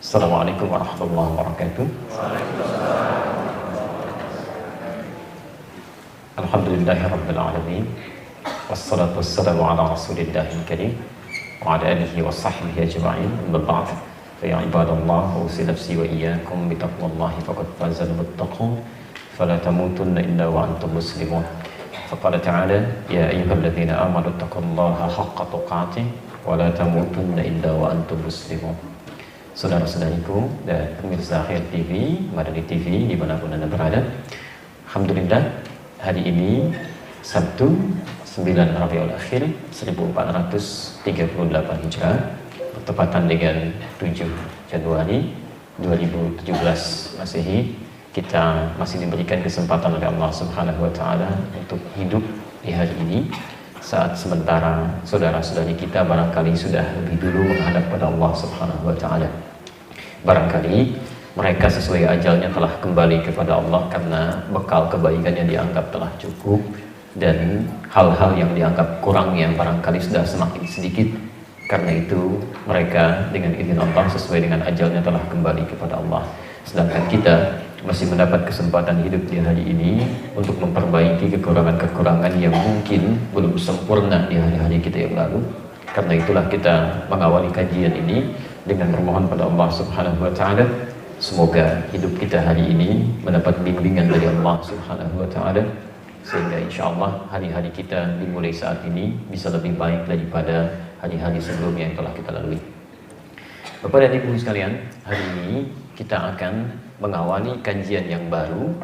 Assalamualaikum warahmatullahi wabarakatuh. Alhamdulillahirabbil alamin. Wassalatu wassalamu ala rasulillahil karim wa ala alihi wa sahbihi ajma'in. Amma ba'd. Fa ya ibadallah, usi nafsi wa iyyakum bi taqwallahi faqad fazal muttaqun. Fala tamutunna illa wa antum muslimun. Faqala ta'ala ya ayyuhalladzina amanu taqullaha haqqa tuqatih wa la tamutunna illa wa antum muslimun. Saudara-saudariku dan pemirsa Akhir TV, Madani TV dimanapun Anda berada, alhamdulillah hari ini Sabtu 9 Rabiul Akhir 1438 Hijrah bertepatan dengan 7 Januari 2017 Masehi. Kita masih diberikan kesempatan oleh Allah Subhanahu wa taala untuk hidup di hari ini, saat sementara saudara-saudari kita barangkali sudah lebih dulu menghadap pada Allah Subhanahu wa taala. Barangkali mereka sesuai ajalnya telah kembali kepada Allah karena bekal kebaikan yang dianggap telah cukup, dan hal-hal yang dianggap kurang yang barangkali sudah semakin sedikit. Karena itu mereka dengan izin Allah sesuai dengan ajalnya telah kembali kepada Allah. Sedangkan kita masih mendapat kesempatan hidup di hari ini untuk memperbaiki kekurangan-kekurangan yang mungkin belum sempurna di hari-hari kita yang lalu. Karena itulah kita mengawali kajian ini dengan bermohon pada Allah Subhanahu wa taala, semoga hidup kita hari ini mendapat bimbingan dari Allah Subhanahu wa taala, sehingga insyaallah hari-hari kita dimulai saat ini bisa lebih baik daripada hari-hari sebelumnya yang telah kita lalui. Bapak dan Ibu sekalian, hari ini kita akan mengawali kajian yang baru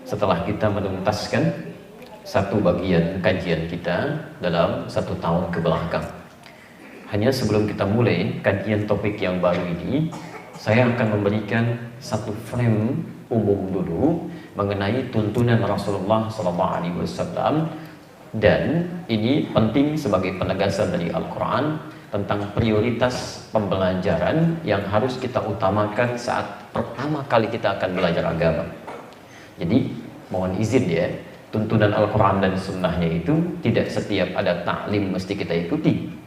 setelah kita menuntaskan satu bagian kajian kita dalam 1 tahun ke belakang. Hanya sebelum kita mulai kajian topik yang baru ini, saya akan memberikan satu frame umum dulu mengenai tuntunan Rasulullah SAW, dan ini penting sebagai penegasan dari Al-Quran tentang prioritas pembelajaran yang harus kita utamakan saat pertama kali kita akan belajar agama. Jadi mohon izin ya, tuntunan Al-Quran dan Sunnahnya itu tidak setiap ada taklim mesti kita ikuti.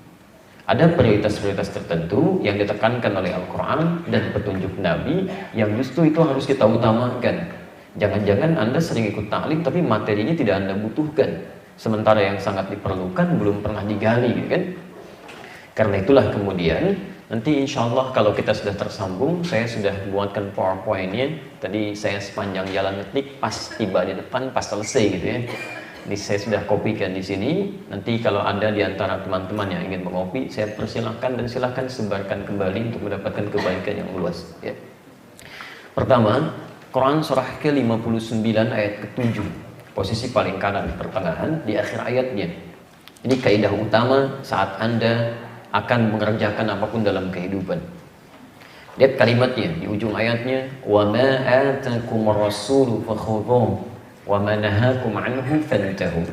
Ada prioritas-prioritas tertentu yang ditekankan oleh Al-Quran dan petunjuk Nabi yang justru itu harus kita utamakan. Jangan-jangan Anda sering ikut taklim tapi materinya tidak Anda butuhkan, sementara yang sangat diperlukan belum pernah digali, kan? Karena itulah kemudian nanti insya Allah kalau kita sudah tersambung, saya sudah buatkan PowerPoint-nya. Tadi saya sepanjang jalan ngetik, pas tiba di depan, pas selesai gitu ya. Ini saya sudah kopikan di sini. Nanti kalau ada di antara teman-teman yang ingin mengopi, saya persilahkan dan silahkan sebarkan kembali untuk mendapatkan kebaikan yang luas. Ya. Pertama, Quran surah ke-59 ayat ke-7, posisi paling kanan di pertengahan, di akhir ayatnya. Ini kaidah utama saat Anda akan mengerjakan apapun dalam kehidupan. Lihat kalimatnya di ujung ayatnya, wa ma atakumur rasulu fakhudhuhu wa ma nahakum anhu fantahu.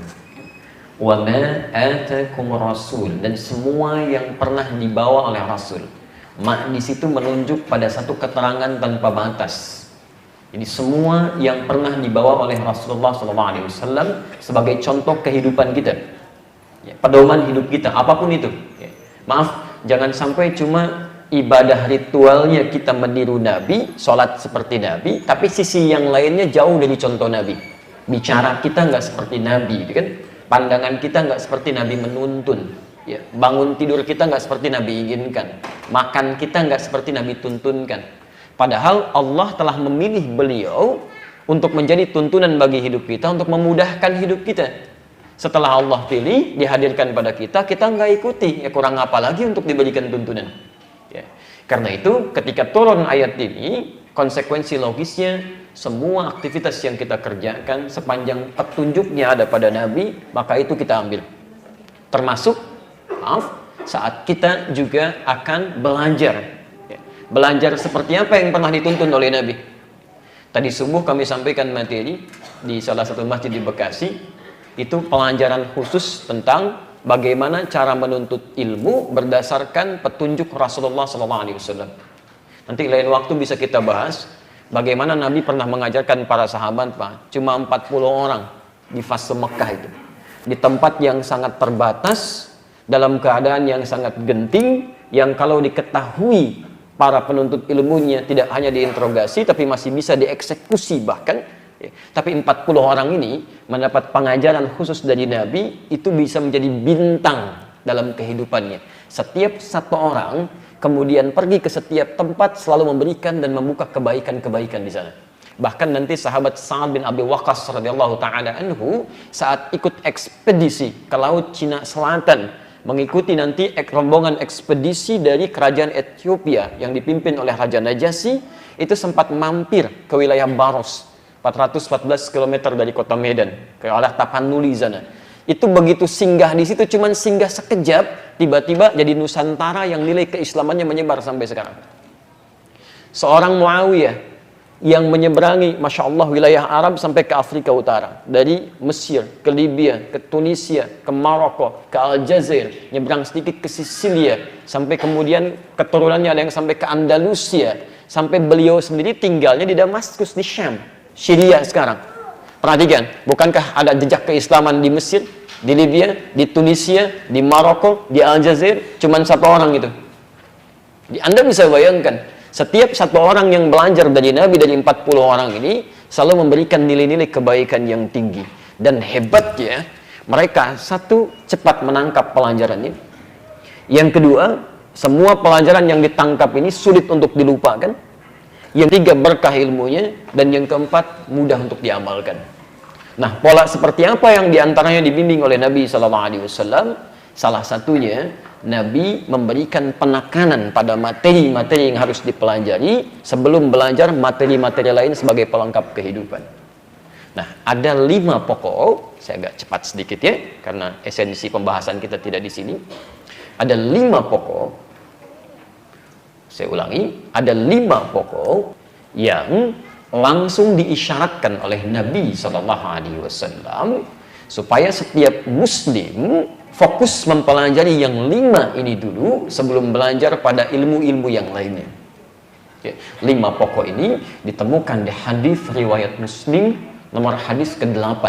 Wa ma atakumur rasul, dan semua yang pernah dibawa oleh Rasul. Mak di situ menunjuk pada satu keterangan tanpa batas. Jadi semua yang pernah dibawa oleh Rasulullah SAW sebagai contoh kehidupan kita, ya, pedoman hidup kita, apapun itu. Ya. Maaf, jangan sampai cuma ibadah ritualnya kita meniru Nabi, sholat seperti Nabi, tapi sisi yang lainnya jauh dari contoh Nabi. Bicara kita nggak seperti Nabi, kan? Pandangan kita nggak seperti Nabi menuntun. Ya. Bangun tidur kita nggak seperti Nabi inginkan. Makan kita nggak seperti Nabi tuntunkan. Padahal Allah telah memilih beliau untuk menjadi tuntunan bagi hidup kita, untuk memudahkan hidup kita. Setelah Allah pilih, dihadirkan pada kita, kita nggak ikuti, ya kurang apa lagi untuk diberikan tuntunan. Ya. Karena itu ketika turun ayat ini, konsekuensi logisnya semua aktivitas yang kita kerjakan sepanjang petunjuknya ada pada Nabi, maka itu kita ambil. Termasuk, saat kita juga akan belajar. Ya. Belajar seperti apa yang pernah dituntun oleh Nabi. Tadi subuh kami sampaikan materi di salah satu masjid di Bekasi, itu pelajaran khusus tentang bagaimana cara menuntut ilmu berdasarkan petunjuk Rasulullah SAW. Nanti lain waktu bisa kita bahas bagaimana Nabi pernah mengajarkan para sahabat, Pak, cuma 40 orang di fase Mekah itu, di tempat yang sangat terbatas, dalam keadaan yang sangat genting, yang kalau diketahui para penuntut ilmunya tidak hanya diinterogasi, tapi masih bisa dieksekusi bahkan. Tapi 40 orang ini mendapat pengajaran khusus dari Nabi, itu bisa menjadi bintang dalam kehidupannya. Setiap satu orang kemudian pergi ke setiap tempat selalu memberikan dan membuka kebaikan-kebaikan di sana. Bahkan nanti sahabat Sa'ad bin Abi Waqqas radhiyallahu taala anhu saat ikut ekspedisi ke laut Cina Selatan, mengikuti nanti rombongan ekspedisi dari kerajaan Ethiopia yang dipimpin oleh Raja Najasyi, itu sempat mampir ke wilayah Baros, 414 km dari kota Medan, ke arah Tapanuli sana. Itu begitu singgah di situ, cuman singgah sekejap, tiba-tiba jadi Nusantara yang nilai keislamannya menyebar sampai sekarang. Seorang Muawiyah yang menyeberangi, Masya Allah, wilayah Arab sampai ke Afrika Utara. Dari Mesir, ke Libya, ke Tunisia, ke Maroko, ke Aljazair, nyebrang sedikit ke Sisilia, sampai kemudian keturunannya ada yang sampai ke Andalusia, sampai beliau sendiri tinggalnya di Damaskus, di Syam, Syria sekarang. Perhatikan, bukankah ada jejak keislaman di Mesir, di Libya, di Tunisia, di Maroko, di Aljazair, cuman satu orang itu. Anda bisa bayangkan, setiap satu orang yang belajar dari Nabi, dari 40 orang ini selalu memberikan nilai-nilai kebaikan yang tinggi. Dan hebatnya, mereka satu, cepat menangkap pelajarannya. Yang kedua, semua pelajaran yang ditangkap ini sulit untuk dilupakan. Yang tiga, berkah ilmunya. Dan yang keempat, mudah untuk diamalkan. Nah, pola seperti apa yang diantaranya dibimbing oleh Nabi SAW? Salah satunya, Nabi memberikan penekanan pada materi-materi yang harus dipelajari sebelum belajar materi-materi lain sebagai pelengkap kehidupan. Nah, ada 5 pokok, saya agak cepat sedikit ya, karena esensi pembahasan kita tidak di sini. Ada 5 pokok, saya ulangi, ada 5 pokok yang langsung diisyaratkan oleh Nabi SAW supaya setiap Muslim fokus mempelajari yang 5 ini dulu sebelum belajar pada ilmu-ilmu yang lainnya. 5 pokok ini ditemukan di hadis riwayat Muslim nomor hadis ke-8.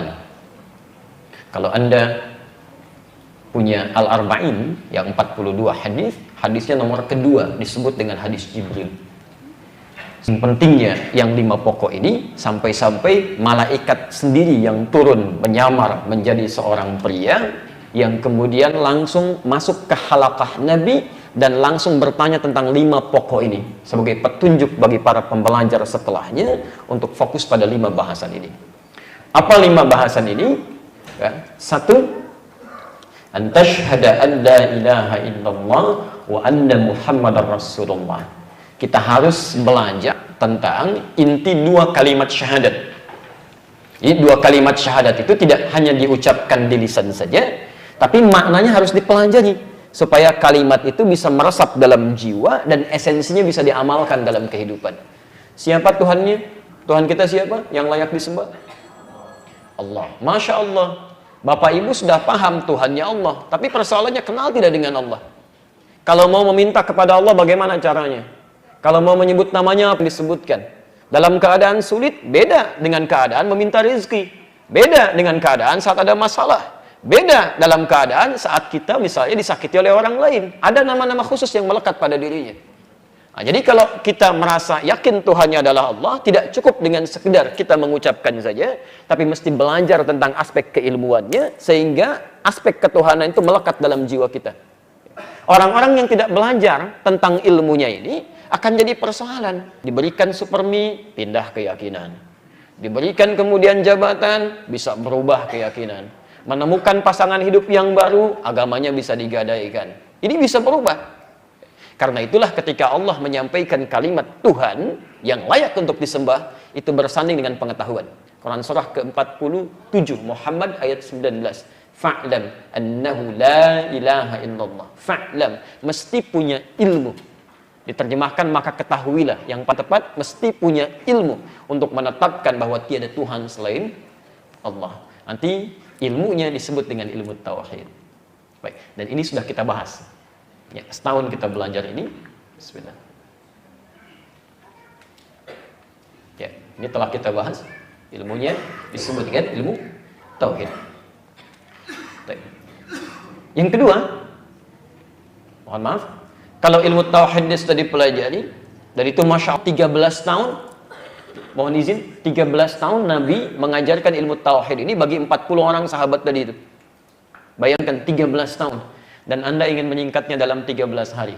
Kalau Anda punya Al-Arba'in yang 42 hadis, hadisnya nomor kedua disebut dengan hadis Jibril. Yang pentingnya yang 5 pokok ini sampai-sampai malaikat sendiri yang turun menyamar menjadi seorang pria yang kemudian langsung masuk ke halaqah Nabi dan langsung bertanya tentang 5 pokok ini sebagai petunjuk bagi para pembelajar setelahnya untuk fokus pada 5 bahasan ini. Apa 5 bahasan ini? Ya. 1, an tashhada an la ilaha illallah wa anna muhammadar rasulullah. Kita harus belajar tentang inti 2 kalimat syahadat. Jadi 2 kalimat syahadat itu tidak hanya diucapkan di lisan saja, tapi maknanya harus dipelajari supaya kalimat itu bisa meresap dalam jiwa dan esensinya bisa diamalkan dalam kehidupan. Siapa Tuhannya? Tuhan kita siapa yang layak disembah? Allah. Masya Allah, Bapak Ibu sudah paham Tuhannya Allah, tapi persoalannya kenal tidak dengan Allah. Kalau mau meminta kepada Allah, bagaimana caranya? Kalau mau menyebut namanya, apa disebutkan? Dalam keadaan sulit, beda dengan keadaan meminta rezeki. Beda dengan keadaan saat ada masalah. Beda dalam keadaan saat kita misalnya disakiti oleh orang lain. Ada nama-nama khusus yang melekat pada dirinya. Nah, jadi kalau kita merasa yakin Tuhannya adalah Allah, tidak cukup dengan sekedar kita mengucapkan saja, tapi mesti belajar tentang aspek keilmuannya, sehingga aspek ketuhanan itu melekat dalam jiwa kita. Orang-orang yang tidak belajar tentang ilmunya ini akan jadi persoalan. Diberikan supermi, pindah keyakinan. Diberikan kemudian jabatan, bisa berubah keyakinan. Menemukan pasangan hidup yang baru, agamanya bisa digadaikan. Ini bisa berubah. Karena itulah ketika Allah menyampaikan kalimat Tuhan yang layak untuk disembah, itu bersanding dengan pengetahuan. Quran surah ke-47 Muhammad ayat 19. Fa'lam annahu la ilaha illallah. Fa'lam, mesti punya ilmu. Diterjemahkan maka ketahuilah, yang tepat mesti punya ilmu untuk menetapkan bahwa tiada Tuhan selain Allah. Nanti ilmunya disebut dengan ilmu tauhid. Baik, dan ini sudah kita bahas. Ya, setahun kita belajar ini. Bismillah. Ya, ini telah kita bahas. Ilmunya disebut dengan ilmu tauhid. Baik. Yang kedua, mohon maaf, Kalau ilmu tauhid dia sudah dipelajari, dan itu Masya Allah 13 tahun, mohon izin, 13 tahun Nabi mengajarkan ilmu tauhid ini bagi 40 orang sahabat tadi itu. Bayangkan 13 tahun. Dan Anda ingin menyingkatnya dalam 13 hari.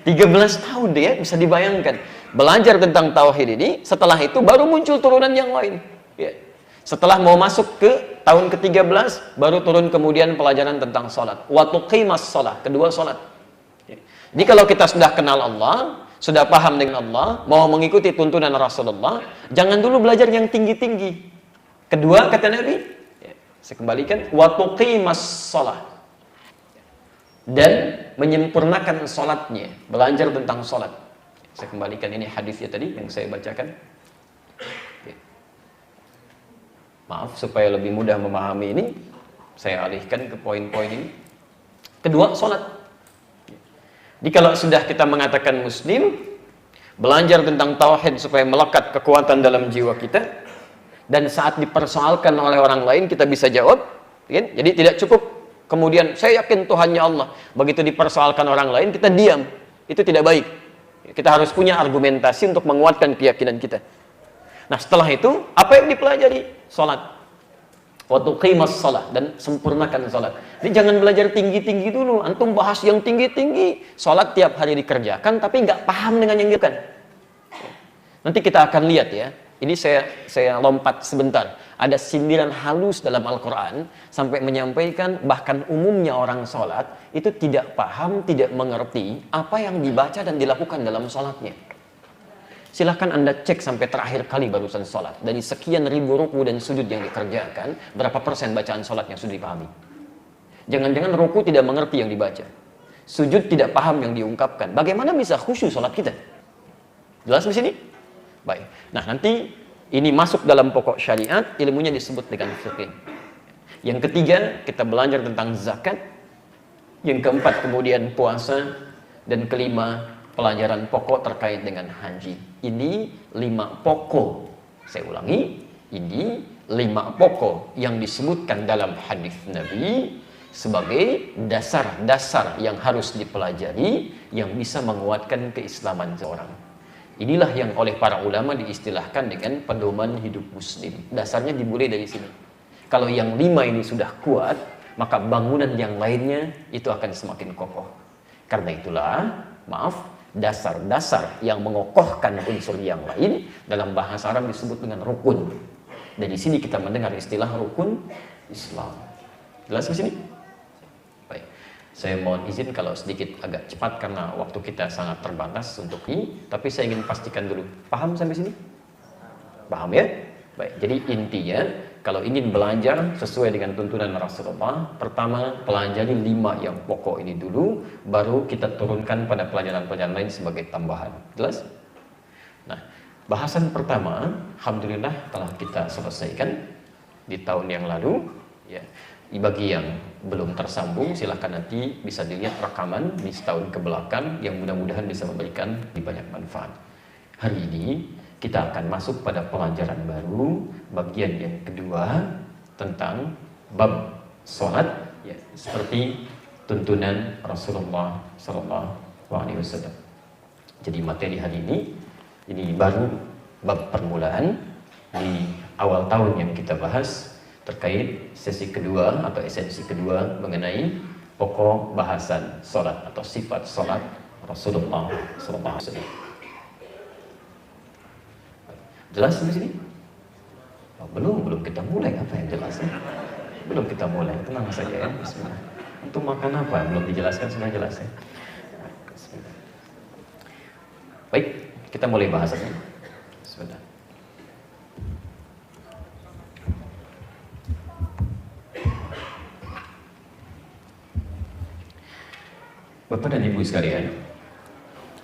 13 tahun dia, bisa dibayangkan. Belajar tentang tauhid ini, setelah itu baru muncul turunan yang lain. Ya. Setelah mau masuk ke tahun ke-13, baru turun kemudian pelajaran tentang salat. Wa tuqimas salat, kedua salat. Ya. Jadi kalau kita sudah kenal Allah, sudah paham dengan Allah, mau mengikuti tuntunan Rasulullah, jangan dulu belajar yang tinggi-tinggi. Kedua, kata Nabi, ya, saya kembalikan, wa tuqimas salat. Dan menyempurnakan salatnya, belajar tentang salat. Saya kembalikan ini hadisnya tadi yang saya bacakan. Maaf, supaya lebih mudah memahami ini, saya alihkan ke poin-poin ini. Kedua, sholat. Jadi kalau sudah kita mengatakan muslim, belajar tentang tauhid supaya melekat kekuatan dalam jiwa kita, dan saat dipersoalkan oleh orang lain kita bisa jawab, kan? Jadi tidak cukup kemudian saya yakin Tuhannya Allah, begitu dipersoalkan orang lain kita diam, itu tidak baik. Kita harus punya argumentasi untuk menguatkan keyakinan kita. Nah setelah itu apa yang dipelajari? Salat. Wa tuqimas salat, dan sempurnakan salat. Jadi jangan belajar tinggi-tinggi dulu. Antum bahas yang tinggi-tinggi, salat tiap hari dikerjakan tapi nggak paham dengan yang dilakukan. Nanti kita akan lihat ya. Ini saya lompat sebentar. Ada sindiran halus dalam Al-Qur'an sampai menyampaikan bahkan umumnya orang salat itu tidak paham, tidak mengerti apa yang dibaca dan dilakukan dalam salatnya. Silahkan Anda cek sampai terakhir kali barusan sholat. Dari sekian ribu ruku dan sujud yang dikerjakan, berapa persen bacaan sholat yang sudah dipahami? Jangan-jangan ruku tidak mengerti yang dibaca. Sujud tidak paham yang diungkapkan. Bagaimana bisa khusyuk sholat kita? Jelas di sini? Baik. Nah nanti ini masuk dalam pokok syariat, ilmunya disebut dengan fiqh. Yang ketiga, kita belajar tentang zakat. Yang keempat, kemudian puasa. Dan kelima, pelajaran pokok terkait dengan haji. Ini 5 pokok. Saya ulangi, ini 5 pokok yang disebutkan dalam hadis Nabi sebagai dasar-dasar yang harus dipelajari yang bisa menguatkan keislaman seorang. Inilah yang oleh para ulama diistilahkan dengan pedoman hidup muslim. Dasarnya dimulai dari sini. Kalau yang 5 ini sudah kuat, maka bangunan yang lainnya itu akan semakin kokoh. Karena itulah, maaf, dasar-dasar yang mengokohkan unsur yang lain dalam bahasa Arab disebut dengan rukun. Dari sini kita mendengar istilah rukun Islam. Jelas di sini? Baik. Saya mohon izin kalau sedikit agak cepat karena waktu kita sangat terbatas untuk ini, tapi saya ingin pastikan dulu. Paham sampai sini? Paham ya? Baik. Jadi intinya kalau ingin belajar sesuai dengan tuntunan Rasulullah, pertama pelajari 5 yang pokok ini dulu, baru kita turunkan pada pelajaran-pelajaran lain sebagai tambahan. Jelas? Nah, bahasan pertama, alhamdulillah telah kita selesaikan di tahun yang lalu. Ya, bagi yang belum tersambung, silahkan nanti bisa dilihat rekaman di setahun ke belakang yang mudah-mudahan bisa memberikan banyak manfaat. Hari ini kita akan masuk pada pelajaran baru, bagian yang kedua tentang bab sholat, ya, seperti tuntunan Rasulullah SAW. Jadi materi hari ini baru bab permulaan di awal tahun yang kita bahas terkait sesi kedua atau esensi kedua mengenai pokok bahasan sholat atau sifat sholat Rasulullah SAW. Jelas di sini? Oh, belum kita mulai. Apa yang jelas? Belum kita mulai. Tenang saja ya. Bismillah. Untuk makan apa? Belum dijelaskan, sudah jelas ya. Bismillah. Baik, kita mulai bahasannya. Bismillah. Bapak dan Ibu sekalian,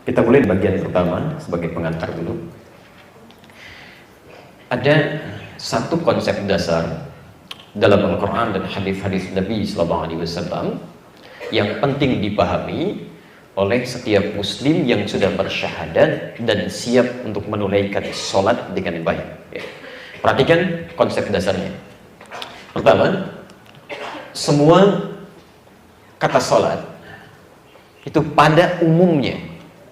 kita mulai bagian pertama sebagai pengantar dulu. Ada satu konsep dasar dalam Al-Quran dan hadis-hadis Nabi SAW yang penting dipahami oleh setiap muslim yang sudah bersyahadat dan siap untuk menunaikan sholat dengan baik. Perhatikan konsep dasarnya. Pertama, semua kata sholat Itu pada umumnya.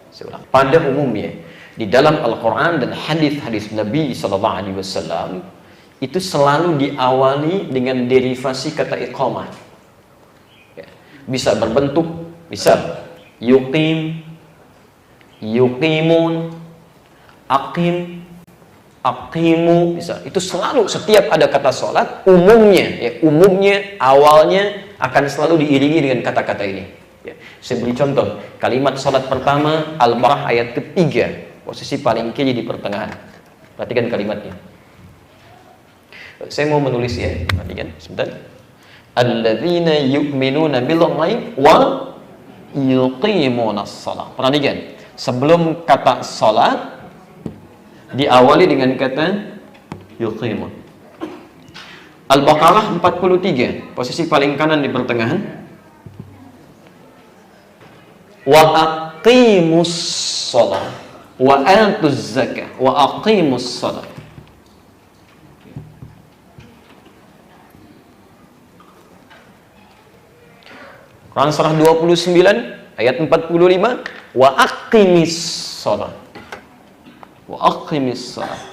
Saya ulang, pada umumnya di dalam Al-Quran dan hadis-hadis Nabi SAW itu selalu diawali dengan derivasi kata iqamah. Ya. Bisa berbentuk, bisa yuqim, yuqimun, aqim, aqimu, bisa. Itu selalu setiap ada kata sholat umumnya awalnya akan selalu diiringi dengan kata-kata ini. Ya. Saya beri contoh, kalimat sholat pertama Al-Baqarah ayat ketiga, posisi paling kiri di pertengahan. Perhatikan kalimatnya. Saya mau menulis ya, perhatikan sebentar. Alladzina yu'minuna bil ghaib wa yuqimunas shalah. Perhatikan, sebelum kata salat diawali dengan kata yuqimun. Al-Baqarah 43, posisi paling kanan di pertengahan. Wa aqimus shalah wa atuz zakah wa aqimus shalah. Quran surah 29 ayat 45, wa aqimis shalah wa aqimis shalah.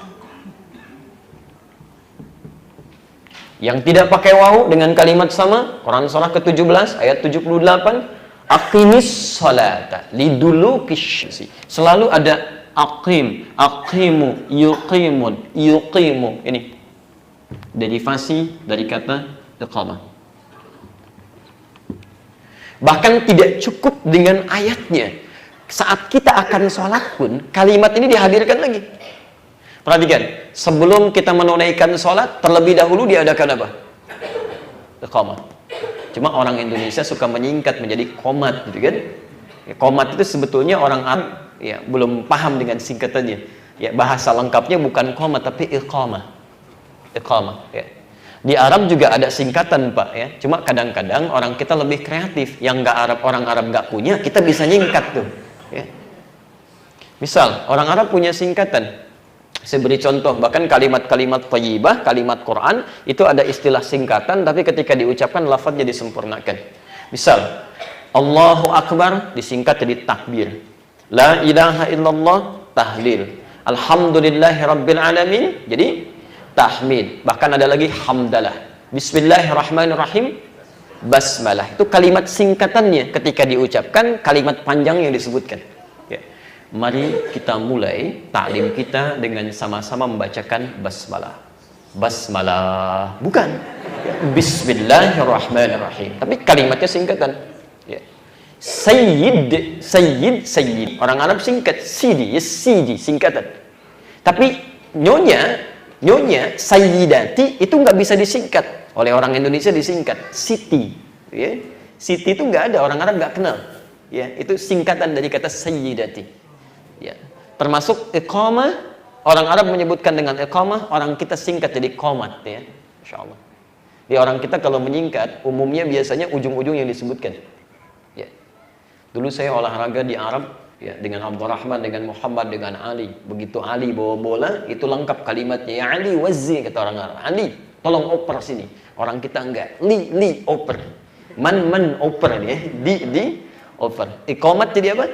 Yang tidak pakai waw dengan kalimat sama, Quran surah ke-17 ayat 78, aqimis sholata liduluki syamsi. Selalu ada aqim, aqimu, yuqimun, yuqimu. Ini derivasi dari kata iqamah. Bahkan tidak cukup dengan ayatnya. Saat kita akan sholat pun kalimat ini dihadirkan lagi. Perhatikan, sebelum kita menunaikan sholat, terlebih dahulu diadakan apa? Iqamah. Cuma orang Indonesia suka menyingkat menjadi qomat, gitu kan? Ya, qomat itu sebetulnya orang Arab ya belum paham dengan singkatannya. Ya, bahasa lengkapnya bukan qomat tapi iqamah. Iqamah. Ya. Di Arab juga ada singkatan Pak ya. Cuma kadang-kadang orang kita lebih kreatif. Yang nggak Arab, orang Arab nggak punya, kita bisa nyingkat tuh. Ya. Misal orang Arab punya singkatan. Saya beri contoh, bahkan kalimat-kalimat thayyibah, kalimat Quran, itu ada istilah singkatan, tapi ketika diucapkan, lafadznya disempurnakan. Misal, Allahu Akbar, disingkat jadi takbir. La ilaha illallah, tahlil. Alhamdulillahi Rabbil Alamin, jadi tahmid. Bahkan ada lagi hamdalah. Bismillahirrahmanirrahim, basmalah. Itu kalimat singkatannya, ketika diucapkan, kalimat panjang yang disebutkan. Mari kita mulai taklim kita dengan sama-sama membacakan basmalah. Basmalah, bukan Bismillahirrahmanirrahim, tapi kalimatnya singkatan. Ya. Sayyid, sayyid, sayyid. Orang Arab singkat sidi, ya sidi singkatan. Tapi nyonya sayyidati itu nggak bisa disingkat. Oleh orang Indonesia disingkat siti. Ya. Siti itu nggak ada, orang Arab nggak kenal. Ya, itu singkatan dari kata sayyidati. Ya, termasuk iqamah, orang Arab menyebutkan dengan iqamah, orang kita singkat jadi qomat ya. Insyaallah. Di orang kita kalau menyingkat umumnya biasanya ujung-ujung yang disebutkan. Ya. Dulu saya olahraga di Arab ya dengan Abdurrahman, dengan Muhammad, dengan Ali. Begitu Ali bawa bola, itu lengkap kalimatnya. Ya Ali wazzi kata orang Arab. Ali, tolong oper sini. Orang kita enggak. Li oper. Man oper ya. Di oper. Iqamat jadi apa?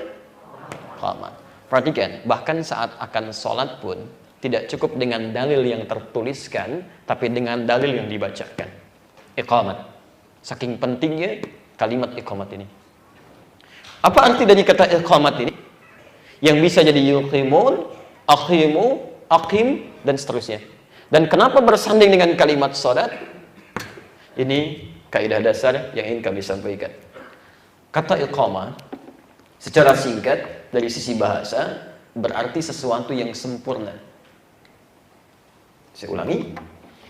Iqamat. Perhatikan, bahkan saat akan sholat pun tidak cukup dengan dalil yang tertuliskan, tapi dengan dalil yang dibacakan. Iqamat. Saking pentingnya kalimat iqamat ini. Apa arti dari kata iqamat ini? Yang bisa jadi yuqimun, aqimu, aqim, dan seterusnya. Dan kenapa bersanding dengan kalimat sholat? Ini kaidah dasar yang ingin kami sampaikan. Kata iqamah secara singkat dari sisi bahasa berarti sesuatu yang sempurna. Saya ulangi,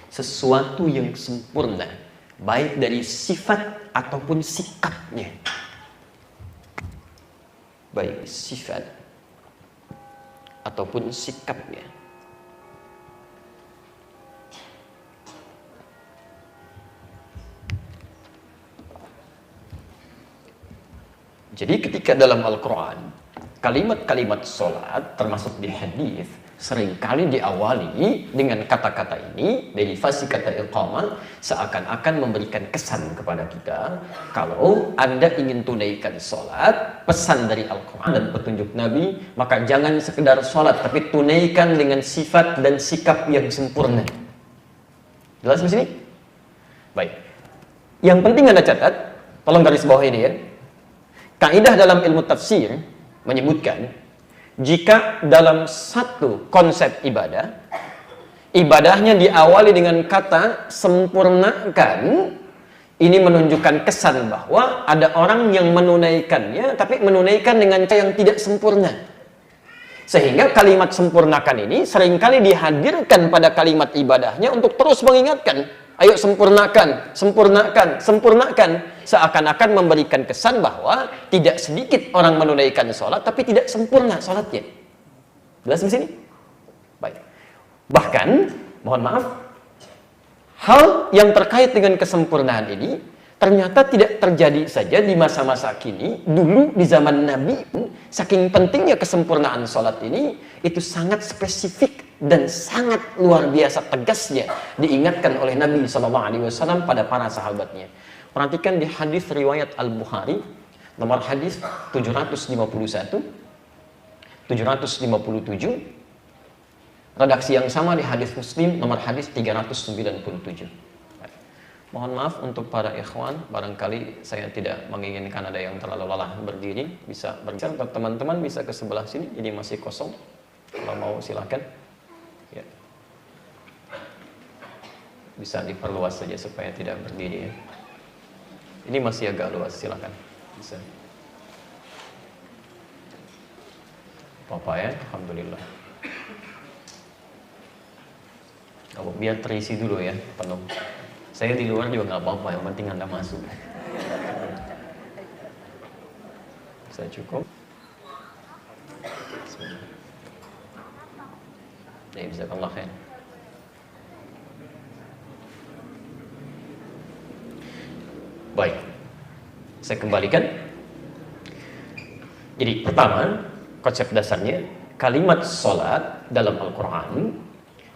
sesuatu yang sempurna, baik dari sifat ataupun sikapnya. Baik sifat ataupun sikapnya. Jadi ketika dalam Al-Quran kalimat-kalimat sholat termasuk di hadis seringkali diawali dengan kata-kata ini, derivasi kata iqamah, seakan-akan memberikan kesan kepada kita kalau Anda ingin tunaikan sholat, pesan dari Al-Quran dan petunjuk Nabi, maka jangan sekedar sholat, tapi tunaikan dengan sifat dan sikap yang sempurna. Jelas di sini? Baik. Yang penting Anda catat, tolong garis bawah ini ya. Kaidah dalam ilmu tafsir menyebutkan jika dalam satu konsep ibadah, ibadahnya diawali dengan kata sempurnakan, ini menunjukkan kesan bahwa ada orang yang menunaikannya, tapi menunaikan dengan cara yang tidak sempurna. Sehingga kalimat sempurnakan ini seringkali dihadirkan pada kalimat ibadahnya untuk terus mengingatkan, ayo sempurnakan, sempurnakan, sempurnakan. Seakan-akan memberikan kesan bahwa tidak sedikit orang menunaikan sholat, tapi tidak sempurna sholatnya. Jelas di sini? Baik. Bahkan, mohon maaf, hal yang terkait dengan kesempurnaan ini ternyata tidak terjadi saja di masa-masa kini. Dulu di zaman Nabi pun, saking pentingnya kesempurnaan sholat ini, itu sangat spesifik dan sangat luar biasa tegasnya diingatkan oleh Nabi SAW pada para sahabatnya. Perhatikan di hadis riwayat Al-Bukhari, nomor hadis 751, 757, redaksi yang sama di hadis Muslim, nomor hadis 397. Mohon maaf untuk para ikhwan, barangkali saya tidak menginginkan ada yang terlalu lelah berdiri, bisa berbicara. Teman-teman bisa ke sebelah sini, jadi masih kosong. Kalau mau silakan. Ya. Bisa diperluas saja supaya tidak berdiri ya. Ini masih agak luas, silakan. Bisa. Apa ya? Alhamdulillah. Kalau biar terisi dulu ya, penuh. Saya di luar juga nggak apa-apa, yang penting Anda masuk. Bisa cukup. Ya, bisa Allah ya. Baik, saya kembalikan. Jadi pertama, konsep dasarnya kalimat sholat dalam Al-Quran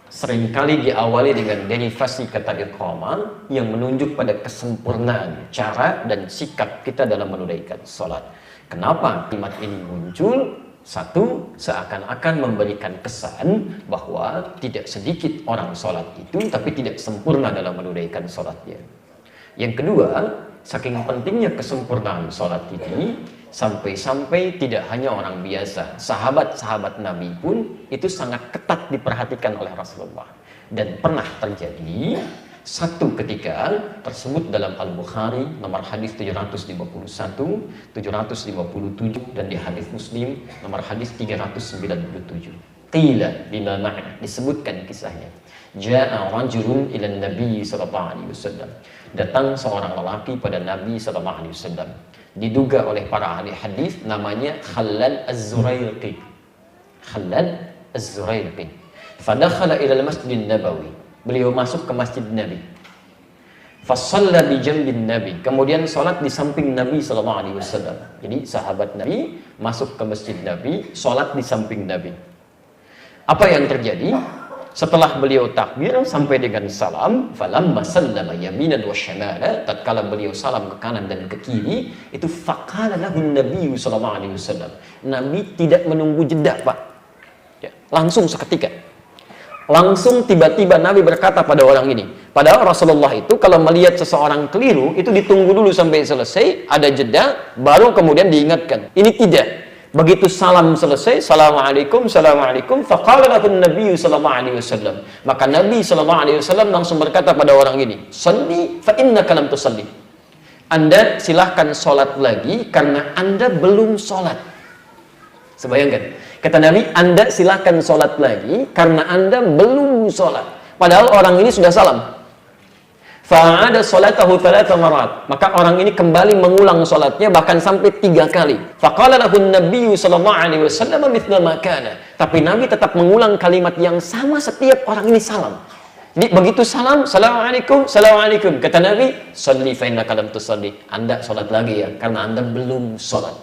seringkali diawali dengan derivasi kata iqamah yang menunjuk pada kesempurnaan cara dan sikap kita dalam menunaikan sholat. Kenapa kalimat ini muncul? Satu, seakan-akan memberikan kesan bahwa tidak sedikit orang sholat itu tapi tidak sempurna dalam menunaikan sholatnya. Yang kedua, saking pentingnya kesempurnaan sholat ini, sampai-sampai tidak hanya orang biasa, sahabat-sahabat Nabi pun itu sangat ketat diperhatikan oleh Rasulullah. Dan pernah terjadi satu ketika tersebut dalam Al-Bukhari nomor hadis 751, 757 dan di hadis Muslim nomor hadis 397. Qila bima ma'na, disebutkan kisahnya. Ja'a rajulun ila Nabi sallallahu alaihi wasallam. Datang seorang lelaki pada Nabi sallallahu alaihi wasallam. Diduga oleh para ahli hadis namanya Khallad Az-Zurairqi. Khallad Az-Zurairqi. Fadakhala ila al-Masjid Nabawi. Beliau masuk ke Masjid Nabi. Fasalla bi jambin Nabi. Kemudian salat di samping Nabi sallallahu alaihi wasallam. Jadi sahabat Nabi masuk ke Masjid Nabi, salat di samping Nabi. Apa yang terjadi? Setelah beliau takbir sampai dengan salam, falamma sallama yaminan wa shimala, tatkala beliau salam ke kanan dan ke kiri, itu faqala lahu Nabi sallallahu alaihi wasallam. Nabi tidak menunggu jeda, Pak. Ya, langsung seketika. Langsung tiba-tiba Nabi berkata pada orang ini. Padahal Rasulullah itu kalau melihat seseorang keliru, itu ditunggu dulu sampai selesai, ada jeda, baru kemudian diingatkan. Ini tidak. Begitu salam selesai, Assalamualaikum, Assalamualaikum, faqala lahu Nabi sallallahu alaihi wasallam. Maka Nabi sallallahu alaihi wasallam langsung berkata pada orang ini, "Shalli fa innaka lam tusalli." Anda silahkan sholat lagi karena Anda belum sholat. Sebayangkan, kata Nabi, Anda silahkan sholat lagi karena Anda belum sholat. Padahal orang ini sudah salam. Fa'ada sholatahu thalatha marat. Maka orang ini kembali mengulang sholatnya bahkan sampai 3 kali. Faqala lahu Nabi sallallahu alaihi wasallam mithla ma kana. Tapi Nabi tetap mengulang kalimat yang sama setiap orang ini salam. Jadi begitu salam, Assalamualaikum, Assalamualaikum. Kata Nabi, "Shalli fa innaka lam tusalli." Anda sholat lagi ya karena Anda belum sholat.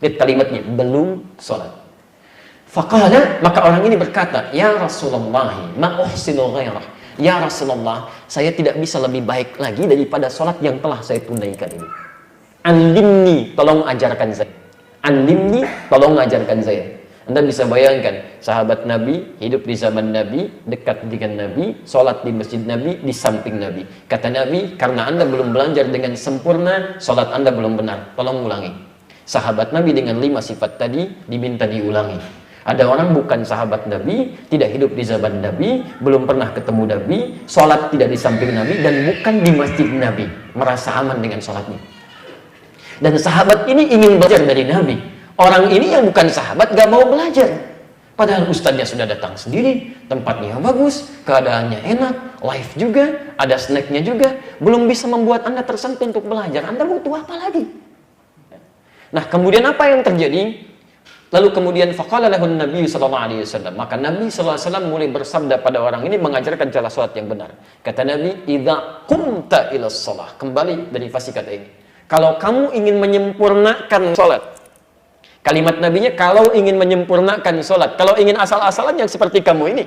Lihat kalimatnya, belum sholat. Faqala, maka orang ini berkata, ya Rasulullah, ma uhsinu ghairah. Ya Rasulullah, saya tidak bisa lebih baik lagi daripada sholat yang telah saya tunaikan ini. Alimni, tolong ajarkan saya. Alimni, tolong ajarkan saya. Anda bisa bayangkan, sahabat Nabi, hidup di zaman Nabi, dekat dengan Nabi, sholat di masjid Nabi, di samping Nabi. Kata Nabi, karena Anda belum belajar dengan sempurna, sholat Anda belum benar. Tolong ulangi. Sahabat Nabi dengan 5 sifat tadi, diminta diulangi. Ada orang bukan sahabat Nabi, tidak hidup di zaman Nabi, belum pernah ketemu Nabi, sholat tidak di samping Nabi, dan bukan di masjid Nabi. Merasa aman dengan sholatnya. Dan sahabat ini ingin belajar dari Nabi. Orang ini yang bukan sahabat gak mau belajar. Padahal ustadznya sudah datang sendiri, tempatnya bagus, keadaannya enak, live juga, ada snacknya juga, belum bisa membuat Anda tersentuh untuk belajar. Anda butuh apa lagi? Nah, kemudian apa yang terjadi? Lalu kemudian faqala lahun Nabi sallallahu alaihi wasallam. Maka Nabi sallallahu alaihi wasallam mulai bersabda pada orang ini, mengajarkan cara salat yang benar. Kata Nabi, "Idza qumta ila shalah." Kembali dari fasih kata ini. Kalau kamu ingin menyempurnakan salat. Kalimat Nabinya, kalau ingin menyempurnakan salat, kalau ingin asal-asalan yang seperti kamu ini.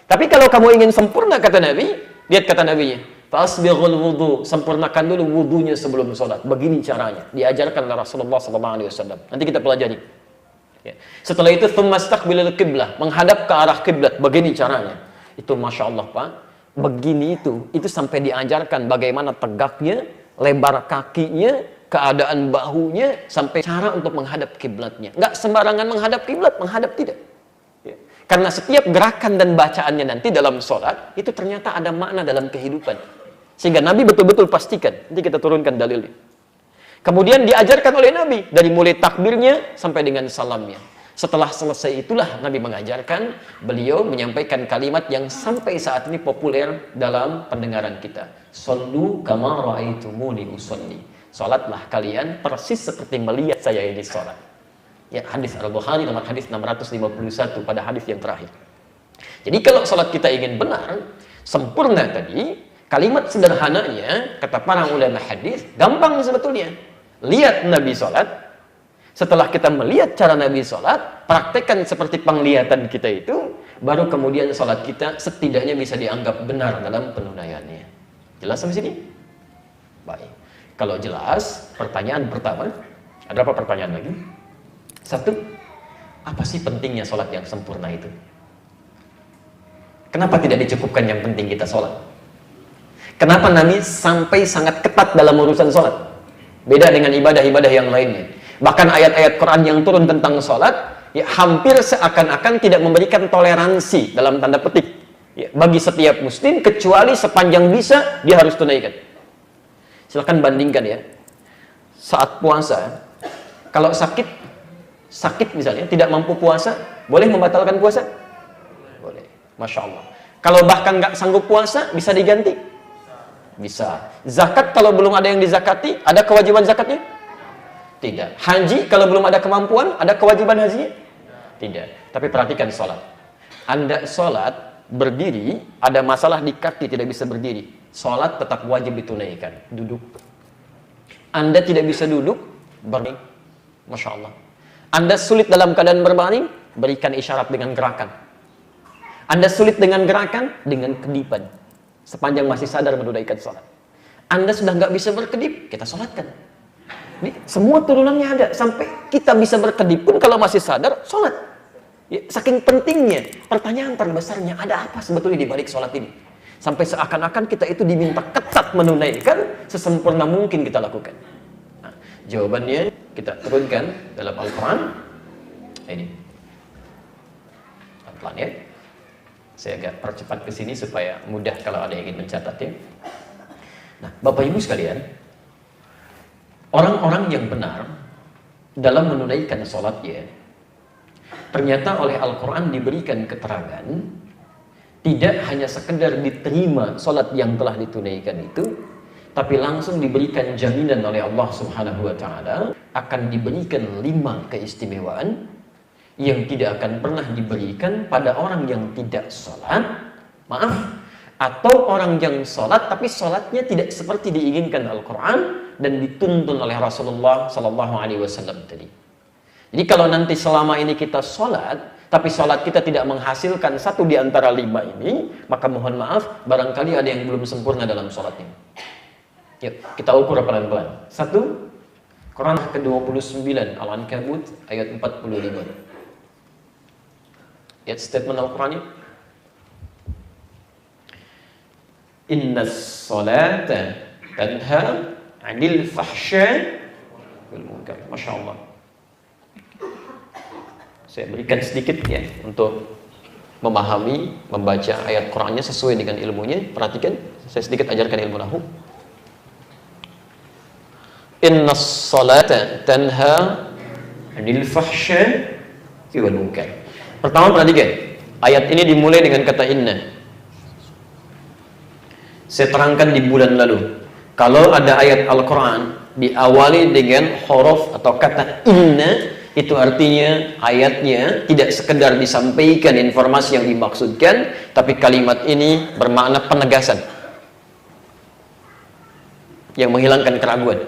Tapi kalau kamu ingin sempurna, kata Nabi, lihat kata Nabinya, "Fasbighul wudu." Sempurnakan dulu wudunya sebelum salat. Begini caranya, diajarkan oleh Rasulullah SAW. Nanti kita pelajari. Ya. Setelah itu, "Tsumastaqbilul qiblah." Menghadap ke arah kiblat. Begini caranya. Itu Masya Allah, Pak. Begini itu sampai diajarkan bagaimana tegaknya, lebar kakinya, keadaan bahunya, sampai cara untuk menghadap kiblatnya. Nggak sembarangan menghadap kiblat, menghadap tidak. Ya. Karena setiap gerakan dan bacaannya nanti dalam sholat, itu ternyata ada makna dalam kehidupan. Sehingga Nabi betul-betul pastikan. Nanti kita turunkan dalilnya. Kemudian diajarkan oleh Nabi, dari mulai takbirnya sampai dengan salamnya. Setelah selesai itulah Nabi mengajarkan, beliau menyampaikan kalimat yang sampai saat ini populer dalam pendengaran kita. "Shollu kama ra'aitumuni usolli." Salatlah kalian persis seperti melihat saya ini salat. Ya, hadis Al-Bukhari nomor hadis 651 pada hadis yang terakhir. Jadi kalau salat kita ingin benar, sempurna tadi, kalimat sederhananya kata para ulama hadis gampang sebetulnya. Lihat Nabi salat. Setelah kita melihat cara Nabi salat, praktekkan seperti penglihatan kita itu, baru kemudian salat kita setidaknya bisa dianggap benar dalam penunaiannya. Jelas sampai sini? Baik. Kalau jelas, pertanyaan pertama, ada apa pertanyaan lagi? 1, apa sih pentingnya sholat yang sempurna itu? Kenapa tidak dicukupkan yang penting kita sholat? Kenapa Nabi sampai sangat ketat dalam urusan sholat? Beda dengan ibadah-ibadah yang lainnya. Bahkan ayat-ayat Quran yang turun tentang sholat, ya, hampir seakan-akan tidak memberikan toleransi dalam tanda petik, ya, bagi setiap muslim, kecuali sepanjang bisa dia harus tunaikan. Silahkan bandingkan ya, saat puasa, kalau sakit misalnya, tidak mampu puasa, boleh membatalkan puasa? Boleh, Masya Allah. Kalau bahkan nggak sanggup puasa, bisa diganti? Bisa. Zakat kalau belum ada yang dizakati, ada kewajiban zakatnya? Tidak. Haji kalau belum ada kemampuan, ada kewajiban hajinya? Tidak. Tapi perhatikan sholat. Anda sholat, berdiri, ada masalah di kaki, tidak bisa berdiri. Sholat tetap wajib ditunaikan. Duduk. Anda tidak bisa duduk, berbaring. Masya Allah. Anda sulit dalam keadaan berbaring, berikan isyarat dengan gerakan. Anda sulit dengan gerakan, dengan kedipan. Sepanjang masih sadar menunaikan sholat. Anda sudah nggak bisa berkedip, kita sholatkan. Ini semua turunannya ada. Sampai kita bisa berkedip pun kalau masih sadar, sholat. Ya, saking pentingnya, pertanyaan terbesarnya, ada apa sebetulnya di balik sholat ini? Sampai seakan-akan kita itu diminta ketat menunaikan, sesempurna mungkin kita lakukan. Nah, jawabannya kita turunkan dalam Al-Quran. Ini. Pelan ya. Saya agak percepat ke sini supaya mudah kalau ada yang ingin mencatat ya. Nah, Bapak Ibu sekalian, orang-orang yang benar dalam menunaikan sholatnya, ternyata oleh Al-Quran diberikan keterangan, tidak hanya sekedar diterima sholat yang telah ditunaikan itu, tapi langsung diberikan jaminan oleh Allah Subhanahu wa Ta'ala akan diberikan 5 keistimewaan yang tidak akan pernah diberikan pada orang yang tidak sholat, atau orang yang sholat tapi sholatnya tidak seperti diinginkan Al-Quran dan dituntun oleh Rasulullah SAW tadi. Jadi kalau nanti selama ini kita sholat, tapi sholat kita tidak menghasilkan satu di antara 5 ini, maka mohon maaf, barangkali ada yang belum sempurna dalam sholatnya. Yuk, kita ukur pelan-pelan. 1, Quran ke-29, Al-Ankabut, ayat 45. Lihat statement Al-Quran ini. Inna sholata tanha 'anil fahsya wal munkar. Masya Allah. Saya berikan sedikit ya untuk memahami, membaca ayat Qurannya sesuai dengan ilmunya. Perhatikan, saya sedikit ajarkan ilmu nahwu. Inna sholata tanha 'anil fahsya wal munkar. Pertama perhatikan, ayat ini dimulai dengan kata inna. Saya terangkan di bulan lalu, kalau ada ayat Al-Quran diawali dengan huruf atau kata inna, itu artinya ayatnya tidak sekedar disampaikan informasi yang dimaksudkan, tapi kalimat ini bermakna penegasan yang menghilangkan keraguan.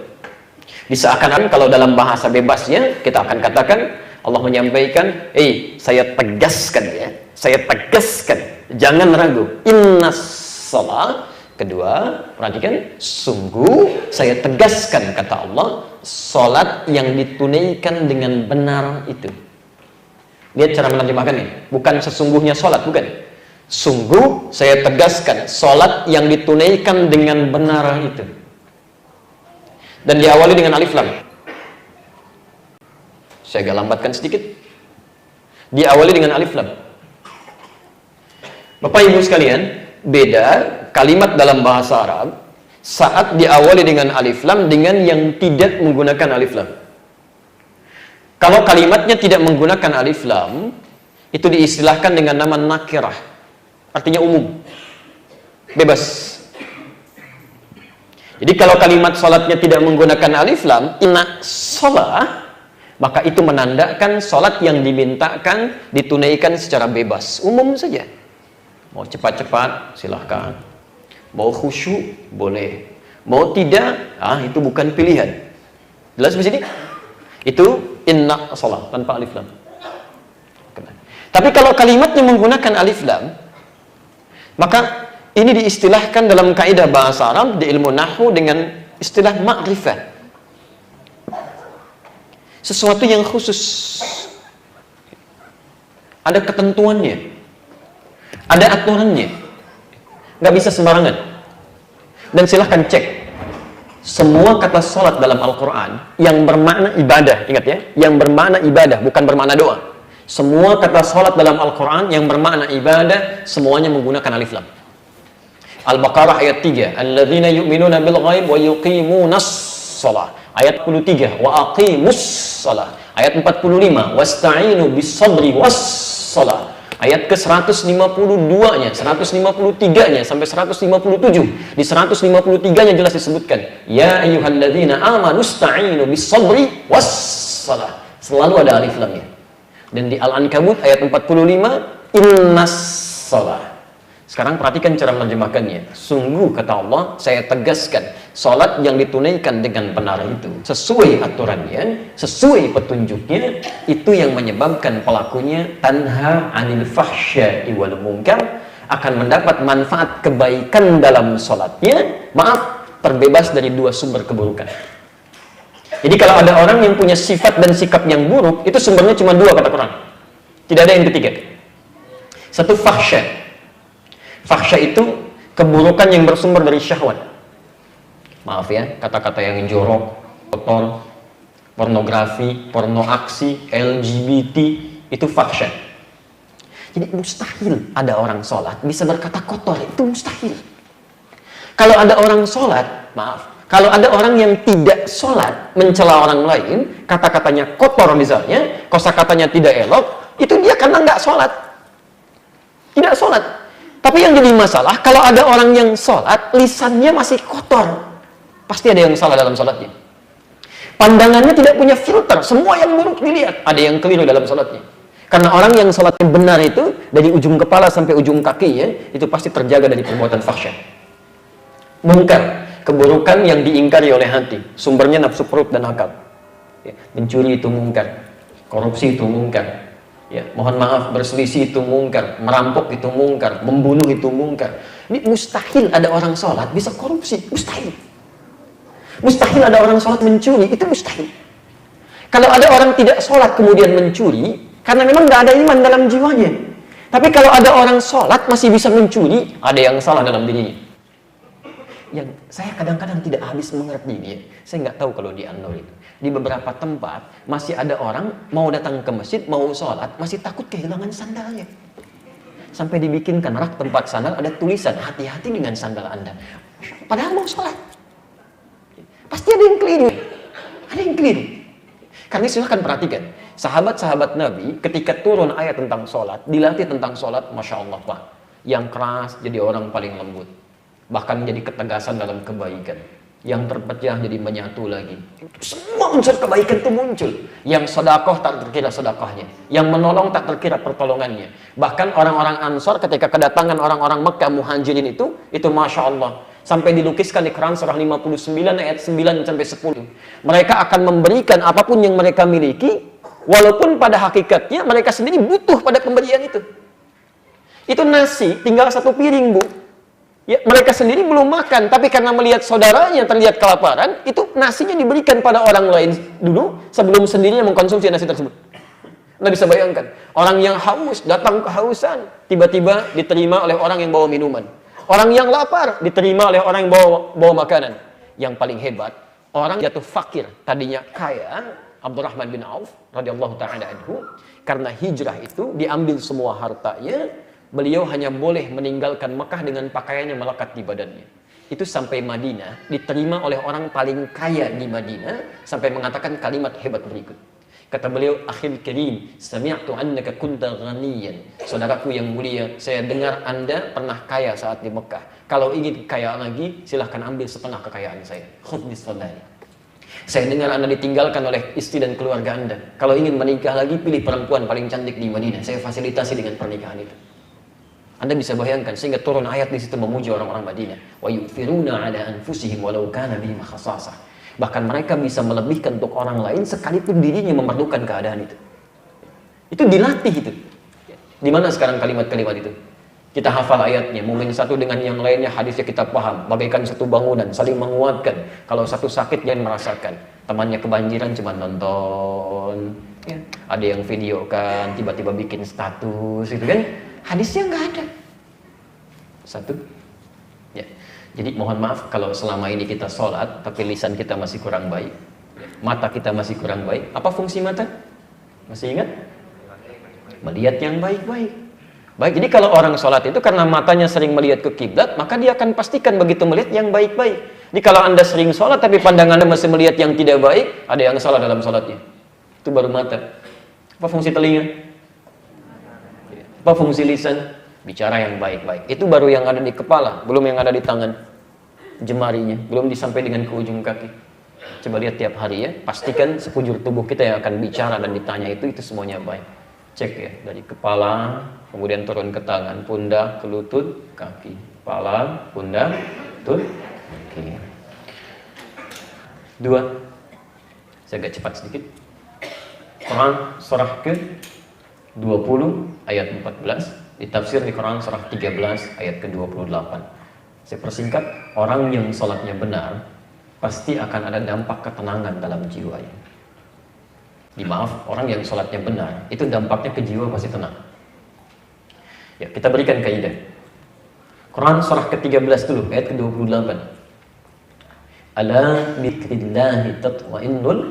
Diseakan-akan kalau dalam bahasa bebasnya kita akan katakan Allah menyampaikan, saya tegaskan ya, saya tegaskan, jangan ragu. Inna shalah. Kedua, perhatikan, sungguh saya tegaskan, kata Allah, sholat yang ditunaikan dengan benar itu. Lihat cara menerjemahkannya, bukan sesungguhnya sholat, bukan. Sungguh saya tegaskan, sholat yang ditunaikan dengan benar itu. Dan diawali dengan alif lam. Saya agak lambatkan sedikit. Diawali dengan alif lam. Bapak Ibu sekalian, beda kalimat dalam bahasa Arab saat diawali dengan alif lam dengan yang tidak menggunakan alif lam. Kalau kalimatnya tidak menggunakan alif lam, itu diistilahkan dengan nama nakirah, artinya umum, bebas. Jadi kalau kalimat sholatnya tidak menggunakan alif lam, inna sholah, maka itu menandakan sholat yang dimintakan ditunaikan secara bebas, umum saja. Mau cepat-cepat, silahkan. Mau khusyuk, boleh. Mau tidak, itu bukan pilihan. Jelas di sini? Itu inna shalah tanpa alif lam. Tapi kalau kalimatnya menggunakan alif lam, maka ini diistilahkan dalam kaidah bahasa Arab di ilmu nahwu dengan istilah ma'rifah. Sesuatu yang khusus. Ada ketentuannya. Ada aturannya. Nggak bisa sembarangan. Dan silahkan cek semua kata sholat dalam Al-Quran yang bermakna ibadah, ingat ya, yang bermakna ibadah, bukan bermakna doa. Semua kata sholat dalam Al-Quran yang bermakna ibadah, semuanya menggunakan alif lam. Al-Baqarah ayat 3, alladzina yu'minuna bil ghaib wa yuqimunas shalah. Ayat 43, wa aqimus shalah. Ayat 45, wasta'inu bis sabri was shalah. Ayat ke-152-nya, 153-nya sampai 157. Di 153-nya jelas disebutkan, ya ayyuhalladzina amanu sta'inu bis sabri was shalah. Selalu ada alif lamnya. Dan di Al-Ankabut ayat 45, innas shalah. Sekarang perhatikan cara menerjemahkannya. Sungguh, kata Allah, saya tegaskan, salat yang ditunaikan dengan benar itu sesuai aturannya, sesuai petunjuknya, itu yang menyebabkan pelakunya tanha 'anil fahsya'i wal munkar, akan mendapat manfaat kebaikan dalam salatnya, terbebas dari 2 sumber keburukan. Jadi kalau ada orang yang punya sifat dan sikap yang buruk, itu sumbernya cuma 2 kata Quran. Tidak ada yang ketiga. Satu, fahsya. Fahsya itu keburukan yang bersumber dari syahwat. Maaf ya, kata-kata yang jorok, kotor, pornografi, porno aksi, LGBT, itu fahsya. Jadi mustahil ada orang sholat bisa berkata kotor, itu mustahil. Kalau ada orang sholat, kalau ada orang yang tidak sholat mencela orang lain, kata-katanya kotor misalnya, kosakatanya tidak elok, itu dia karena nggak sholat. Tidak sholat. Tapi yang jadi masalah, kalau ada orang yang sholat, lisannya masih kotor. Pasti ada yang salah dalam sholatnya. Pandangannya tidak punya filter, semua yang buruk dilihat. Ada yang keliru dalam sholatnya. Karena orang yang sholatnya benar itu, dari ujung kepala sampai ujung kaki ya, itu pasti terjaga dari perbuatan fahsya. Munkar, keburukan yang diingkari oleh hati. Sumbernya nafsu perut dan akal. Mencuri itu munkar. Korupsi itu mungkar. Ya, mohon maaf, berselisih itu mungkar, merampok itu mungkar, membunuh itu mungkar. Ini mustahil ada orang sholat bisa korupsi, mustahil. Mustahil ada orang sholat mencuri, itu mustahil. Kalau ada orang tidak sholat kemudian mencuri, karena memang nggak ada iman dalam jiwanya. Tapi kalau ada orang sholat masih bisa mencuri, ada yang salah dalam dirinya. Yang saya kadang-kadang tidak habis mengerti ini, saya nggak tahu kalau di An-Nur itu. Di beberapa tempat masih ada orang mau datang ke masjid, mau sholat, masih takut kehilangan sandalnya. Sampai dibikinkan rak tempat sandal ada tulisan, hati-hati dengan sandal Anda. Padahal mau sholat. Pasti ada yang keliru. Ada yang keliru. Karena silahkan perhatikan, sahabat-sahabat Nabi ketika turun ayat tentang sholat, dilatih tentang sholat, Masya Allah Pak. Yang keras jadi orang paling lembut. Bahkan menjadi ketegasan dalam kebaikan. Yang terpecah jadi menyatu lagi. Semua unsur kebaikan itu muncul. Yang sedekah tak terkira sedekahnya, yang menolong tak terkira pertolongannya. Bahkan orang-orang Ansor ketika kedatangan orang-orang Mekah Muhajirin itu Masya Allah. Sampai dilukiskan di Quran surah 59 ayat 9 sampai 10. Mereka akan memberikan apapun yang mereka miliki, walaupun pada hakikatnya mereka sendiri butuh pada pemberian itu. Itu nasi, tinggal satu piring, Bu. Ya, mereka sendiri belum makan, tapi karena melihat saudaranya terlihat kelaparan, itu nasinya diberikan pada orang lain dulu, sebelum sendirinya mengkonsumsi nasi tersebut. Anda bisa bayangkan, orang yang haus, datang kehausan, tiba-tiba diterima oleh orang yang bawa minuman. Orang yang lapar, diterima oleh orang yang bawa makanan. Yang paling hebat, orang jatuh fakir, tadinya kaya, Abdurrahman bin Auf, radhiyallahu ta'ala anhu, karena hijrah itu, diambil semua hartanya, beliau hanya boleh meninggalkan Mekah dengan pakaian yang melekat di badannya. Itu sampai Madinah, diterima oleh orang paling kaya di Madinah, sampai mengatakan kalimat hebat berikut. Kata beliau, akhil karim, sami'tu annaka kunta ghaniyan. Saudaraku yang mulia, saya dengar Anda pernah kaya saat di Mekah. Kalau ingin kaya lagi, silahkan ambil setengah kekayaan saya. Khudh bisfadali. Saya dengar Anda ditinggalkan oleh istri dan keluarga Anda. Kalau ingin menikah lagi, pilih perempuan paling cantik di Madinah. Saya fasilitasi dengan pernikahan itu. Anda bisa bayangkan sehingga turun ayat di situ memuji orang-orang Madinah. Wa yu'thiruna 'ala anfusihim walau kana bihim khassasah. Bahkan mereka bisa melebihkan untuk orang lain sekalipun dirinya memerlukan keadaan itu. Itu dilatih itu. Di mana sekarang kalimat-kalimat itu? Kita hafal ayatnya, mukmin satu dengan yang lainnya hadisnya kita paham, bagaikan satu bangunan, saling menguatkan. Kalau satu sakit jangan merasakan. Temannya kebanjiran cuma nonton. Ya. Ada yang videokan, tiba-tiba bikin status gitu kan. Hadisnya nggak ada. Satu. Ya. Jadi mohon maaf kalau selama ini kita sholat, tapi lisan kita masih kurang baik. Mata kita masih kurang baik. Apa fungsi mata? Masih ingat? Melihat yang baik-baik. Baik, jadi kalau orang sholat itu karena matanya sering melihat ke kiblat, maka dia akan pastikan begitu melihat yang baik-baik. Jadi kalau Anda sering sholat, tapi pandangan Anda masih melihat yang tidak baik, ada yang salah dalam sholatnya. Itu baru mata. Apa fungsi telinga? Apa fungsi lisan? Bicara yang baik-baik. Itu baru yang ada di kepala, belum yang ada di tangan, jemarinya, belum disampai dengan ke ujung kaki. Coba lihat tiap hari ya, pastikan sekujur tubuh kita yang akan bicara dan ditanya itu semuanya baik. Cek ya, dari kepala, kemudian turun ke tangan, pundak, ke lutut, kaki. Kepala, pundak, lutut, kaki. Dua. Saya agak cepat sedikit. Quran surah ke 20 ayat 14, ditafsir di Quran surah 13 ayat ke-28. Saya persingkat, orang yang sholatnya benar pasti akan ada dampak ketenangan dalam jiwanya. Dimaaf, orang yang sholatnya benar itu dampaknya ke jiwa pasti tenang. Ya, kita berikan kaidah. Quran surah ke-13 dulu ayat ke-28. Ala dzikrillahi tatma'innul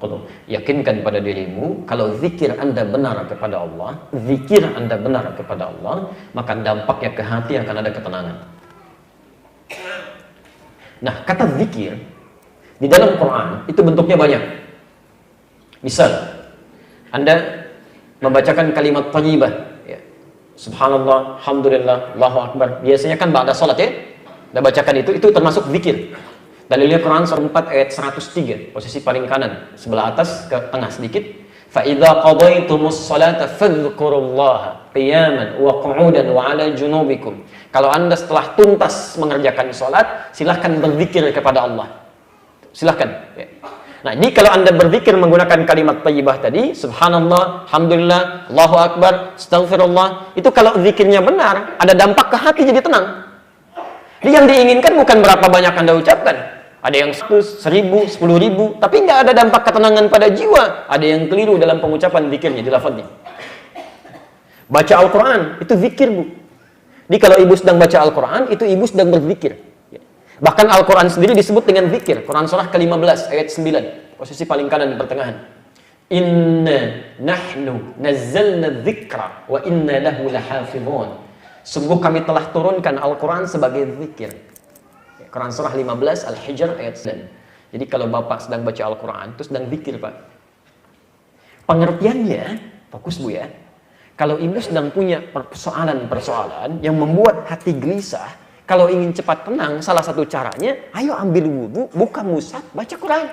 qulub. Yakinkan pada dirimu kalau zikir Anda benar kepada Allah, zikir Anda benar kepada Allah, maka dampaknya ke hati akan ada ketenangan. Nah, kata zikir di dalam Quran itu bentuknya banyak. Misal, Anda membacakan kalimat thayyibah, ya. Subhanallah, alhamdulillah, Allahu akbar. Biasanya kan ba'da salat ya. Anda bacakan itu termasuk zikir. Dalilnya Quran surah 4 ayat 103, posisi paling kanan, sebelah atas ke tengah sedikit. Fa idza qadaytumus salata fadhkurullaha qiyaman wa qu'udan wa 'ala junubikum. Kalau Anda setelah tuntas mengerjakan salat, silahkan berzikir kepada Allah. Silahkan. Ya. Nah, jadi kalau Anda berzikir menggunakan kalimat thayyibah tadi, subhanallah, alhamdulillah, Allahu akbar, astaghfirullah, itu kalau zikirnya benar, ada dampak ke hati jadi tenang. Jadi yang diinginkan bukan berapa banyak Anda ucapkan. Ada yang 100, 1000, 10.000, tapi nggak ada dampak ketenangan pada jiwa. Ada yang keliru dalam pengucapan zikirnya, di lafadznya. Baca Al-Quran, itu zikir, Bu. Jadi kalau ibu sedang baca Al-Quran, itu ibu sedang berzikir. Bahkan Al-Quran sendiri disebut dengan zikir. Quran surah ke-15 ayat 9, posisi paling kanan di pertengahan. Inna nahnu nazzalna dzikra wa inna lahu lahafizun. Sungguh kami telah turunkan Al-Quran sebagai zikir. Quran surah 15 Al-Hijr ayat 9. Jadi kalau Bapak sedang baca Al-Quran, itu sedang zikir, Pak. Pengertiannya, fokus Bu ya. Kalau ibu sedang punya persoalan-persoalan yang membuat hati gelisah, kalau ingin cepat tenang, salah satu caranya, ayo ambil wudhu, buka mushaf, baca Quran.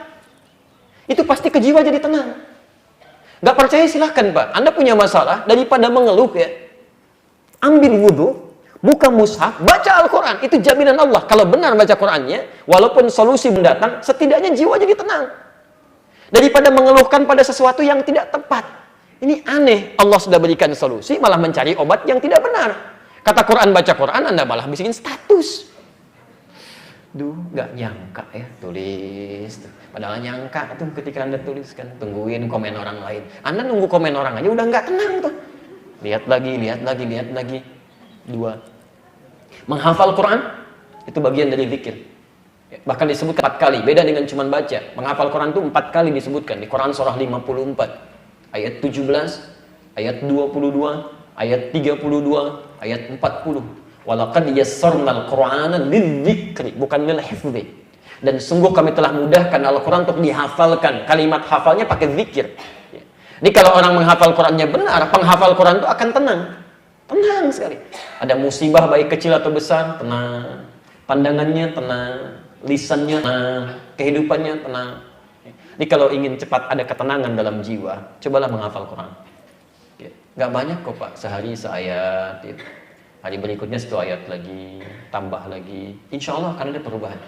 Itu pasti ke jiwa jadi tenang. Gak percaya silahkan, Pak. Anda punya masalah, daripada mengeluh ya, ambil wudhu, buka mushaf, baca Al-Quran. Itu jaminan Allah. Kalau benar baca Qurannya, walaupun solusi mendatang, setidaknya jiwa jadi tenang. Daripada mengeluhkan pada sesuatu yang tidak tepat. Ini aneh. Allah sudah berikan solusi, malah mencari obat yang tidak benar. Kata Quran, baca Quran, Anda malah bisikin status. Duh, gak nyangka ya tulis. Padahal nyangka tuh ketika Anda tuliskan. Tungguin komen orang lain. Anda nunggu komen orang aja udah gak tenang tuh. Lihat lagi. 2. Menghafal Quran, itu bagian dari zikir. Bahkan disebut 4 kali. Beda dengan cuma baca. Menghafal Quran itu 4 kali disebutkan. Di Quran surah 54. Ayat 17. Ayat 22. Ayat 32. Ayat 40. Walaqad yassarnal Qur'ana lidzikri, bukan lil hifdzi. Dan sungguh kami telah mudahkan Al-Quran untuk dihafalkan. Kalimat hafalnya pakai zikir. Jadi kalau orang menghafal Qurannya benar, penghafal Quran itu akan tenang. Tenang sekali. Ada musibah baik kecil atau besar, tenang. Pandangannya tenang, lisannya tenang, kehidupannya tenang. Jadi kalau ingin cepat ada ketenangan dalam jiwa, cobalah menghafal Quran. Gak banyak kok Pak, sehari seayat, hari berikutnya 1 ayat lagi, tambah lagi, insya Allah akan ada perubahan.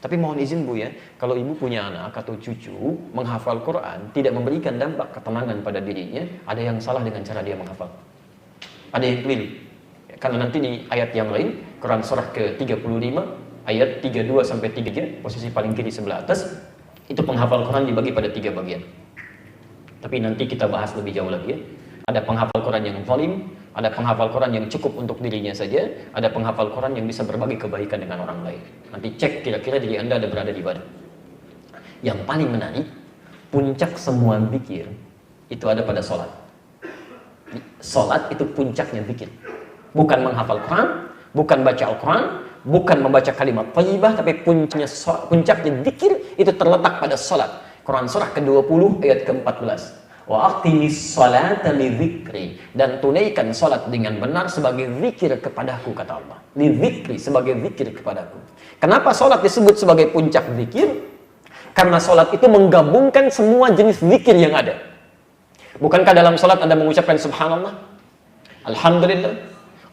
Tapi mohon izin Bu ya, kalau ibu punya anak atau cucu menghafal Quran tidak memberikan dampak ketenangan pada dirinya, ada yang salah dengan cara dia menghafal. Ada yang keliru. Karena nanti di ayat yang lain, Quran surah ke-35 ayat 32-33, posisi paling kiri sebelah atas, itu penghafal Quran dibagi pada 3 bagian. Tapi nanti kita bahas lebih jauh lagi ya. Ada penghafal Quran yang zalim, ada penghafal Quran yang cukup untuk dirinya saja, ada penghafal Quran yang bisa berbagi kebaikan dengan orang lain. Nanti cek kira-kira diri Anda ada berada di mana. Yang paling menarik, puncak semua zikir itu ada pada sholat. Sholat itu puncaknya zikir. Bukan menghafal Quran, bukan baca Al-Quran, bukan membaca kalimat thayyibah, tapi puncaknya zikir itu terletak pada sholat. Quran surah ke-20 ayat ke-14. Wa aqimis sholata lidzikri, dan tunaikan salat dengan benar sebagai zikir kepadaku, kata Allah. Lidzikri, sebagai zikir kepadaku. Kenapa salat disebut sebagai puncak zikir? Karena salat itu menggabungkan semua jenis zikir yang ada. Bukankah dalam salat Anda mengucapkan subhanallah, alhamdulillah,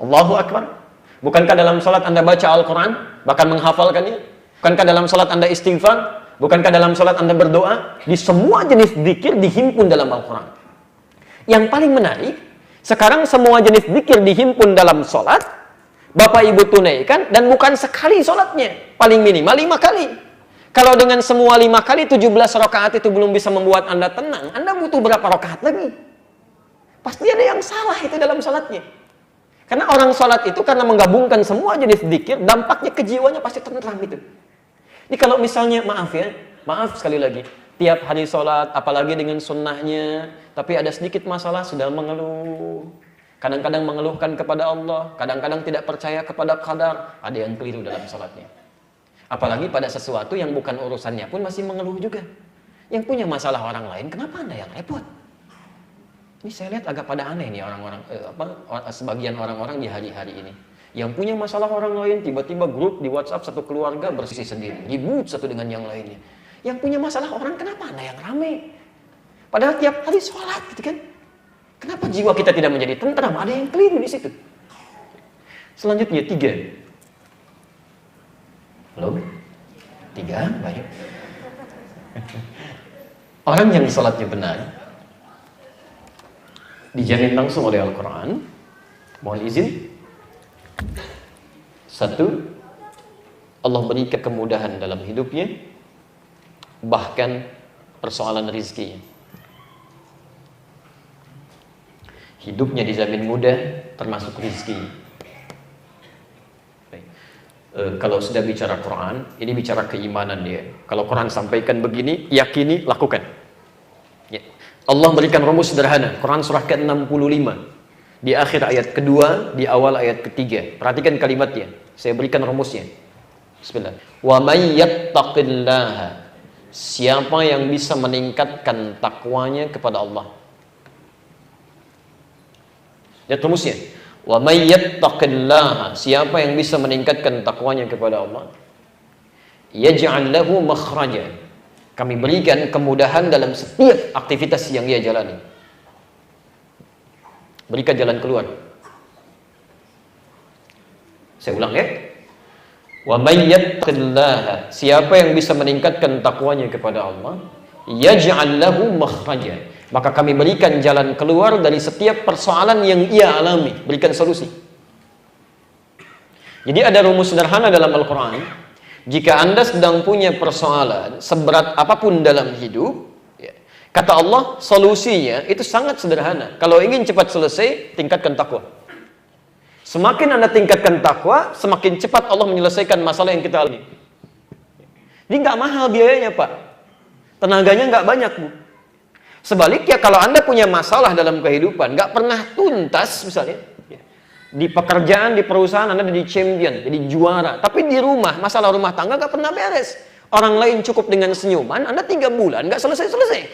Allahu akbar? Bukankah dalam salat Anda baca Al-Quran, bahkan menghafalkannya? Bukankah dalam salat Anda istighfar? Bukankah dalam sholat Anda berdoa? Di semua jenis zikir dihimpun dalam Al-Quran. Yang paling menarik, sekarang semua jenis zikir dihimpun dalam sholat, Bapak Ibu tunaikan, dan bukan sekali sholatnya. Paling minimal 5 kali. Kalau dengan semua 5 kali, 17 rakaat itu belum bisa membuat Anda tenang, Anda butuh berapa rakaat lagi? Pasti ada yang salah itu dalam sholatnya. Karena orang sholat itu karena menggabungkan semua jenis zikir, dampaknya ke jiwanya pasti tenteram itu. Ini kalau misalnya, maaf sekali lagi, tiap hari sholat, apalagi dengan sunnahnya, tapi ada sedikit masalah, sudah mengeluh. Kadang-kadang mengeluhkan kepada Allah, kadang-kadang tidak percaya kepada qadar, ada yang keliru dalam sholatnya. Apalagi pada sesuatu yang bukan urusannya pun masih mengeluh juga. Yang punya masalah orang lain, kenapa Anda yang repot? Ini saya lihat agak pada aneh nih orang-orang, sebagian orang-orang di hari-hari ini. Yang punya masalah orang lain, tiba-tiba grup di WhatsApp satu keluarga bersisi sendiri, ribut satu dengan yang lainnya. Yang punya masalah orang, kenapa Anda yang rame? Padahal tiap hari sholat, gitu kan? Kenapa jiwa kita tidak menjadi tentram? Ada yang keliru di situ. Selanjutnya 3. Belum? 3, baik. Orang yang salatnya benar dijamin langsung oleh Al-Quran. Mohon izin. Satu, Allah berikan kemudahan dalam hidupnya, bahkan persoalan rizkinya. Hidupnya dijamin mudah, termasuk rizki. Kalau sudah bicara Quran, ini bicara keimanan dia. Kalau Quran sampaikan begini, yakini, lakukan. Ya. Allah berikan rumus sederhana. Quran surah ke-65. Di akhir ayat kedua, di awal ayat ketiga. Perhatikan kalimatnya. Saya berikan rumusnya. Bismillah. Wa may yattaqillaha. Siapa yang bisa meningkatkan takwanya kepada Allah. Lihat rumusnya. Wa may yattaqillaha, siapa yang bisa meningkatkan takwanya kepada Allah, yaj'al lahu makhraja, kami berikan kemudahan dalam setiap aktivitas yang ia jalani. Berikan jalan keluar. Saya ulang ya. Wa may yattaqillaha, siapa yang bisa meningkatkan takwanya kepada Allah, yaj'al lahu makhraja, maka kami berikan jalan keluar dari setiap persoalan yang ia alami. Berikan solusi. Jadi ada rumus sederhana dalam Al-Quran. Jika Anda sedang punya persoalan seberat apapun dalam hidup, ya, kata Allah, solusinya itu sangat sederhana. Kalau ingin cepat selesai, tingkatkan takwa. Semakin Anda tingkatkan takwa, semakin cepat Allah menyelesaikan masalah yang kita alami. Ini nggak mahal biayanya, Pak. Tenaganya nggak banyak, Bu. Sebaliknya kalau Anda punya masalah dalam kehidupan, nggak pernah tuntas misalnya, di pekerjaan, di perusahaan Anda jadi champion, jadi juara, tapi di rumah, masalah rumah tangga nggak pernah beres. Orang lain cukup dengan senyuman, Anda 3 bulan nggak selesai-selesai.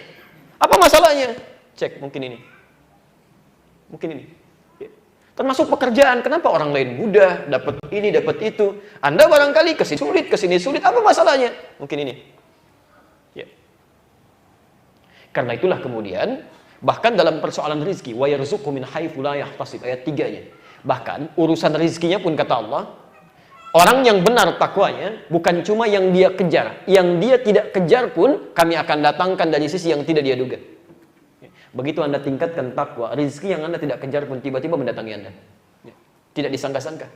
Apa masalahnya? Cek, mungkin ini. Mungkin ini. Termasuk pekerjaan, kenapa orang lain mudah, dapat ini, dapat itu. Anda barangkali kesini sulit, apa masalahnya? Mungkin ini. Karena itulah kemudian, bahkan dalam persoalan rizki, wa yarzuqhu min haitsu la yahtasib, ayat 3-nya. Bahkan urusan rizkinya pun kata Allah, orang yang benar takwanya bukan cuma yang dia kejar, yang dia tidak kejar pun kami akan datangkan dari sisi yang tidak dia duga. Begitu Anda tingkatkan takwa, rizki yang Anda tidak kejar pun tiba-tiba mendatangi Anda. Tidak disangka-sangka.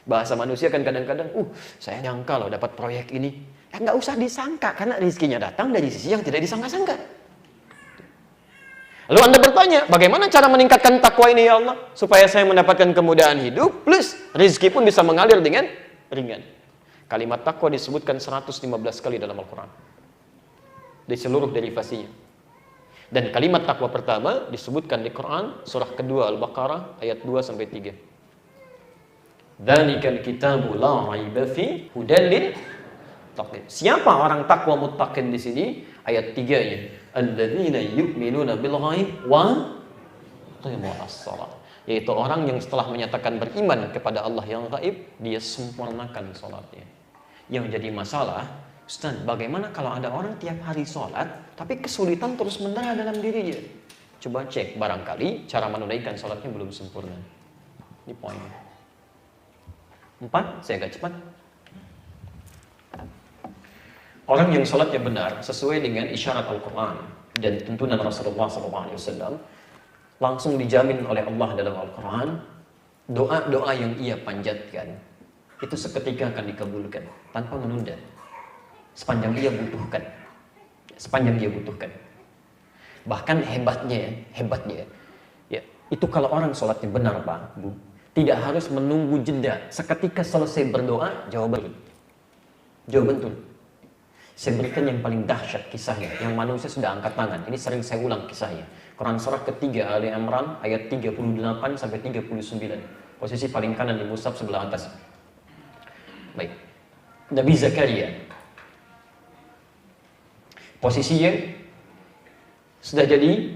Bahasa manusia kan kadang-kadang, saya nyangka loh dapat proyek ini. Nggak usah disangka, karena rizkinya datang dari sisi yang tidak disangka-sangka. Lalu Anda bertanya, bagaimana cara meningkatkan takwa ini ya Allah? Supaya saya mendapatkan kemudahan hidup, plus rezeki pun bisa mengalir dengan ringan. Kalimat takwa disebutkan 115 kali dalam Al-Quran. Di seluruh derivasinya. Dan kalimat takwa pertama disebutkan di Quran, surah kedua Al-Baqarah, ayat 2-3. Dzalikal kitabu la raiba fi hudan lil muttaqin. Siapa orang takwa muttaqin di sini? Ayat 3-nya. Alladzina yu'minuna bil ghaib wa yuqimunas shalah. Yaitu orang yang setelah menyatakan beriman kepada Allah yang gaib, dia sempurnakan salatnya. Yang jadi masalah, Ustaz, bagaimana kalau ada orang tiap hari salat tapi kesulitan terus menerah dalam dirinya? Coba cek, barangkali cara menunaikan salatnya belum sempurna. Ini poinnya. 4, saya agak cepat. Orang yang salatnya benar sesuai dengan isyarat Al-Quran dan tuntunan Rasulullah SAW, langsung dijamin oleh Allah dalam Al-Quran, doa-doa yang ia panjatkan itu seketika akan dikabulkan tanpa menunda, sepanjang ia butuhkan. Bahkan hebatnya ya, itu kalau orang salatnya benar, Pak, Bu, tidak harus menunggu jeda, seketika selesai berdoa jawaban betul. Saya berikan yang paling dahsyat kisahnya, yang manusia sudah angkat tangan. Ini sering saya ulang kisahnya. Quran surah ketiga Ali Imran ayat 38-39. Posisi paling kanan di mushaf sebelah atas. Baik. Nabi Zakaria. Posisinya sudah jadi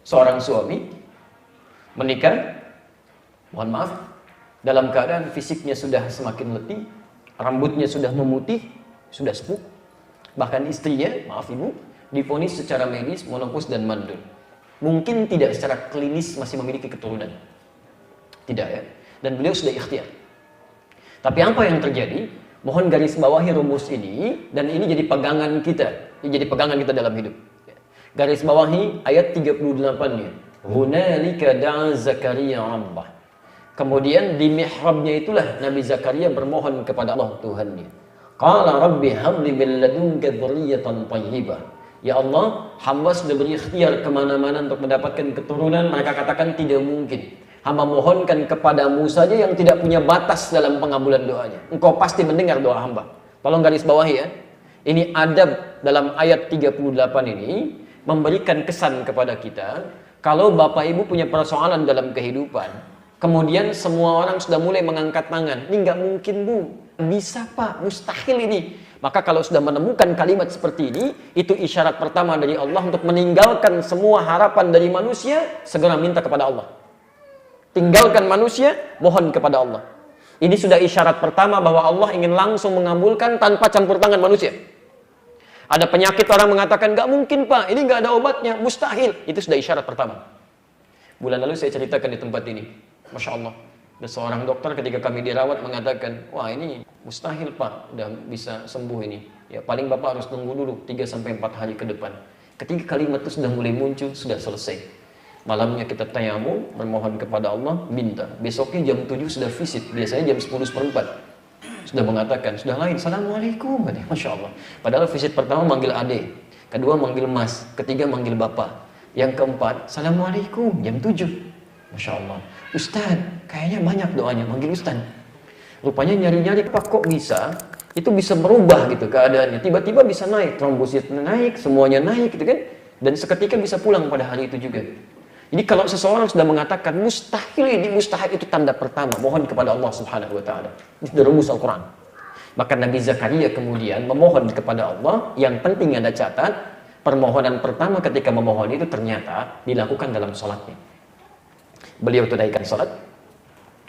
seorang suami, menikah, mohon maaf, dalam keadaan fisiknya sudah semakin letih, rambutnya sudah memutih, sudah sepuh. Bahkan istrinya, maaf ibu, divonis secara medis menopause dan mandul. Mungkin tidak secara klinis masih memiliki keturunan. Tidak ya. Dan beliau sudah ikhtiar. Tapi apa yang terjadi? Mohon garis bawahi rumus ini, dan ini jadi pegangan kita. jadi pegangan kita dalam hidup. Garis bawahi ayat 38-nya. Hunalika da'a Zakaria rabbah. Kemudian di mihrabnya itulah Nabi Zakaria bermohon kepada Allah Tuhannya. Qala rabbi habli min ladunka dzurriyyatan thayyibah. Ya Allah, hamba sudah berikhtiar kemana-mana untuk mendapatkan keturunan. Mereka katakan tidak mungkin. Hamba mohonkan kepadamu saja yang tidak punya batas dalam pengabulan doanya. Engkau pasti mendengar doa hamba. Tolong garis bawahi ya. Ini adab dalam ayat 38 ini memberikan kesan kepada kita. Kalau bapak ibu punya persoalan dalam kehidupan, kemudian semua orang sudah mulai mengangkat tangan. Ini nggak mungkin bu. Bisa pak, mustahil ini. Maka kalau sudah menemukan kalimat seperti ini, itu isyarat pertama dari Allah untuk meninggalkan semua harapan dari manusia, segera minta kepada Allah. Tinggalkan manusia, mohon kepada Allah. Ini sudah isyarat pertama bahwa Allah ingin langsung mengabulkan tanpa campur tangan manusia. Ada penyakit orang mengatakan, gak mungkin pak, ini gak ada obatnya, mustahil. Itu sudah isyarat pertama. Bulan lalu saya ceritakan di tempat ini. Masya Allah. Ada seorang dokter ketika kami dirawat mengatakan, wah ini mustahil pak, udah bisa sembuh ini. Ya paling bapak harus tunggu dulu 3-4 hari ke depan. Ketika kalimat itu sudah mulai muncul, sudah selesai. Malamnya kita tayamum, bermohon kepada Allah, minta. Besoknya jam 7 sudah visit, biasanya jam 10:04. Sudah mengatakan, sudah lain, assalamualaikum. Masya Allah. Padahal visit pertama manggil ade, kedua manggil mas, ketiga manggil bapak. Yang keempat, assalamualaikum, jam 7. Masya Allah. Ustaz, kayaknya banyak doanya, manggil Ustaz. Rupanya nyari-nyari, Pak kok bisa? Itu bisa merubah gitu keadaannya. Tiba-tiba bisa naik, trombosit naik, semuanya naik gitu kan. Dan seketika bisa pulang pada hari itu juga. Jadi kalau seseorang sudah mengatakan mustahil ini, mustahil itu tanda pertama. Mohon kepada Allah Subhanahu Wa Taala. Ini sudah rumus Al-Quran. Maka Nabi Zakaria kemudian memohon kepada Allah. Yang penting ada catat, permohonan pertama ketika memohon itu ternyata dilakukan dalam sholatnya. Beliau tunaikan sholat.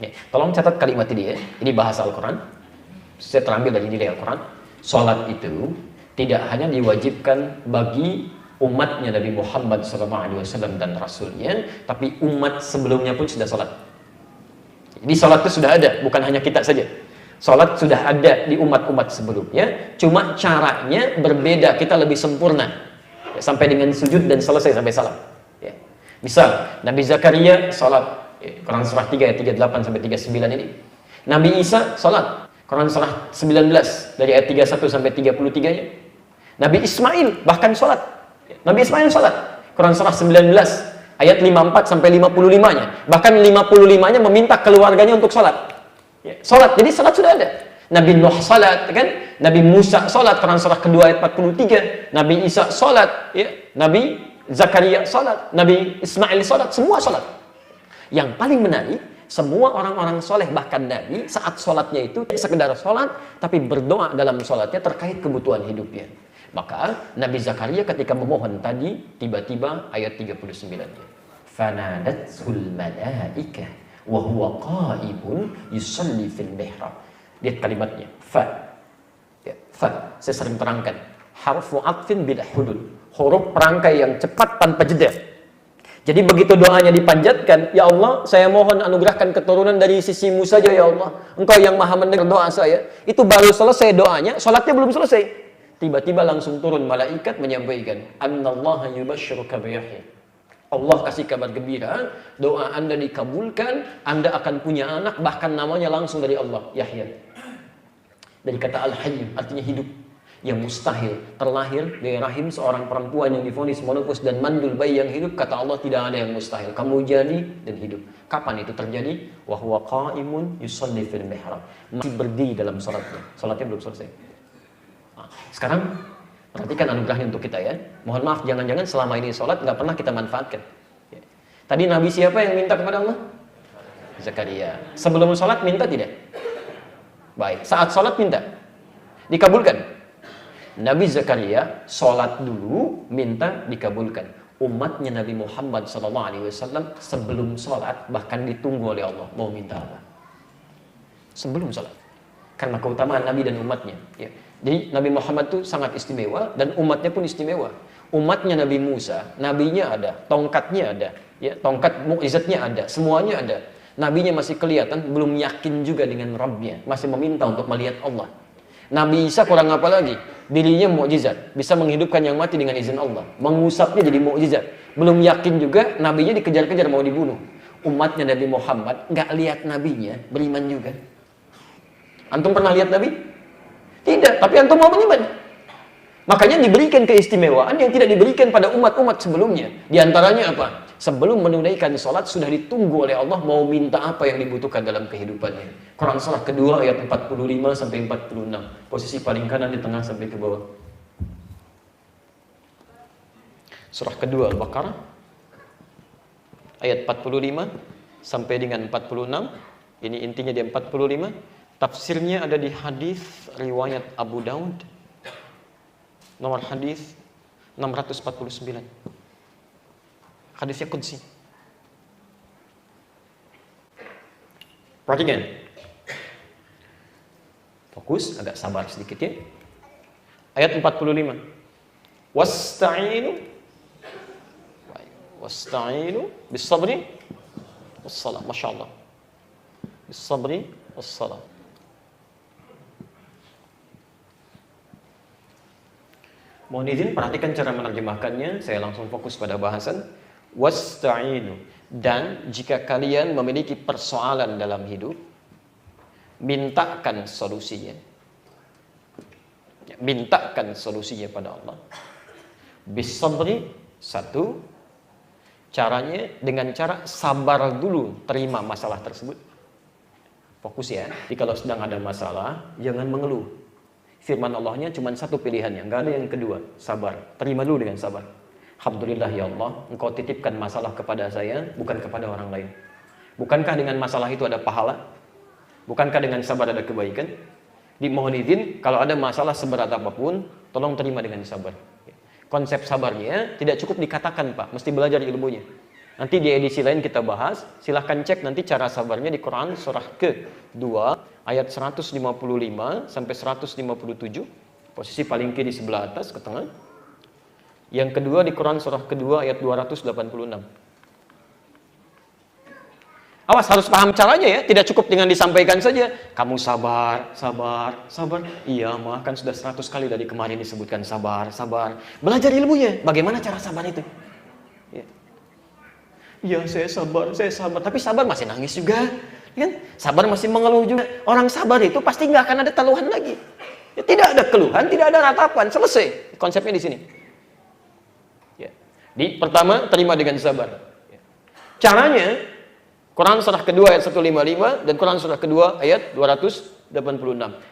Ya, tolong catat kalimat ini ya. Ini bahasa Al-Quran. Saya terambil dari nilai Al-Quran. Sholat itu tidak hanya diwajibkan bagi umatnya Nabi Muhammad SAW dan Rasulnya, tapi umat sebelumnya pun sudah sholat. Jadi sholat itu sudah ada, bukan hanya kita saja. Sholat sudah ada di umat-umat sebelumnya, cuma caranya berbeda, kita lebih sempurna. Ya, sampai dengan sujud dan selesai sampai salam. Ya. Misal, Nabi Zakaria sholat, Quran surah 3 ayat 38-39 ini. Nabi Isa sholat, Quran surah 19 dari ayat 31 sampai 33-nya. Nabi Ismail bahkan sholat. Nabi Ismail sholat, Quran surah 19 ayat 54 sampai 55-nya. Bahkan 55-nya meminta keluarganya untuk sholat. Ya, sholat, jadi sholat sudah ada. Nabi Nuh sholat, kan? Nabi Musa sholat, Quran surah kedua ayat 43. Nabi Isa sholat, ya. Nabi Zakaria sholat, Nabi Ismail sholat, semua sholat. Yang paling menarik, semua orang-orang soleh bahkan Nabi saat sholatnya itu sekedar sholat, tapi berdoa dalam sholatnya terkait kebutuhan hidupnya. Maka Nabi Zakaria ketika memohon tadi, tiba-tiba ayat 39-nya. Fanadathul malaikah wa huwa qa'imun yusalli fil mihrab. Lihat kalimatnya, fa. Ya, fa. Saya sering terangkan. Harfu atfin bila hudud. Huruf perangkai yang cepat tanpa jeda. Jadi begitu doanya dipanjatkan, ya Allah, saya mohon anugerahkan keturunan dari sisimu saja ya Allah. Engkau yang maha mendengar doa saya. Itu baru selesai doanya, sholatnya belum selesai. Tiba-tiba langsung turun malaikat menyampaikan, Annallaha yubashshiruka biyahya. Allah kasih kabar gembira, doa Anda dikabulkan, Anda akan punya anak, bahkan namanya langsung dari Allah, Yahya. Dari kata Al-Hayy, artinya hidup. Yang mustahil terlahir dari rahim seorang perempuan yang divonis monofus dan mandul bayi yang hidup, kata Allah tidak ada yang mustahil. Kamu jadi dan hidup. Kapan itu terjadi? Wa huwa qa'imun yusalli fil mihrab. Masih berdiri dalam salatnya. Salatnya belum selesai. Nah, sekarang perhatikan anugerahnya untuk kita ya. Mohon maaf, jangan-jangan selama ini salat nggak pernah kita manfaatkan. Ya. Tadi Nabi siapa yang minta kepada Allah? Zakaria. Sebelum salat minta tidak? Baik. Saat salat minta? Dikabulkan? Nabi Zakaria sholat dulu, minta dikabulkan. Umatnya Nabi Muhammad SAW sebelum sholat bahkan ditunggu oleh Allah, mau minta apa? Sebelum sholat. Karena keutamaan Nabi dan umatnya. Ya. Jadi Nabi Muhammad itu sangat istimewa dan umatnya pun istimewa. Umatnya Nabi Musa, nabinya ada, tongkatnya ada, ya, tongkat mukjizatnya ada, semuanya ada. Nabinya masih kelihatan, belum yakin juga dengan Rabbnya, masih meminta untuk melihat Allah. Nabi Isa kurang apa lagi? dirinya mukjizat, bisa menghidupkan yang mati dengan izin Allah, mengusapnya jadi mukjizat. Belum yakin juga, nabinya dikejar-kejar mau dibunuh. Umatnya Nabi Muhammad nggak lihat nabinya, beriman juga. Antum pernah lihat nabi? Tidak, tapi antum mau beriman. Makanya diberikan keistimewaan yang tidak diberikan pada umat-umat sebelumnya. Di antaranya apa? Sebelum menunaikan sholat sudah ditunggu oleh Allah mau minta apa yang dibutuhkan dalam kehidupannya. Quran surah kedua ayat 45 sampai 46. Posisi paling kanan di tengah sampai ke bawah. Surah kedua Al-Baqarah ayat 45 sampai dengan 46. Ini intinya di 45. Tafsirnya ada di hadis riwayat Abu Daud. Nomor hadis 649. Hadisnya qudsi. Perhatikan. Fokus, agak sabar sedikit ya. Ayat 45. Wasta'inu bis-sabri was-salah. Masya Allah. Bis-sabri was-salah. Mohon izin perhatikan cara menerjemahkannya. Saya langsung fokus pada bahasan. Wasta'inu, dan jika kalian memiliki persoalan dalam hidup, mintakan solusinya. Mintakan solusinya pada Allah. Bis-sabri, satu, caranya dengan cara sabar dulu terima masalah tersebut. Fokus ya. Jadi kalau sedang ada masalah, jangan mengeluh. Firman Allahnya cuma satu pilihannya, nggak ada yang kedua, sabar. Terima dulu dengan sabar. Alhamdulillah ya Allah, Engkau titipkan masalah kepada saya, bukan kepada orang lain. Bukankah dengan masalah itu ada pahala? Bukankah dengan sabar ada kebaikan? Dimohon izin, kalau ada masalah seberat apapun, tolong terima dengan sabar. Konsep sabarnya tidak cukup dikatakan Pak, mesti belajar ilmunya. Nanti di edisi lain kita bahas, silahkan cek nanti cara sabarnya di Quran surah ke-2 ayat 155 sampai 157, posisi paling kiri sebelah atas ke tengah. Yang kedua di Quran surah kedua ayat 286. Awas, harus paham caranya ya, tidak cukup dengan disampaikan saja. Kamu sabar, sabar, sabar. Iya, mah kan sudah 100 kali dari kemarin disebutkan sabar, sabar. Belajar ilmunya, bagaimana cara sabar itu. Ya. Iya, saya sabar. Tapi sabar masih nangis juga. Kan? Sabar masih mengeluh juga. Orang sabar itu pasti nggak akan ada keluhan lagi. Ya, tidak ada keluhan, tidak ada ratapan. Selesai. Konsepnya di sini. Ya. Di pertama, terima dengan sabar. Ya. Caranya, Quran surah kedua ayat 155 dan Quran surah kedua ayat 286.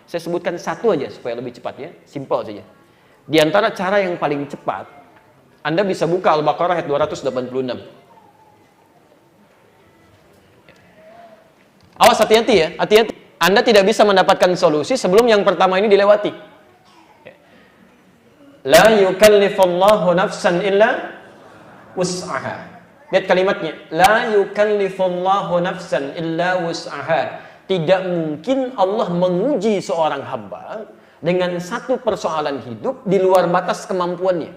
Saya sebutkan satu aja supaya lebih cepat ya. Simpel saja. Di antara cara yang paling cepat, Anda bisa buka Al-Baqarah ayat 286. Awas, hati-hati ya, hati-hati. Anda tidak bisa mendapatkan solusi sebelum yang pertama ini dilewati. La yukallifullahu nafsan illa wus'aha. Lihat kalimatnya. La yukallifullahu nafsan illa wus'aha. Tidak mungkin Allah menguji seorang hamba dengan satu persoalan hidup di luar batas kemampuannya.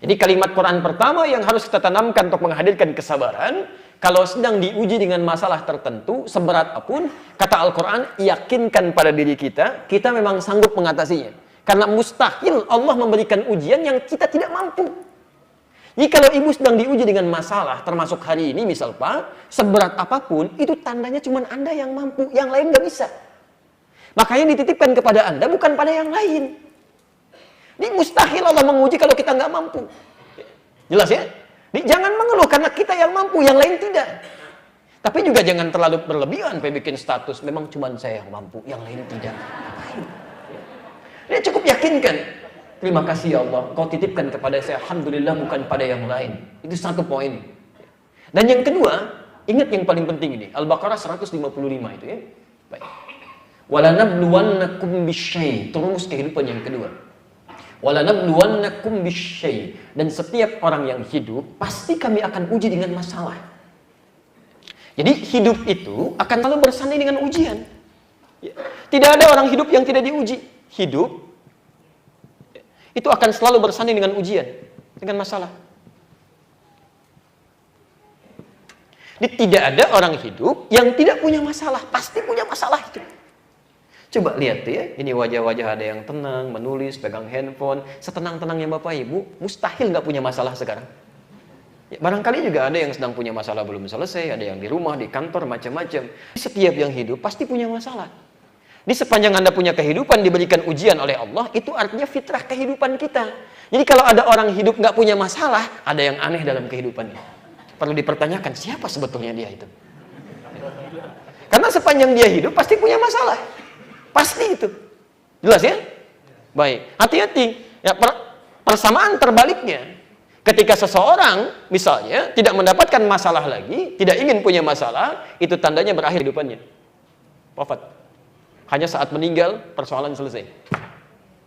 Jadi kalimat Quran pertama yang harus kita tanamkan untuk menghadirkan kesabaran, kalau sedang diuji dengan masalah tertentu, seberat apapun, kata Al-Quran, yakinkan pada diri kita, kita memang sanggup mengatasinya. Karena mustahil Allah memberikan ujian yang kita tidak mampu. Jadi kalau ibu sedang diuji dengan masalah, termasuk hari ini misal Pak, seberat apapun, itu tandanya cuma Anda yang mampu, yang lain nggak bisa. Makanya dititipkan kepada Anda, bukan pada yang lain. Ini mustahil Allah menguji kalau kita nggak mampu. Jelas ya? Jangan mengeluh karena kita yang mampu, yang lain tidak. Tapi juga jangan terlalu berlebihan, bikin status, memang cuma saya yang mampu, yang lain tidak. Dia cukup yakinkan. Terima kasih ya Allah, Kau titipkan kepada saya, alhamdulillah bukan pada yang lain. Itu satu poin. Dan yang kedua, ingat yang paling penting ini, Al-Baqarah 155 itu ya. Baik. Walanabluwannakum bisyai, terus kehidupan yang kedua. Walanabluwannakum bisyai, dan setiap orang yang hidup pasti kami akan uji dengan masalah. Jadi hidup itu akan selalu bersanding dengan ujian. Tidak ada orang hidup yang tidak diuji. Hidup itu akan selalu bersanding dengan ujian, dengan masalah. Jadi tidak ada orang hidup yang tidak punya masalah, pasti punya masalah itu. Coba lihat tuh ya, ini wajah-wajah ada yang tenang, menulis, pegang handphone. Setenang-tenangnya Bapak Ibu, mustahil nggak punya masalah sekarang. Ya, barangkali juga ada yang sedang punya masalah belum selesai, ada yang di rumah, di kantor, macam-macam. Setiap yang hidup pasti punya masalah. Di sepanjang Anda punya kehidupan, diberikan ujian oleh Allah, itu artinya fitrah kehidupan kita. Jadi kalau ada orang hidup nggak punya masalah, ada yang aneh dalam kehidupannya. Perlu dipertanyakan, siapa sebetulnya dia itu? Karena sepanjang dia hidup, pasti punya masalah. Pasti itu. Jelas ya? Baik. Hati-hati. Ya, persamaan terbaliknya. Ketika seseorang misalnya tidak mendapatkan masalah lagi, tidak ingin punya masalah, itu tandanya berakhir hidupannya. Wafat. Hanya saat meninggal, persoalan selesai.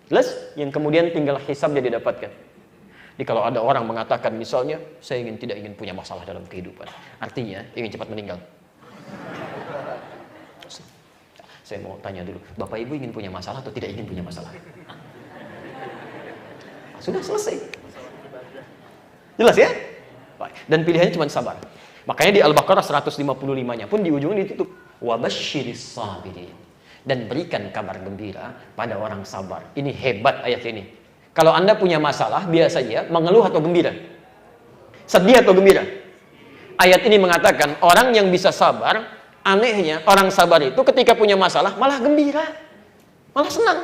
Jelas? Yang kemudian tinggal hisab dia didapatkan. Jadi kalau ada orang mengatakan misalnya, saya tidak ingin punya masalah dalam kehidupan. Artinya, ingin cepat meninggal. Saya mau tanya dulu, Bapak Ibu ingin punya masalah atau tidak ingin punya masalah? Sudah selesai. Jelas ya? Dan pilihannya cuma sabar. Makanya di Al-Baqarah 155-nya pun di ujungnya ditutup. Wabasyiris sabirin. Dan berikan kabar gembira pada orang sabar. Ini hebat ayat ini. Kalau Anda punya masalah, biasanya mengeluh atau gembira? Sedih atau gembira? Ayat ini mengatakan orang yang bisa sabar, anehnya, orang sabar itu ketika punya masalah malah gembira, malah senang.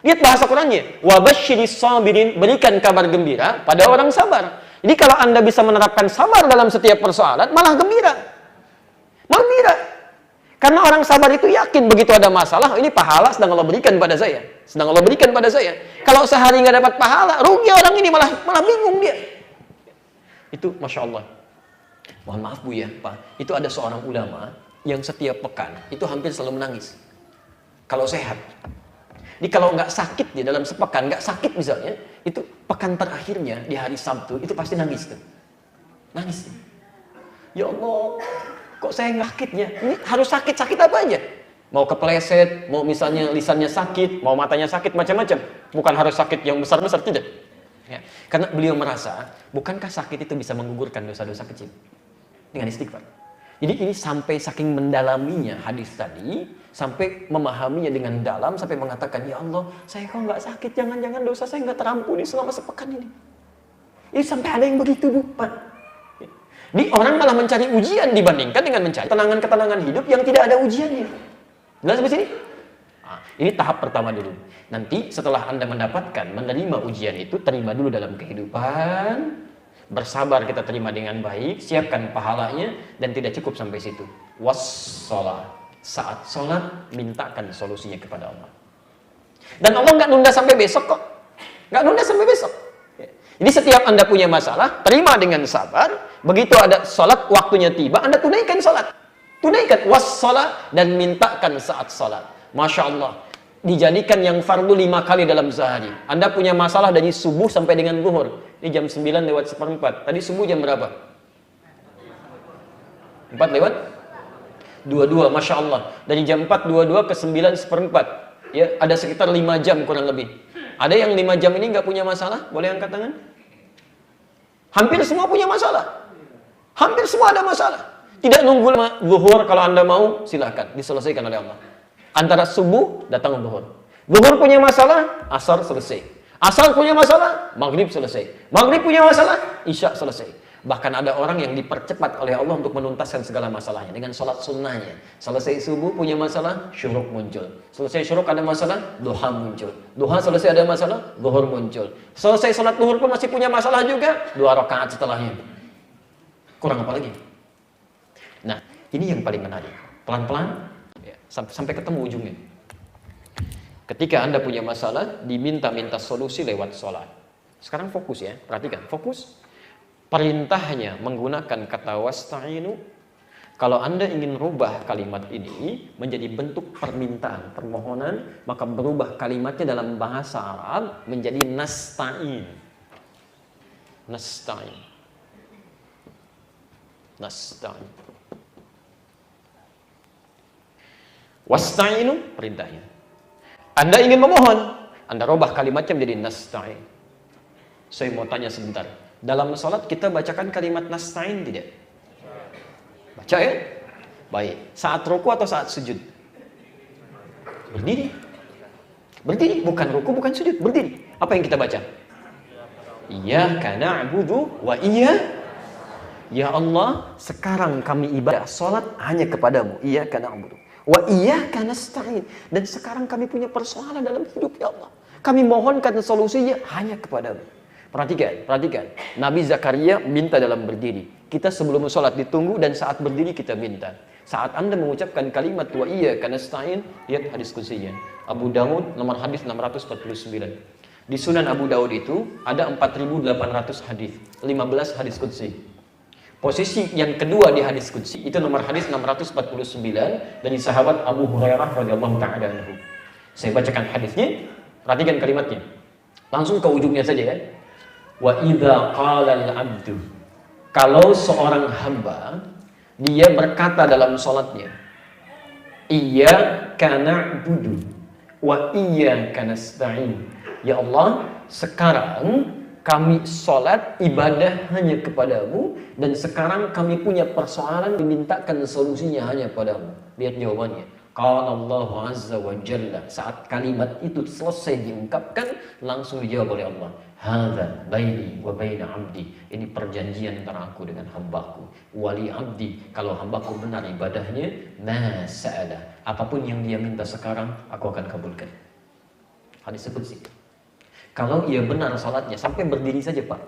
Lihat bahasa Qurannya, wabasyiris sabirin, berikan kabar gembira pada orang sabar. Jadi kalau Anda bisa menerapkan sabar dalam setiap persoalan, malah gembira. Gembira. Karena orang sabar itu yakin begitu ada masalah, ini pahala sedang Allah berikan pada saya. Sedang Allah berikan pada saya. Kalau sehari nggak dapat pahala, rugi orang ini, malah bingung dia. Itu Masya Allah. Mohon maaf Bu ya, Pak. Itu ada seorang ulama yang setiap pekan itu hampir selalu menangis. Kalau sehat. Jadi kalau nggak sakit dia dalam sepekan, nggak sakit misalnya, itu pekan terakhirnya di hari Sabtu itu pasti nangis tuh. Nangis. Ya Allah, kok saya nggak sakitnya? Ini harus sakit apa aja? Mau kepleset, mau misalnya lisannya sakit, mau matanya sakit, macam-macam. Bukan harus sakit yang besar-besar, tidak. Ya. Karena beliau merasa, bukankah sakit itu bisa menggugurkan dosa-dosa kecil? Dengan istighfar. Jadi ini sampai saking mendalaminya hadis tadi, sampai memahaminya dengan dalam, sampai mengatakan, ya Allah, saya kok nggak sakit, jangan-jangan dosa saya nggak terampuni selama sepekan ini. Ini sampai ada yang begitu, Bu, Pak. Ini orang malah mencari ujian dibandingkan dengan mencari ketenangan-ketenangan hidup yang tidak ada ujiannya. Jelas sampai sini? Nah, ini tahap pertama dulu. Nanti setelah Anda mendapatkan, menerima ujian itu, terima dulu dalam kehidupan, bersabar kita terima dengan baik, siapkan pahalanya, dan tidak cukup sampai situ. Wassalah. Saat sholat, mintakan solusinya kepada Allah. Dan Allah nggak nunda sampai besok kok. Nggak nunda sampai besok. Jadi setiap Anda punya masalah, terima dengan sabar. Begitu ada sholat, waktunya tiba, Anda tunaikan sholat. Tunaikan wassalah dan mintakan saat sholat. Masya Allah. Dijadikan yang fardu 5 kali dalam sehari. Anda punya masalah dari subuh sampai dengan zuhur. Ini jam 9:04. Tadi subuh jam berapa? 4:22, Masya Allah. Dari jam 4:22 ke 9:04. Ya, ada sekitar 5 jam kurang lebih. Ada yang 5 jam ini nggak punya masalah? Boleh angkat tangan? Hampir semua punya masalah. Hampir semua ada masalah. Tidak nunggu zuhur, kalau Anda mau, silahkan. Diselesaikan oleh Allah. Antara subuh, datang zuhur. Zuhur punya masalah, asar selesai. Asar punya masalah, maghrib selesai. Maghrib punya masalah, isya selesai. Bahkan ada orang yang dipercepat oleh Allah untuk menuntaskan segala masalahnya dengan sholat sunnahnya. Selesai subuh punya masalah, syuruk muncul. Selesai syuruk ada masalah, duha muncul. Duha selesai ada masalah, zuhur muncul. Selesai sholat zuhur pun masih punya masalah juga, 2 rakaat setelahnya. Kurang apa lagi? Nah, ini yang paling menarik. Pelan-pelan, ya, sampai ketemu ujungnya. Ketika Anda punya masalah, diminta-minta solusi lewat sholat. Sekarang fokus ya, perhatikan, fokus. Perintahnya menggunakan kata wasta'inu. Kalau Anda ingin rubah kalimat ini menjadi bentuk permintaan, permohonan, maka berubah kalimatnya dalam bahasa Arab menjadi nasta'in. Nasta'in. Nasta'in. Wasta'inu, perintahnya. Anda ingin memohon, Anda rubah kalimatnya menjadi nasta'in. Saya mau tanya sebentar. Dalam sholat kita bacakan kalimat nasta'in tidak? Baca ya? Baik. Saat ruku atau saat sujud? Berdiri. Berdiri, bukan ruku, bukan sujud, berdiri. Apa yang kita baca? Iyyaka na'budu wa Ya Allah, sekarang kami ibadah salat hanya kepadamu. Iyyaka na'budu wa iyyaka nasta'in. Dan sekarang kami punya persoalan dalam hidup, ya Allah. Kami mohonkan solusinya hanya kepadamu. Perhatikan. Nabi Zakaria minta dalam berdiri. Kita sebelum sholat ditunggu dan saat berdiri kita minta. Saat Anda mengucapkan kalimat wa iyyaka nasta'in, lihat hadis qudsinya. Abu Dawud nomor hadis 649. Di Sunan Abu Dawud itu ada 4.800 hadis, 15 hadis qudsi. Posisi yang kedua di hadis qudsi itu nomor hadis 649 dari sahabat Abu Hurairah radhiyallahu taala anhu. Saya bacakan hadisnya, perhatikan kalimatnya. Langsung ke ujungnya saja ya. Wa idza qala al-'abdu, kalau seorang hamba dia berkata dalam salatnya, iyyaka na'budu wa iyyaka nasta'in. Ya Allah, sekarang kami sholat ibadah hanya kepadamu dan sekarang kami punya persoalan dimintakan solusinya hanya padamu. Lihat jawabannya. Qala Allah Azza wa Jalla. Saat kalimat itu selesai diungkapkan, langsung dijawab oleh Allah. Hadza baini wa baina 'abdi. Ini perjanjian antara aku dengan hambaku. Wali 'abdi, kalau hambaku benar ibadahnya, ma sa'ala. Apapun yang dia minta sekarang, aku akan kabulkan. Hadis qudsi. Kalau ia benar salatnya sampai berdiri saja Pak,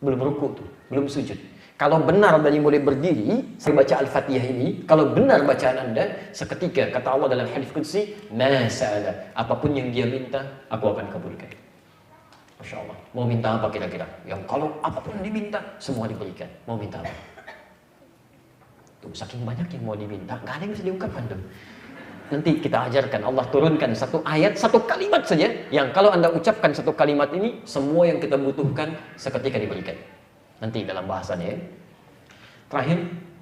belum ruku tuh, belum sujud. Kalau benar dari mulai berdiri, saya baca Al-Fatihah ini, kalau benar bacaan Anda, seketika kata Allah dalam hadis qudsi, ma sa'ala, apapun yang dia minta, aku akan kabulkan. Masya Allah. Mau minta apa kira-kira? Yang kalau apapun yang diminta, semua diberikan. Mau minta apa? Tuh, saking banyak yang mau diminta, nggak ada yang bisa diungkapkan tuh. Nanti kita ajarkan, Allah turunkan satu ayat, satu kalimat saja, yang kalau Anda ucapkan satu kalimat ini, semua yang kita butuhkan seketika diberikan. Nanti dalam bahasanya ya. Terakhir,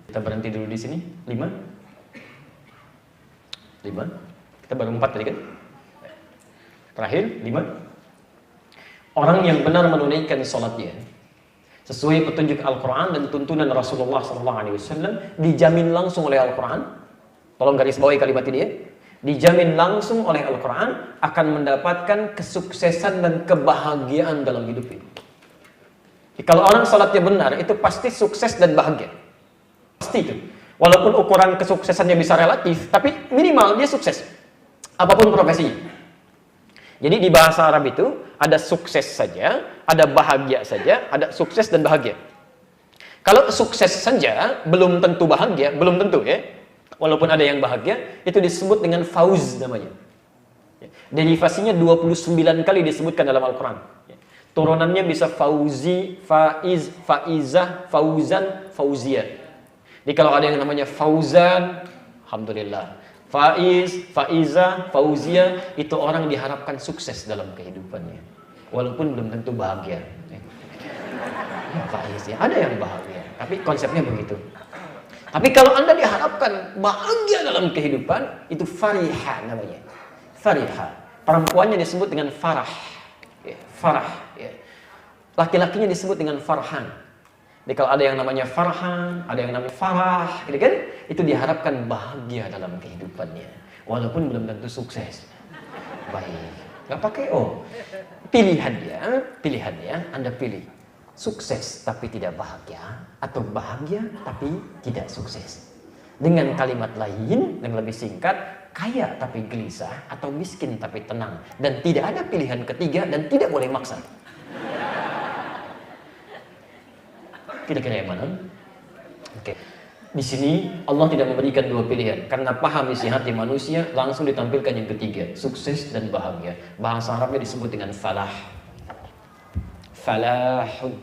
kita berhenti dulu di sini. 5. Kita baru 4 tadi kan? Terakhir, 5. Orang yang benar menunaikan sholatnya sesuai petunjuk Al-Quran dan tuntunan Rasulullah SAW dijamin langsung oleh Al-Quran. Tolong garis bawahi kalimat ini ya. Dijamin langsung oleh Al-Quran akan mendapatkan kesuksesan dan kebahagiaan dalam hidup ini. Kalau orang salatnya benar, itu pasti sukses dan bahagia. Pasti itu. Walaupun ukuran kesuksesannya bisa relatif, tapi minimal dia sukses. Apapun profesinya. Jadi di bahasa Arab itu ada sukses saja, ada bahagia saja, ada sukses dan bahagia. Kalau sukses saja belum tentu bahagia, belum tentu ya. Walaupun ada yang bahagia, itu disebut dengan fauz namanya. Derivasinya 29 kali disebutkan dalam Al-Quran. Turunannya bisa fauzi, faiz, faizah, fauzan, fauziyah. Jadi kalau ada yang namanya fauzan, alhamdulillah. Faiz, faizah, fauziyah, itu orang diharapkan sukses dalam kehidupannya. Walaupun belum tentu bahagia. Ya, faiz ya, ada yang bahagia. Tapi konsepnya begitu. Tapi kalau Anda diharapkan bahagia dalam kehidupan, itu farihah namanya. Farihah. Perempuannya disebut dengan farah. Ya, farah. Ya. Laki-lakinya disebut dengan farhan. Jadi kalau ada yang namanya farhan, ada yang namanya farah, gitu kan? Itu diharapkan bahagia dalam kehidupannya. Walaupun belum tentu sukses. Baik. Nggak pakai oh. Pilihannya Anda pilih. Sukses tapi tidak bahagia, atau bahagia tapi tidak sukses. Dengan kalimat lain yang lebih singkat, kaya tapi gelisah, atau miskin tapi tenang. Dan tidak ada pilihan ketiga dan tidak boleh maksa. Kira-kira yang mana? Oke. Di sini Allah tidak memberikan dua pilihan, karena paham isi hati manusia, langsung ditampilkan yang ketiga, sukses dan bahagia. Bahasa Arabnya disebut dengan falah. Falahun.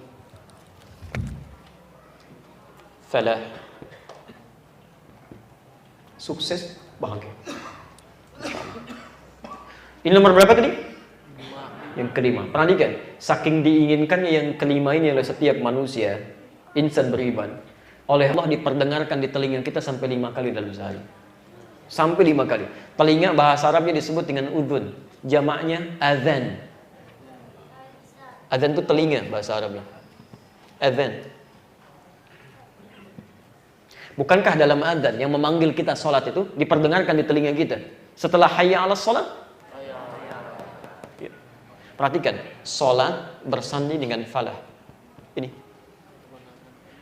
Falah. Sukses, bahagia. Ini nomor berapa tadi? Yang kelima. Perhatikan, saking diinginkannya yang kelima ini oleh setiap manusia, insan beriman, oleh Allah diperdengarkan di telinga kita sampai 5 kali dalam sehari. Sampai 5 kali. Telinga bahasa Arabnya disebut dengan udhun. Jamaknya azan. Azan itu telinga bahasa Arabnya. Azan. Bukankah dalam adzan yang memanggil kita sholat itu diperdengarkan di telinga kita? Setelah hayya 'alas shalah, ya. Perhatikan, salat bersanding dengan falah. Ini.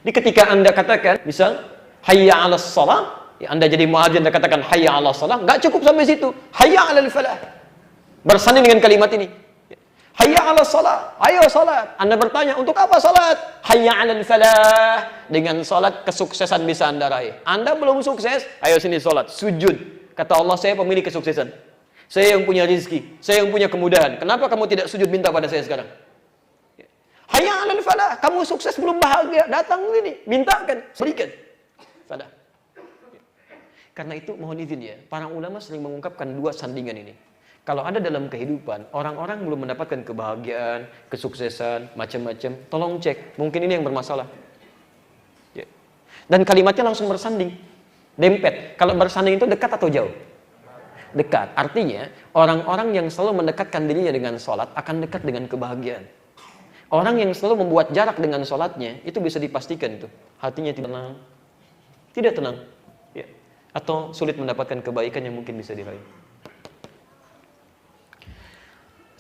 Jadi ketika Anda katakan, misal hayya 'alas shalah, ya, Anda jadi muadzin dan katakan hayya 'alas shalah, enggak cukup sampai situ. Hayya 'alal falah. Bersanding dengan kalimat ini. Hayya 'alas shalah, ayo salat. Anda bertanya, untuk apa salat? Hayya 'alal falah. Dengan salat kesuksesan bisa Anda raih. Anda belum sukses, ayo sini salat, sujud. Kata Allah, saya pemilik kesuksesan. Saya yang punya rizki, saya yang punya kemudahan. Kenapa kamu tidak sujud minta pada saya sekarang? Hayya 'alal falah, kamu sukses belum bahagia, datang sini, mintakan, berikan. Falah. Karena itu mohon izin ya, para ulama sering mengungkapkan dua sandingan ini. Kalau ada dalam kehidupan, orang-orang belum mendapatkan kebahagiaan, kesuksesan, macam-macam, tolong cek, mungkin ini yang bermasalah. Ya. Dan kalimatnya langsung bersanding, dempet. Kalau bersanding itu dekat atau jauh? Dekat. Artinya, orang-orang yang selalu mendekatkan dirinya dengan sholat akan dekat dengan kebahagiaan. Orang yang selalu membuat jarak dengan sholatnya, itu bisa dipastikan itu. Hatinya tidak tenang, tidak tenang. Ya. Atau sulit mendapatkan kebaikan yang mungkin bisa diraih.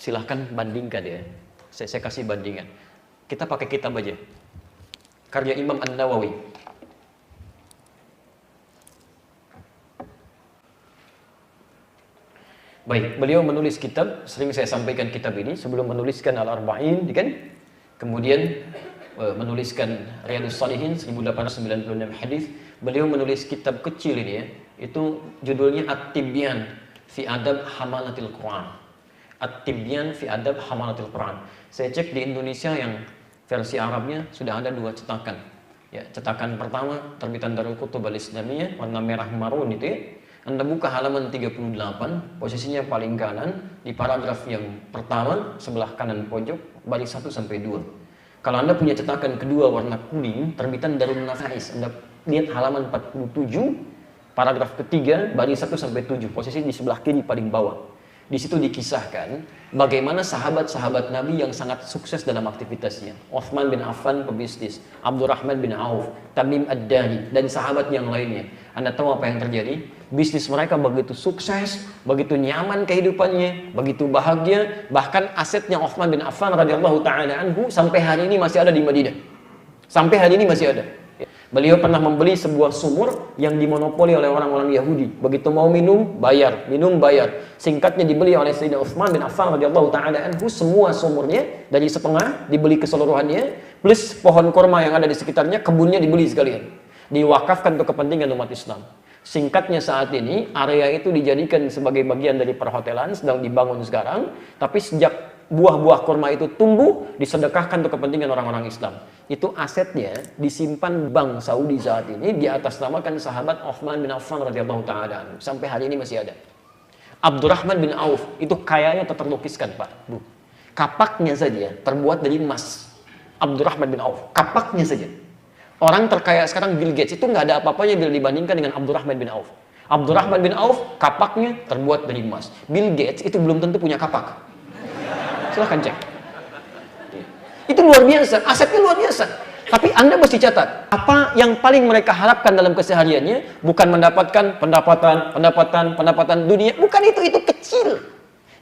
Silahkan bandingkan ya. Saya kasih bandingan. Kita pakai kitab aja. Karya Imam An-Nawawi. Baik, beliau menulis kitab, sering saya sampaikan kitab ini sebelum menuliskan Al-Arba'in, kan? Kemudian menuliskan Riyadhus Shalihin 1896 hadis. Beliau menulis kitab kecil ini ya. Itu judulnya At-Tibyan fi Adab Hamalatil Quran. At-Tibyan fi Adab Hamalatil Quran. Saya cek di Indonesia yang versi Arabnya sudah ada 2 cetakan. Ya, cetakan pertama terbitan Darul Kutub Al-Islamiyah warna merah marun itu ya. Anda buka halaman 38, posisinya paling kanan di paragraf yang pertama sebelah kanan pojok baris 1 sampai 2. Kalau Anda punya cetakan kedua warna kuning terbitan Darul Nafais, Anda lihat halaman 47 paragraf ketiga baris 1 sampai 7, posisi di sebelah kiri paling bawah. Di situ dikisahkan bagaimana sahabat-sahabat Nabi yang sangat sukses dalam aktivitasnya. Uthman bin Affan pebisnis, Abdurrahman bin Auf, Tamim Ad-Dari, dan sahabat yang lainnya. Anda tahu apa yang terjadi? Bisnis mereka begitu sukses, begitu nyaman kehidupannya, begitu bahagia. Bahkan asetnya Uthman bin Affan radhiyallahu taala anhu sampai hari ini masih ada di Madinah. Sampai hari ini masih ada. Beliau pernah membeli sebuah sumur yang dimonopoli oleh orang-orang Yahudi. Begitu mau minum, bayar. Minum, bayar. Singkatnya dibeli oleh Sayyidina Uthman bin Affan radhiyallahu taala anhu. Semua sumurnya dari setengah dibeli keseluruhannya, plus pohon kurma yang ada di sekitarnya, kebunnya dibeli sekalian. Diwakafkan untuk kepentingan umat Islam. Singkatnya saat ini, area itu dijadikan sebagai bagian dari perhotelan, sedang dibangun sekarang. Tapi sejak buah-buah kurma itu tumbuh, disedekahkan untuk kepentingan orang-orang Islam. Itu asetnya disimpan bank Saudi saat ini di atas namakan sahabat Uthman bin Affan radhiyallahu taala. Sampai hari ini masih ada. Abdurrahman bin Auf itu kayanya terlukiskan, Pak, Bu. Kapaknya saja terbuat dari emas. Abdurrahman bin Auf, kapaknya saja. Orang terkaya sekarang Bill Gates itu nggak ada apa-apanya bila dibandingkan dengan Abdurrahman bin Auf. Abdurrahman bin Auf kapaknya terbuat dari emas. Bill Gates itu belum tentu punya kapak. Silahkan cek. Itu luar biasa, asetnya luar biasa. Tapi Anda mesti catat, apa yang paling mereka harapkan dalam kesehariannya bukan mendapatkan pendapatan dunia, bukan itu kecil.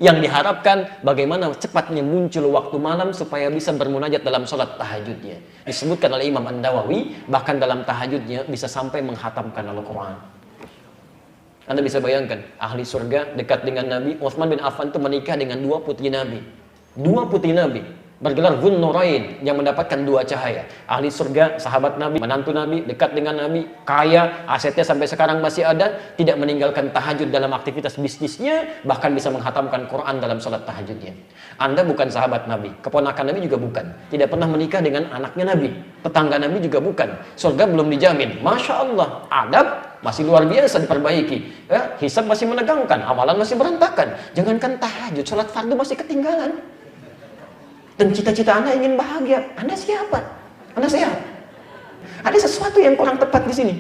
Yang diharapkan bagaimana cepatnya muncul waktu malam supaya bisa bermunajat dalam sholat tahajudnya. Disebutkan oleh Imam An-Nawawi, bahkan dalam tahajudnya bisa sampai menghatamkan Al-Quran. Anda bisa bayangkan, ahli surga dekat dengan Nabi. Uthman bin Affan itu menikah dengan 2 putri Nabi. 2 putri Nabi bergelar Dzun Nurain yang mendapatkan 2 cahaya. Ahli surga, sahabat Nabi, menantu Nabi, dekat dengan Nabi, kaya, asetnya sampai sekarang masih ada, tidak meninggalkan tahajud dalam aktivitas bisnisnya, bahkan bisa menghatamkan Quran dalam sholat tahajudnya. Anda bukan sahabat Nabi, keponakan Nabi juga bukan, tidak pernah menikah dengan anaknya Nabi, tetangga Nabi juga bukan, surga belum dijamin. Masya Allah, adab masih luar biasa diperbaiki, ya, hisab masih menegangkan, amalan masih berantakan. Jangankan tahajud, sholat fardu masih ketinggalan. Dan cita-cita Anda ingin bahagia, Anda siapa? Anda sehat? Ada sesuatu yang kurang tepat di sini.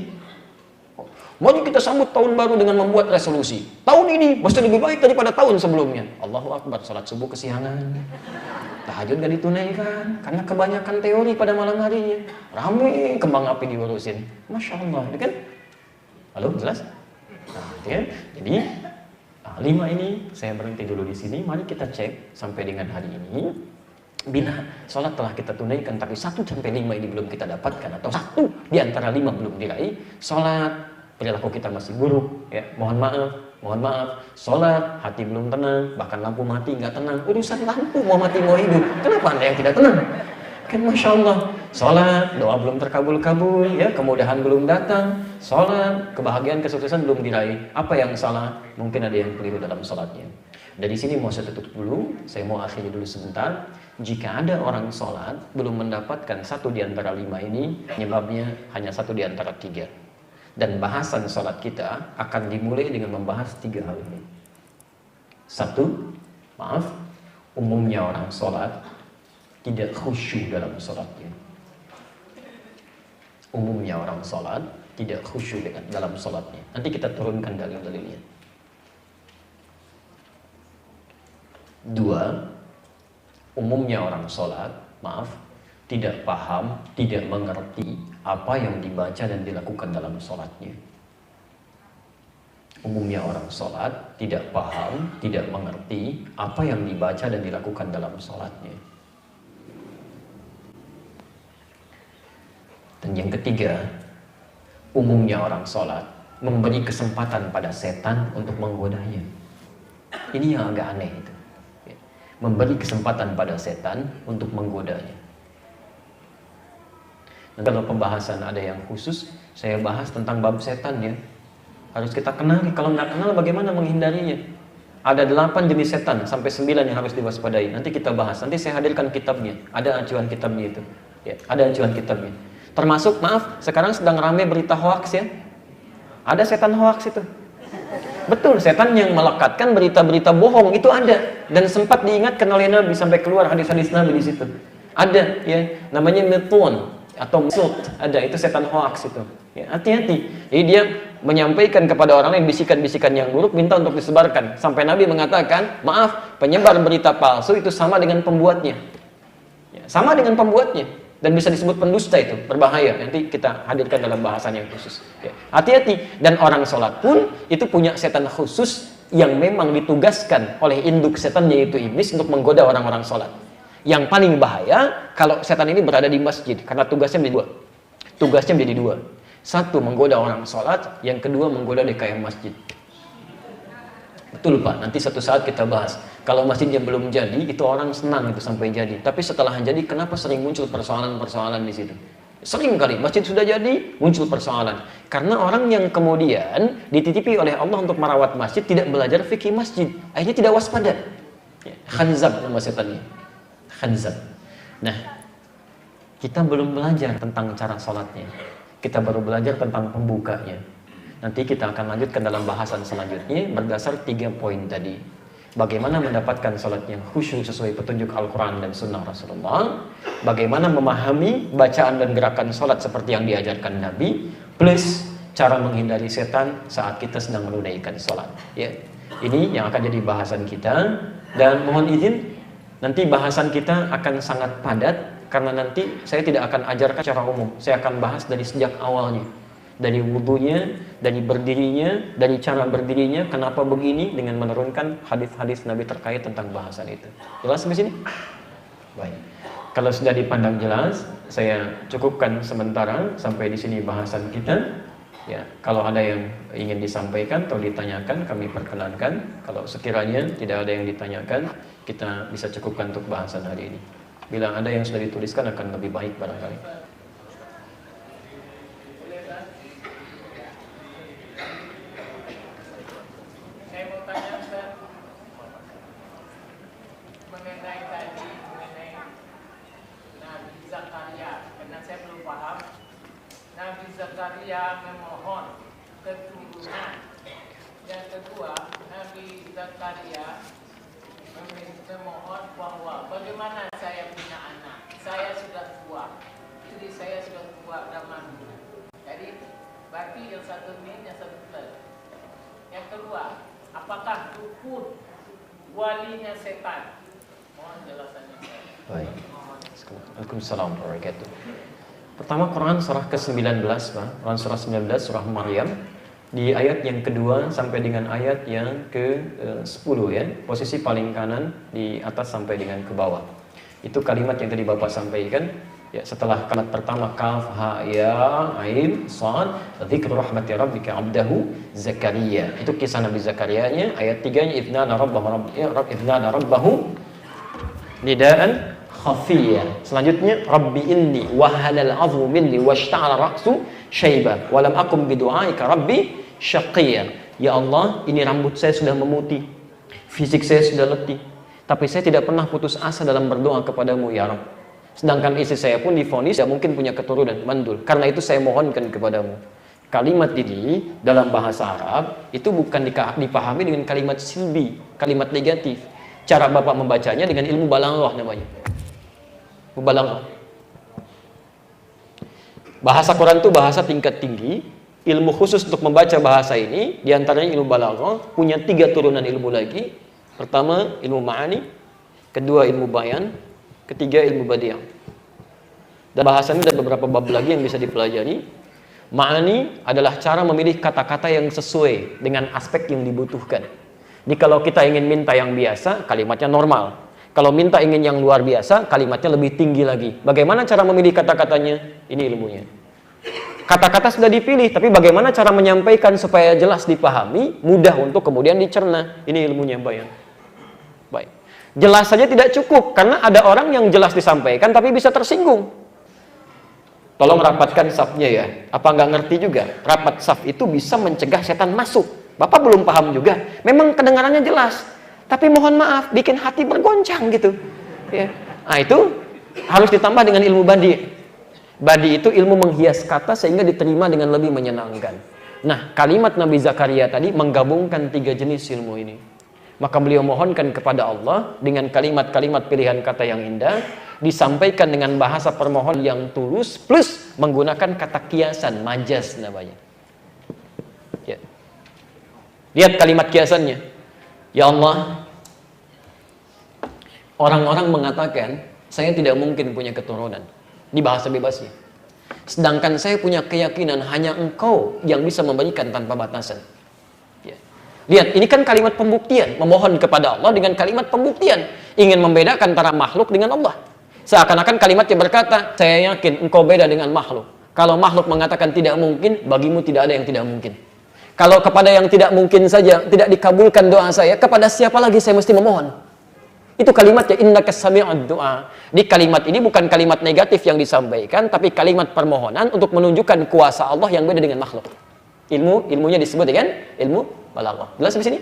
Mari kita sambut tahun baru dengan membuat resolusi. Tahun ini mesti lebih baik daripada tahun sebelumnya. Allahu Akbar, salat subuh kesiangan. Tahajud gak ditunaikan karena kebanyakan teori pada malam harinya. Rame kembang api diurusin. Masya Allah, kan? Halo, jelas? Nah, kan? Jadi Nah, 5 ini saya berhenti dulu di sini. Mari kita cek sampai dengan hari ini. Bila sholat telah kita tunaikan tapi 1 sampai 5 ini belum kita dapatkan, atau 1 di antara 5 belum diraih, sholat perilaku kita masih buruk, ya mohon maaf, sholat hati belum tenang, bahkan lampu mati nggak tenang. Urusan lampu mau mati mau hidup, kenapa Anda yang tidak tenang? Kan Masya Allah, sholat doa belum terkabul-kabul, ya kemudahan belum datang, sholat kebahagiaan kesuksesan belum diraih. Apa yang salah? Mungkin ada yang keliru dalam sholatnya. Dari sini mau saya tutup dulu, saya mau akhiri dulu sebentar. Jika ada orang sholat belum mendapatkan 1 di antara 5 ini, penyebabnya hanya 1 di antara 3. Dan bahasan sholat kita akan dimulai dengan membahas 3 hal ini. 1, umumnya orang sholat tidak khusyuk dalam sholatnya. Umumnya orang sholat tidak khusyuk dalam sholatnya. Nanti kita turunkan dalil-dalilnya. 2, umumnya orang sholat, tidak paham, tidak mengerti apa yang dibaca dan dilakukan dalam sholatnya. Umumnya orang sholat tidak paham, tidak mengerti apa yang dibaca dan dilakukan dalam sholatnya. Dan yang ketiga, umumnya orang sholat memberi kesempatan pada setan untuk menggodanya. Ini yang agak aneh itu. Memberi kesempatan pada setan untuk menggodanya. Dan kalau pembahasan ada yang khusus, saya bahas tentang bab setan ya. Harus kita kenali, kalau nggak kenal bagaimana menghindarinya. Ada 8 jenis setan, sampai 9 yang harus diwaspadai. Nanti kita bahas, nanti saya hadirkan kitabnya. Ada acuan kitabnya itu. Ya, ada acuan kitabnya. Termasuk, sekarang sedang ramai berita hoaks ya. Ada setan hoaks itu. Betul, setan yang melekatkan berita-berita bohong itu ada, dan sempat diingatkan oleh Nabi sampai keluar hadis-hadis Nabi di situ. Ada ya, namanya metun atau mesut, ada itu setan hoax itu. Ya, hati-hati. Jadi dia menyampaikan kepada orang lain bisikan-bisikan yang buruk, minta untuk disebarkan. Sampai Nabi mengatakan, maaf, penyebar berita palsu itu sama dengan pembuatnya. Ya, sama dengan pembuatnya. Dan bisa disebut pendusta itu, berbahaya. Nanti kita hadirkan dalam bahasan yang khusus. Ya. Hati-hati. Dan orang sholat pun itu punya setan khusus yang memang ditugaskan oleh induk setan, yaitu iblis, untuk menggoda orang-orang sholat. Yang paling bahaya kalau setan ini berada di masjid, karena tugasnya menjadi 2. Tugasnya menjadi 2. 1, menggoda orang sholat. Yang kedua, menggoda DKM masjid. Betul Pak, nanti satu saat kita bahas. Kalau masjidnya belum jadi, itu orang senang itu sampai jadi. Tapi setelah jadi, kenapa sering muncul persoalan-persoalan di situ? Sering kali, masjid sudah jadi, muncul persoalan. Karena orang yang kemudian dititipi oleh Allah untuk merawat masjid, tidak belajar fikih masjid. Akhirnya tidak waspada. Ya, Khanzab nama setannya. Khanzab. Nah, kita belum belajar tentang cara sholatnya. Kita baru belajar tentang pembukanya. Nanti kita akan lanjutkan dalam bahasan selanjutnya berdasar 3 poin tadi. Bagaimana mendapatkan sholat yang khusyuk sesuai petunjuk Al-Quran dan Sunnah Rasulullah. Bagaimana memahami bacaan dan gerakan sholat seperti yang diajarkan Nabi. Plus cara menghindari setan saat kita sedang menunaikan sholat. Ya. Ini yang akan jadi bahasan kita. Dan mohon izin, nanti bahasan kita akan sangat padat. Karena nanti saya tidak akan ajarkan secara umum. Saya akan bahas dari sejak awalnya. Dari wudunya, dari berdirinya, dari cara berdirinya, kenapa begini, dengan menurunkan hadis-hadis Nabi terkait tentang bahasan itu. Jelas sampai sini? Baik. Kalau sudah dipandang jelas, saya cukupkan sementara sampai di sini bahasan kita. Ya, kalau ada yang ingin disampaikan atau ditanyakan, kami perkenankan. Kalau sekiranya tidak ada yang ditanyakan, kita bisa cukupkan untuk bahasan hari ini. Bila ada yang sudah dituliskan akan lebih baik barangkali. Zakaria memohon keturunan. Yang kedua, Nabi Zakaria memohon bahwa bagaimana saya punya anak, saya sudah tua, istri saya sudah tua dan mandu. Jadi berarti yang satu min, yang satu plus. Yang kedua, apakah dukun walinya setan? Mohon jelasannya. Baik. Waalaikumsalam warahmatullahi wabarakatuh. Pertama, Quran surah ke-19, Quran surah 19, surah Maryam, Di ayat yang kedua sampai dengan ayat yang ke-10 ya. Posisi paling kanan di atas sampai dengan ke bawah. Itu kalimat yang tadi Bapak sampaikan. Ya, setelah kalimat pertama kaf ha ya ain sad dzikru rahmati rabbika 'abdahu Zakaria. Itu kisah Nabi Zakaria-nya. Ayat 3-nya idnana rabbahu nidaan khafiyya. Selanjutnya rabbi inni wa halal 'azmu minni washta'ala ra'su syaiba wa lam akum bidu'aika rabbi syaqiyya. Ya Allah, ini rambut saya sudah memutih, fisik saya sudah letih, tapi saya tidak pernah putus asa dalam berdoa kepadamu ya Rabb. Sedangkan istri saya pun divonis tidak mungkin punya keturunan, mandul. Karena itu saya mohonkan kepadamu. Kalimat ini dalam bahasa Arab itu bukan dipahami dengan kalimat silbi, kalimat negatif. Cara Bapak membacanya dengan ilmu balaghah namanya. Mubalaghah. Bahasa Quran itu bahasa tingkat tinggi. Ilmu khusus untuk membaca bahasa ini diantaranya ilmu balaghah, punya 3 turunan ilmu lagi. Pertama ilmu ma'ani, kedua ilmu bayan, ketiga ilmu badiah. Dan bahasa ini ada beberapa bab lagi yang bisa dipelajari. Ma'ani adalah cara memilih kata-kata yang sesuai dengan aspek yang dibutuhkan. Jadi kalau kita ingin minta yang biasa, kalimatnya normal. Kalau minta ingin yang luar biasa, kalimatnya lebih tinggi lagi. Bagaimana cara memilih kata-katanya? Ini ilmunya. Kata-kata sudah dipilih, tapi bagaimana cara menyampaikan supaya jelas dipahami, mudah untuk kemudian dicerna. Ini ilmunya bayan. Baik. Jelas saja tidak cukup, karena ada orang yang jelas disampaikan tapi bisa tersinggung. Tolong rapatkan safnya ya. Apa nggak ngerti juga? Rapat saf itu bisa mencegah setan masuk. Bapak belum paham juga. Memang kedengarannya jelas, tapi mohon maaf, bikin hati bergoncang gitu. Ya. Nah itu harus ditambah dengan ilmu badi. Badi itu ilmu menghias kata sehingga diterima dengan lebih menyenangkan. Nah, kalimat Nabi Zakaria tadi menggabungkan 3 jenis ilmu ini. Maka beliau mohonkan kepada Allah dengan kalimat-kalimat pilihan kata yang indah, disampaikan dengan bahasa permohonan yang tulus, plus menggunakan kata kiasan, majas namanya. Ya. Lihat kalimat kiasannya. Ya Allah, orang-orang mengatakan saya tidak mungkin punya keturunan. Di bahasa bebasnya. Sedangkan saya punya keyakinan hanya Engkau yang bisa memberikan tanpa batasan. Ya. Lihat, ini kan kalimat pembuktian. Memohon kepada Allah dengan kalimat pembuktian. Ingin membedakan antara makhluk dengan Allah. Seakan-akan kalimatnya berkata, saya yakin Engkau beda dengan makhluk. Kalau makhluk mengatakan tidak mungkin, bagimu tidak ada yang tidak mungkin. Kalau kepada yang tidak mungkin saja tidak dikabulkan doa saya, kepada siapa lagi saya mesti memohon? Itu kalimatnya innaka sami'ud du'a. Di kalimat ini bukan kalimat negatif yang disampaikan, tapi kalimat permohonan untuk menunjukkan kuasa Allah yang beda dengan makhluk. Ilmunya disebut dengan ilmu balaghah. Jelas di sini?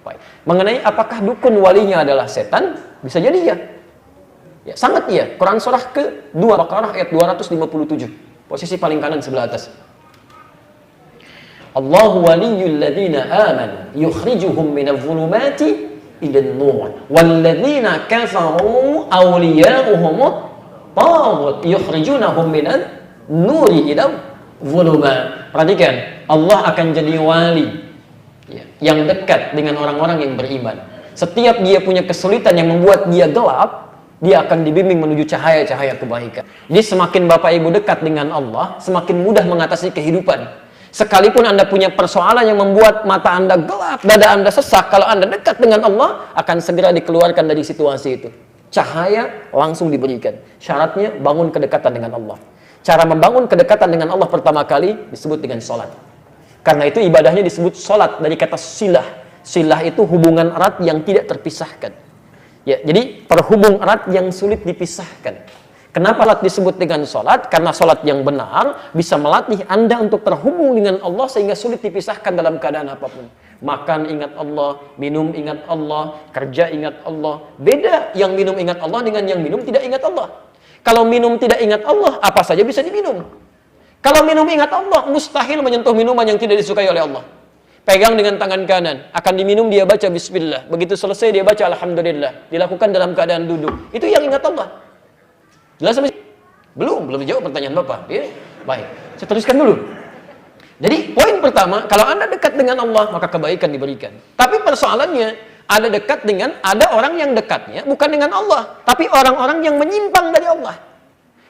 Baik. Mengenai apakah dukun walinya adalah setan, bisa jadi ya. Ya, sangat iya. Quran surah ke-2 Baqarah ayat 257. Posisi paling kanan sebelah atas. Allahu waliyyul ladzina amanu yukhrijuhum minadh dhulumati ilan nur walladzina kafaru awliya'uhum taghut yukhrijunahum minan nuri ila dhulumat. Perhatikan, Allah akan jadi wali ya, yang dekat dengan orang-orang yang beriman. Setiap dia punya kesulitan yang membuat dia gelap, dia akan dibimbing menuju cahaya-cahaya kebaikan. Jadi semakin Bapak Ibu dekat dengan Allah, semakin mudah mengatasi kehidupan. Sekalipun Anda punya persoalan yang membuat mata Anda gelap, dada Anda sesak, kalau Anda dekat dengan Allah, akan segera dikeluarkan dari situasi itu. Cahaya langsung diberikan. Syaratnya bangun kedekatan dengan Allah. Cara membangun kedekatan dengan Allah pertama kali disebut dengan sholat. Karena itu ibadahnya disebut sholat dari kata silah. Silah itu hubungan erat yang tidak terpisahkan. Ya, jadi terhubung erat yang sulit dipisahkan. Kenapa sholat disebut dengan sholat? Karena sholat yang benar bisa melatih Anda untuk terhubung dengan Allah sehingga sulit dipisahkan dalam keadaan apapun. Makan ingat Allah, minum ingat Allah, kerja ingat Allah. Beda yang minum ingat Allah dengan yang minum tidak ingat Allah. Kalau minum tidak ingat Allah, apa saja bisa diminum. Kalau minum ingat Allah, mustahil menyentuh minuman yang tidak disukai oleh Allah. Pegang dengan tangan kanan, akan diminum dia baca bismillah. Begitu selesai dia baca alhamdulillah. Dilakukan dalam keadaan duduk. Itu yang ingat Allah. Jelas sampai belum dijawab pertanyaan Bapak. Ya? Baik, saya teruskan dulu. Jadi poin pertama, kalau Anda dekat dengan Allah, maka kebaikan diberikan. Tapi persoalannya, ada dekat dengan, ada orang yang dekatnya bukan dengan Allah, tapi orang-orang yang menyimpang dari Allah.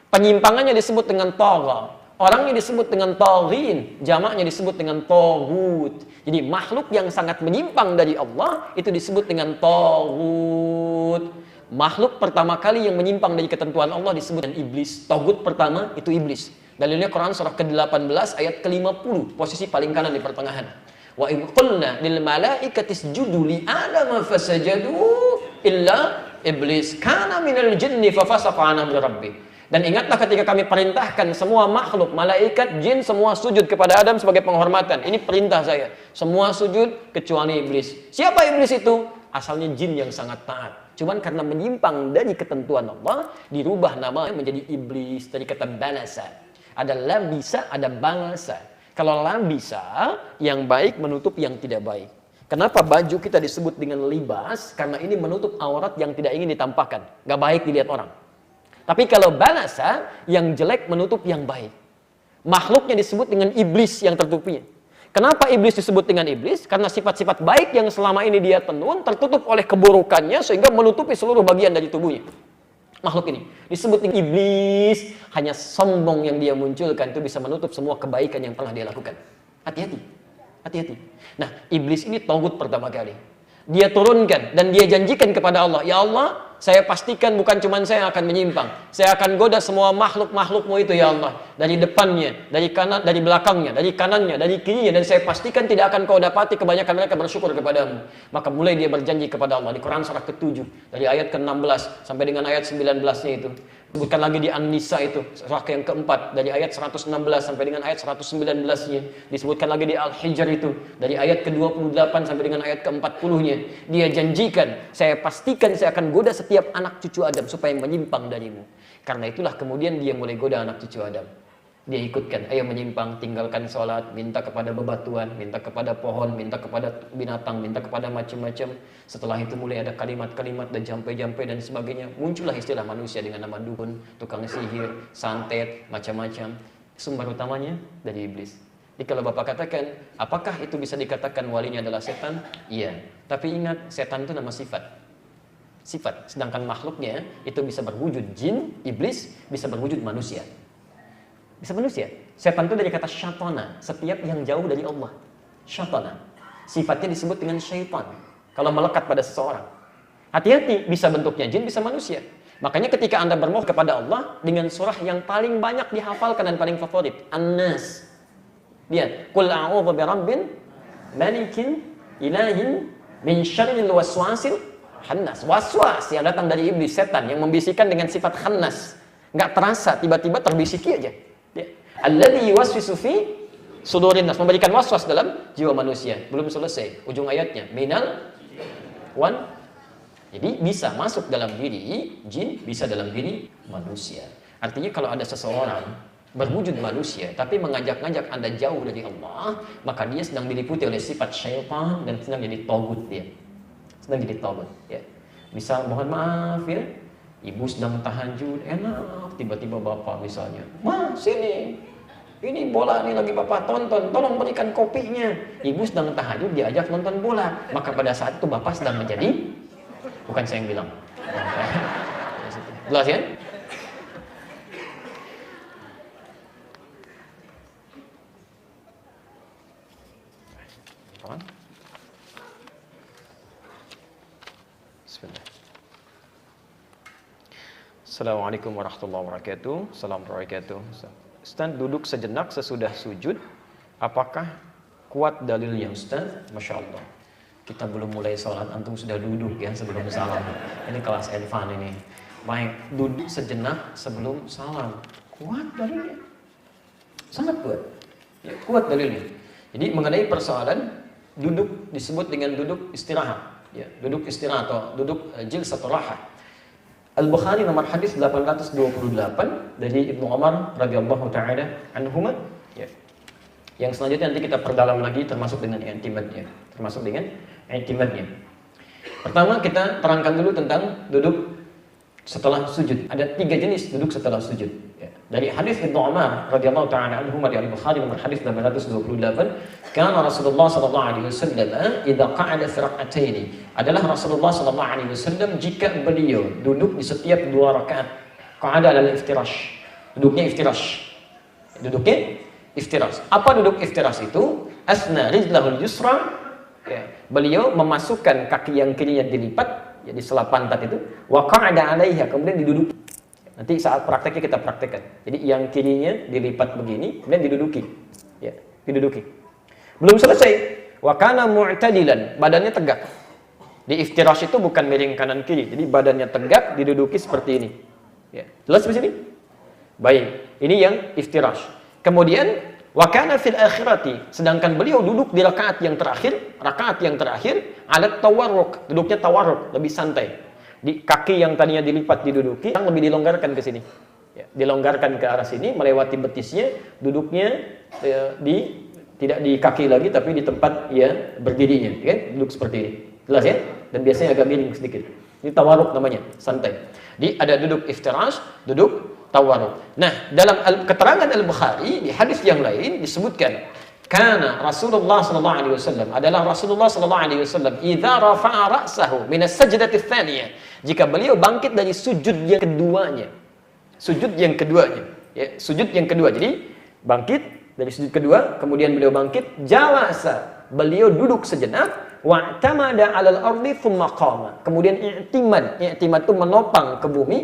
Penyimpangannya disebut dengan tagha. Orangnya disebut dengan taghin, jamaknya disebut dengan taghut. Jadi makhluk yang sangat menyimpang dari Allah itu disebut dengan taghut. Makhluk pertama kali yang menyimpang dari ketentuan Allah disebut dengan iblis. Taghut pertama itu iblis. Dalilnya Quran surah ke-18 ayat ke-50, posisi paling kanan di pertengahan. Wa idh qulna lil malaikati isjudu li adama fasajadu illa iblis kana minal jinni fafasaqa an amri rabbih. Dan ingatlah ketika kami perintahkan semua makhluk, malaikat, jin, semua sujud kepada Adam sebagai penghormatan. Ini perintah saya. Semua sujud kecuali iblis. Siapa iblis itu? Asalnya jin yang sangat taat. Cuman karena menyimpang dari ketentuan Allah, dirubah namanya menjadi iblis. Dari kata balasa. Ada labisa, ada balasa. Kalau labisa, yang baik menutup yang tidak baik. Kenapa baju kita disebut dengan libas? Karena ini menutup aurat yang tidak ingin ditampakkan. Gak baik dilihat orang. Tapi kalau balasa, yang jelek menutup yang baik. Makhluknya disebut dengan iblis yang tertutupi. Kenapa iblis disebut dengan iblis? Karena sifat-sifat baik yang selama ini dia tenun tertutup oleh keburukannya sehingga menutupi seluruh bagian dari tubuhnya. Makhluk ini disebut dengan iblis. Hanya sombong yang dia munculkan itu bisa menutup semua kebaikan yang pernah dia lakukan. Hati-hati. Hati-hati. Nah, iblis ini taghut pertama kali. Dia turunkan dan dia janjikan kepada Allah, ya Allah, saya pastikan bukan cuma saya akan menyimpang. Saya akan goda semua makhluk-makhlukmu itu ya Allah. Dari depannya, dari kanan, dari belakangnya, dari kanannya, dari kirinya. Dan saya pastikan tidak akan kau dapati kebanyakan mereka bersyukur kepadamu. Maka mulai dia berjanji kepada Allah. Di Quran surah ke-7, dari ayat ke-16 sampai dengan ayat 19-nya itu. Sebutkan lagi di An-Nisa itu, surah yang keempat, dari ayat 116 sampai dengan ayat 119-nya. Disebutkan lagi di Al-Hijr itu, dari ayat ke-28 sampai dengan ayat ke-40-nya. Dia janjikan, saya pastikan saya akan goda setiap anak cucu Adam supaya menyimpang darimu. Karena itulah kemudian dia mulai goda anak cucu Adam. Dia ikutkan, ayo menyimpang, tinggalkan sholat, minta kepada bebatuan, minta kepada pohon, minta kepada binatang, minta kepada macam-macam. Setelah itu mulai ada kalimat-kalimat dan jampe-jampe dan sebagainya. Muncullah istilah manusia dengan nama dukun, tukang sihir, santet, macam-macam. Sumber utamanya dari iblis. Jadi kalau Bapak katakan, apakah itu bisa dikatakan walinya adalah setan? Iya. Tapi ingat, setan itu nama sifat. Sifat. Sedangkan makhluknya itu bisa berwujud jin, iblis, bisa berwujud manusia. Bisa manusia. Setan itu dari kata syaitana, setiap yang jauh dari Allah. Syaitana. Sifatnya disebut dengan syaitan. Kalau melekat pada seseorang. Hati-hati, bisa bentuknya jin, bisa manusia. Makanya ketika Anda bermohon kepada Allah dengan surah yang paling banyak dihafalkan dan paling favorit, An-Nas. Lihat, Qul a'udzu birabbin malikin ilahin min syarril waswasil khannas. Waswas yang datang dari iblis, setan yang membisikkan dengan sifat khannas. Enggak terasa, tiba-tiba terbisiki aja. Ya. Alladzi yuwaswisu fi sudurin nas, memberikan waswas dalam jiwa manusia. Belum selesai ujung ayatnya. Minal wan. Jadi bisa masuk dalam diri jin, bisa dalam diri manusia. Artinya kalau ada seseorang berwujud manusia tapi mengajak-ngajak Anda jauh dari Allah, maka dia sedang diliputi oleh sifat syaitan dan sedang jadi taghut dia. Sedang jadi taghut, ya. Misal mohon maaf ya, ibu sedang tahajud, enak, tiba-tiba bapak misalnya, "Ma, sini. Ini bola nih lagi bapak tonton, tolong berikan kopinya." Ibu sedang tahajud, diajak nonton bola. Maka pada saat itu bapak sedang menjadi, bukan saya yang bilang. Jelas ya? Bismillah. Assalamualaikum warahmatullahi wabarakatuh. Assalamualaikum warahmatullahi wabarakatuh. Ustaz, duduk sejenak sesudah sujud, apakah kuat dalilnya Ustaz? Masya Allah. Kita belum mulai sholat, antum sudah duduk ya sebelum salam. Ini kelas advance ini. Baik, duduk sejenak sebelum salam. Kuat dalilnya. Sangat kuat. Ya, kuat dalilnya. Jadi mengenai persoalan duduk disebut dengan duduk istirahat. Ya, duduk istirahat atau duduk jilsatul raha. Al-Bukhari nomor hadis 828 dari Ibnu Umar radhiyallahu taala anhuma. Ya. Yang selanjutnya nanti kita perdalam lagi termasuk dengan i'timadnya. Pertama kita terangkan dulu tentang duduk setelah sujud. Ada 3 jenis duduk setelah sujud. Ya. Dari hadis Ibnu Umar radhiyallahu taala anhuma dari Al-Bukhari nomor hadis 828, kana Rasulullah sallallahu alaihi wasallam idza qa'ada fi rak'ataini. Adalah Rasulullah sallallahu alaihi wasallam jika beliau duduk di setiap 2 rakaat. Qa'ada al-iftirash. Duduknya iftirash. Duduknya iftirash. Apa duduk iftirash itu? Asna rijlahul yusra, ya, beliau memasukkan kaki yang kirinya dilipat, jadi sela pantat itu, wa qa'ada 'alaiha, kemudian diduduki. Nanti saat prakteknya kita praktekkan. Jadi yang kirinya dilipat begini, kemudian diduduki. Ya, diduduki. Belum selesai. Wa kana mu'tadilan, badannya tegak. Di iftirash itu bukan miring kanan kiri, jadi badannya tegak, diduduki seperti ini. Ya, jelas di sini? Baik, ini yang iftirash. Kemudian wa kana fil akhirati, sedangkan beliau duduk di rakaat yang terakhir alat tawarruk, duduknya tawarruk, lebih santai. Di kaki yang tadinya dilipat diduduki, yang lebih dilonggarkan ke sini. Ya, dilonggarkan ke arah sini melewati betisnya, duduknya tidak di kaki lagi tapi di tempat ya berdirinya, kan? Duduk seperti ini. Jelas ya? Dan biasanya agak miring sedikit. Ini tawarruk namanya, santai. Di ada duduk iftirash, duduk tawarruk. Nah, dalam keterangan Al-Bukhari di hadis yang lain disebutkan, kana Rasulullah sallallahu alaihi wasallam, adalah Rasulullah sallallahu alaihi wasallam idza rafa'a ra'sahu min as-sajdati tsaniyah, jika beliau bangkit dari sujud yang keduanya. Sujud yang keduanya, ya, sujud yang kedua. Jadi bangkit dari sujud kedua, kemudian beliau bangkit, jalasa, beliau duduk sejenak, wa'tamada 'alal ardi tsumma qama. Kemudian i'timad itu menopang ke bumi,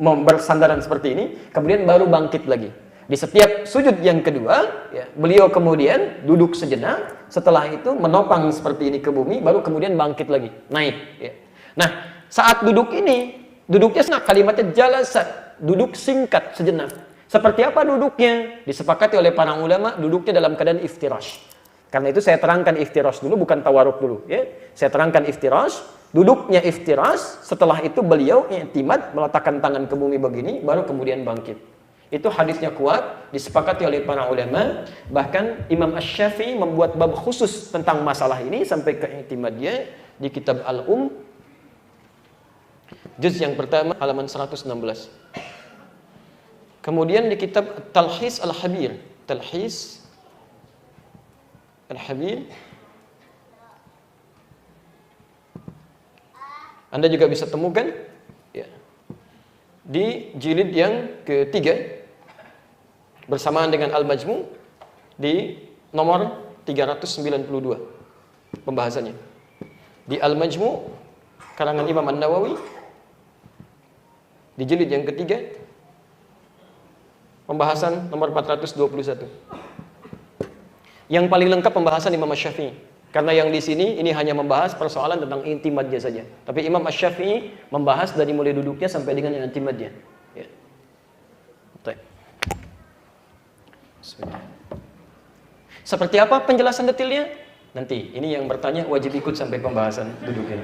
bersandaran seperti ini, kemudian baru bangkit lagi. Di setiap sujud yang kedua, ya, beliau kemudian duduk sejenak, setelah itu menopang seperti ini ke bumi, baru kemudian bangkit lagi, naik. Ya. Nah, saat duduk ini, duduknya kalimatnya jalasat, duduk singkat sejenak. Seperti apa duduknya? Disepakati oleh para ulama, duduknya dalam keadaan iftirash. Karena itu saya terangkan iftirash dulu, bukan tawarruk dulu. Ya. Saya terangkan iftirash, duduknya iftirash, setelah itu beliau i'timad, meletakkan tangan ke bumi begini, baru kemudian bangkit. Itu hadisnya kuat, disepakati oleh para ulama. Bahkan Imam Asy-Syafi'i membuat bab khusus tentang masalah ini sampai ke i'timadnya di kitab Al-Um, juz yang pertama halaman 116. Kemudian di kitab Talhis Al-Habir, Talhis Al-Habir, Anda juga bisa temukan ya, di jilid yang ketiga bersamaan dengan Al-Majmu di nomor 392 pembahasannya. Di Al-Majmu karangan Imam An-Nawawi di jilid yang ketiga pembahasan nomor 421. Yang paling lengkap pembahasan Imam Asy-Syafi'i. Karena yang di sini ini hanya membahas persoalan tentang intimadnya saja. Tapi Imam Asy-Syafi'i membahas dari mulai duduknya sampai dengan intimadnya. Ya. Seperti apa penjelasan detailnya? Nanti ini yang bertanya wajib ikut sampai pembahasan duduknya.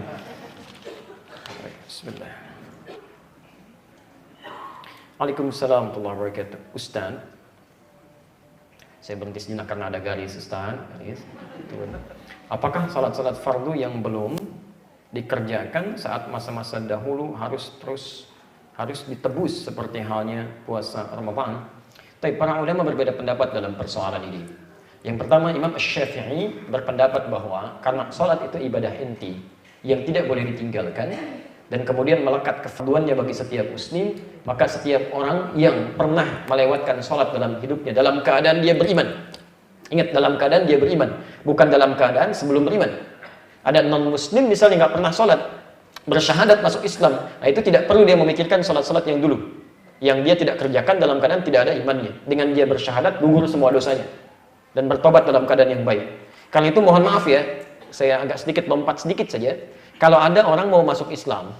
Bismillah. Waalaikumsalam warahmatullahi wabarakatuh. Ustaz, saya berhenti sejenak karena ada garis, Ustaz. Garis. Apakah salat-salat fardu yang belum dikerjakan saat masa-masa dahulu harus ditebus seperti halnya puasa Ramadan? Tapi para ulama berbeda pendapat dalam persoalan ini. Yang pertama, Imam Asy-Syafi'i berpendapat bahwa karena salat itu ibadah inti yang tidak boleh ditinggalkan dan kemudian melekat kefarduannya bagi setiap muslim, maka setiap orang yang pernah melewatkan salat dalam hidupnya dalam keadaan dia beriman. Ingat, dalam keadaan dia beriman, bukan dalam keadaan sebelum beriman. Ada non-muslim misalnya nggak pernah sholat, bersyahadat masuk Islam, nah itu tidak perlu dia memikirkan sholat-sholat yang dulu, yang dia tidak kerjakan dalam keadaan tidak ada imannya. Dengan dia bersyahadat, gugur semua dosanya, dan bertobat dalam keadaan yang baik. Karena itu mohon maaf ya, saya agak sedikit lompat sedikit saja. Kalau ada orang mau masuk Islam,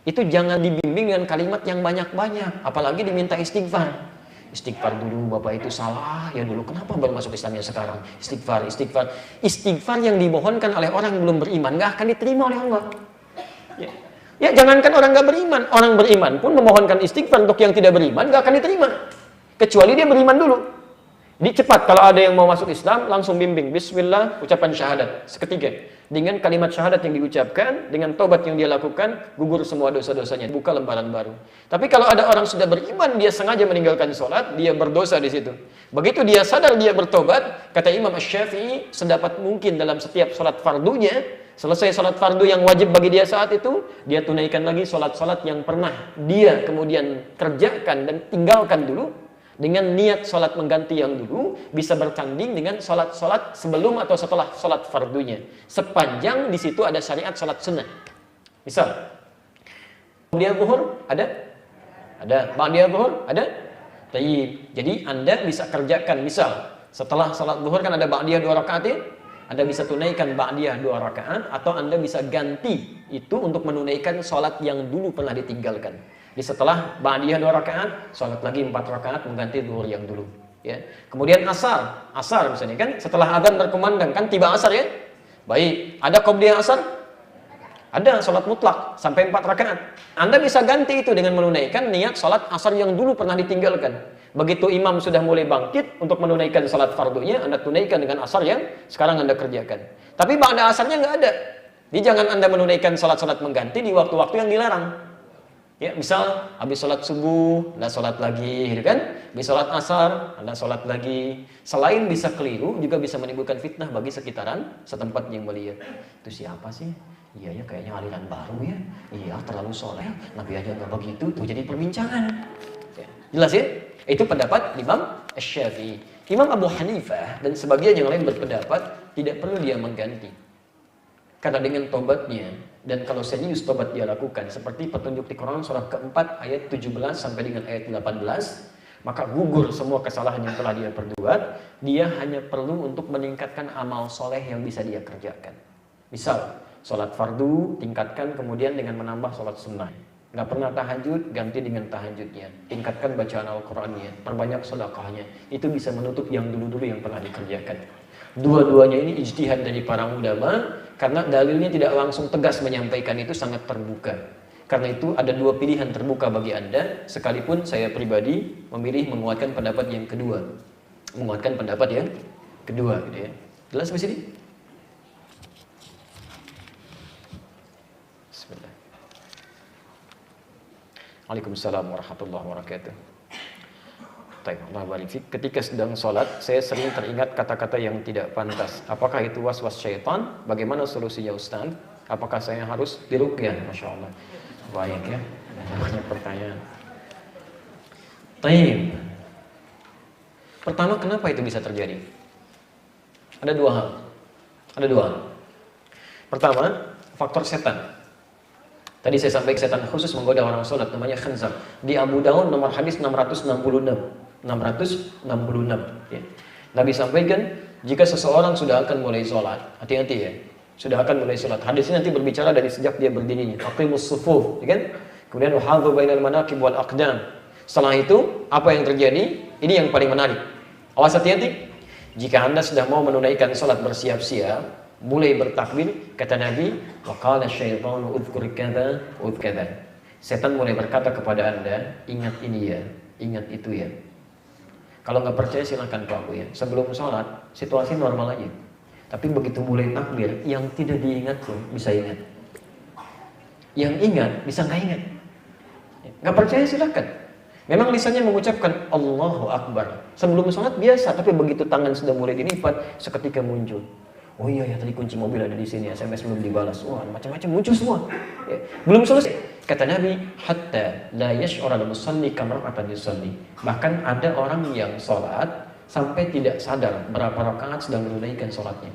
itu jangan dibimbing dengan kalimat yang banyak-banyak, apalagi diminta istighfar. Istighfar dulu, Bapak itu salah ya dulu. Kenapa baru masuk Islamnya sekarang? Istighfar. Istighfar yang dimohonkan oleh orang yang belum beriman nggak akan diterima oleh Allah. Ya jangankan orang nggak beriman, orang beriman pun memohonkan istighfar untuk yang tidak beriman nggak akan diterima. Kecuali dia beriman dulu. Jadi cepat kalau ada yang mau masuk Islam langsung bimbing. Bismillah, ucapan syahadat seketika. Dengan kalimat syahadat yang diucapkan, dengan tobat yang dia lakukan, gugur semua dosa-dosanya, buka lembaran baru. Tapi kalau ada orang sudah beriman, dia sengaja meninggalkan sholat, dia berdosa di situ. Begitu dia sadar, dia bertobat, kata Imam Asy-Syafi'i, sedapat mungkin dalam setiap sholat fardunya, selesai sholat fardu yang wajib bagi dia saat itu, dia tunaikan lagi sholat-sholat yang pernah dia kemudian kerjakan dan tinggalkan dulu. dengan niat sholat mengganti yang dulu bisa bertanding dengan sholat sebelum atau setelah sholat fardunya, sepanjang di situ ada syariat sholat sunnah. Misal ba'diyah zuhur ada ba'diyah zuhur ada. Jadi Anda bisa kerjakan, misal setelah sholat zuhur kan ada ba'diyah 2 rakaat ya, Anda bisa tunaikan ba'diyah 2 rakaat, atau Anda bisa ganti itu untuk menunaikan sholat yang dulu pernah ditinggalkan. Di setelah ba'diyah 2 rakaat, sholat lagi 4 rakaat mengganti zuhur yang dulu. Ya. Kemudian asar misalnya kan setelah adzan berkumandang kan tiba asar ya. Baik, ada qobliyah asar? Ada sholat mutlak sampai 4 rakaat. Anda bisa ganti itu dengan menunaikan niat sholat asar yang dulu pernah ditinggalkan. Begitu imam sudah mulai bangkit untuk menunaikan sholat fardunya, Anda tunaikan dengan asar yang sekarang Anda kerjakan. Tapi ba'da asarnya nggak ada. Jadi jangan Anda menunaikan sholat-sholat mengganti di waktu-waktu yang dilarang. Ya, misal habis sholat subuh, Anda sholat lagi, gitu kan? Habis sholat asar, Anda sholat lagi. Selain bisa keliru, juga bisa menimbulkan fitnah bagi sekitaran setempat yang melihat. Itu siapa sih? Iya ya, kayaknya aliran baru ya. Iya, terlalu soleh. Nabi aja nggak begitu. Tuh jadi perbincangan. Ya, jelas ya? Itu pendapat Imam Syafi'i. Imam Abu Hanifah dan sebagian yang lain berpendapat tidak perlu dia mengganti. Karena dengan tobatnya, dan kalau serius tobat dia lakukan, seperti petunjuk di Quran surah keempat ayat 17 sampai dengan ayat 18, maka gugur semua kesalahan yang telah dia perbuat. Dia hanya perlu untuk meningkatkan amal soleh yang bisa dia kerjakan. Misal, sholat fardu tingkatkan kemudian dengan menambah sholat sunnah. Nggak pernah tahajud, ganti dengan tahajudnya. Tingkatkan bacaan Al-Qurannya, perbanyak sedekahnya. Itu bisa menutup yang dulu-dulu yang pernah dikerjakan. Dua-duanya ini ijtihad dari para ulama, karena dalilnya tidak langsung tegas menyampaikan, itu sangat terbuka. Karena itu ada 2 pilihan terbuka bagi Anda, sekalipun saya pribadi memilih menguatkan pendapat yang kedua. Menguatkan pendapat yang kedua, gitu ya. Jelas di sini? Bismillah. Waalaikumsalam warahmatullahi wabarakatuh. Ketika sedang sholat, saya sering teringat kata-kata yang tidak pantas. Apakah itu was-was syaitan? Bagaimana solusinya Ustaz? Apakah saya harus diruqyah? Masya Allah. Baik ya. Banyak pertanyaan. Taib. Pertama, kenapa itu bisa terjadi? Ada 2 hal. Pertama, faktor setan. Tadi saya sampaikan setan khusus menggoda orang sholat, namanya khanzab. Di Abu Daud nomor hadis 666. Ya. Nabi sampaikan, jika seseorang sudah akan mulai sholat, hati-hati ya, sudah akan mulai sholat. Hadis ini nanti berbicara dari sejak dia berdirinya. Aqimus sufuf, ya kan? Kemudian wahadhu bainal manaqib wal aqdam. Setelah itu, apa yang terjadi? Ini yang paling menarik. Awas, hati-hati. Jika Anda sudah mau menunaikan sholat bersiap-siap, mulai bertakbir, kata Nabi, wa qala syaitanu udhkur kadza udhkadza. Setan mulai berkata kepada Anda, ingat ini ya, ingat itu ya. Kalau nggak percaya silahkan Pak Bu ya. Sebelum sholat, situasi normal aja. Tapi begitu mulai takbir, yang tidak diingat pun bisa ingat. Yang ingat bisa nggak ingat. Nggak percaya silahkan. Memang lisannya mengucapkan Allahu Akbar. Sebelum sholat biasa, tapi begitu tangan sudah mulai dilipat, seketika muncul. Oh iya ya, tadi kunci mobil ada di sini, SMS belum dibalas. Wah, macam-macam muncul semua. Ya. Belum selesai. Kata Nabi, hatta la yash'ura al-musalli kamra'atan yusalli. Bahkan ada orang yang sholat sampai tidak sadar berapa rakaat sedang menunaikan sholatnya.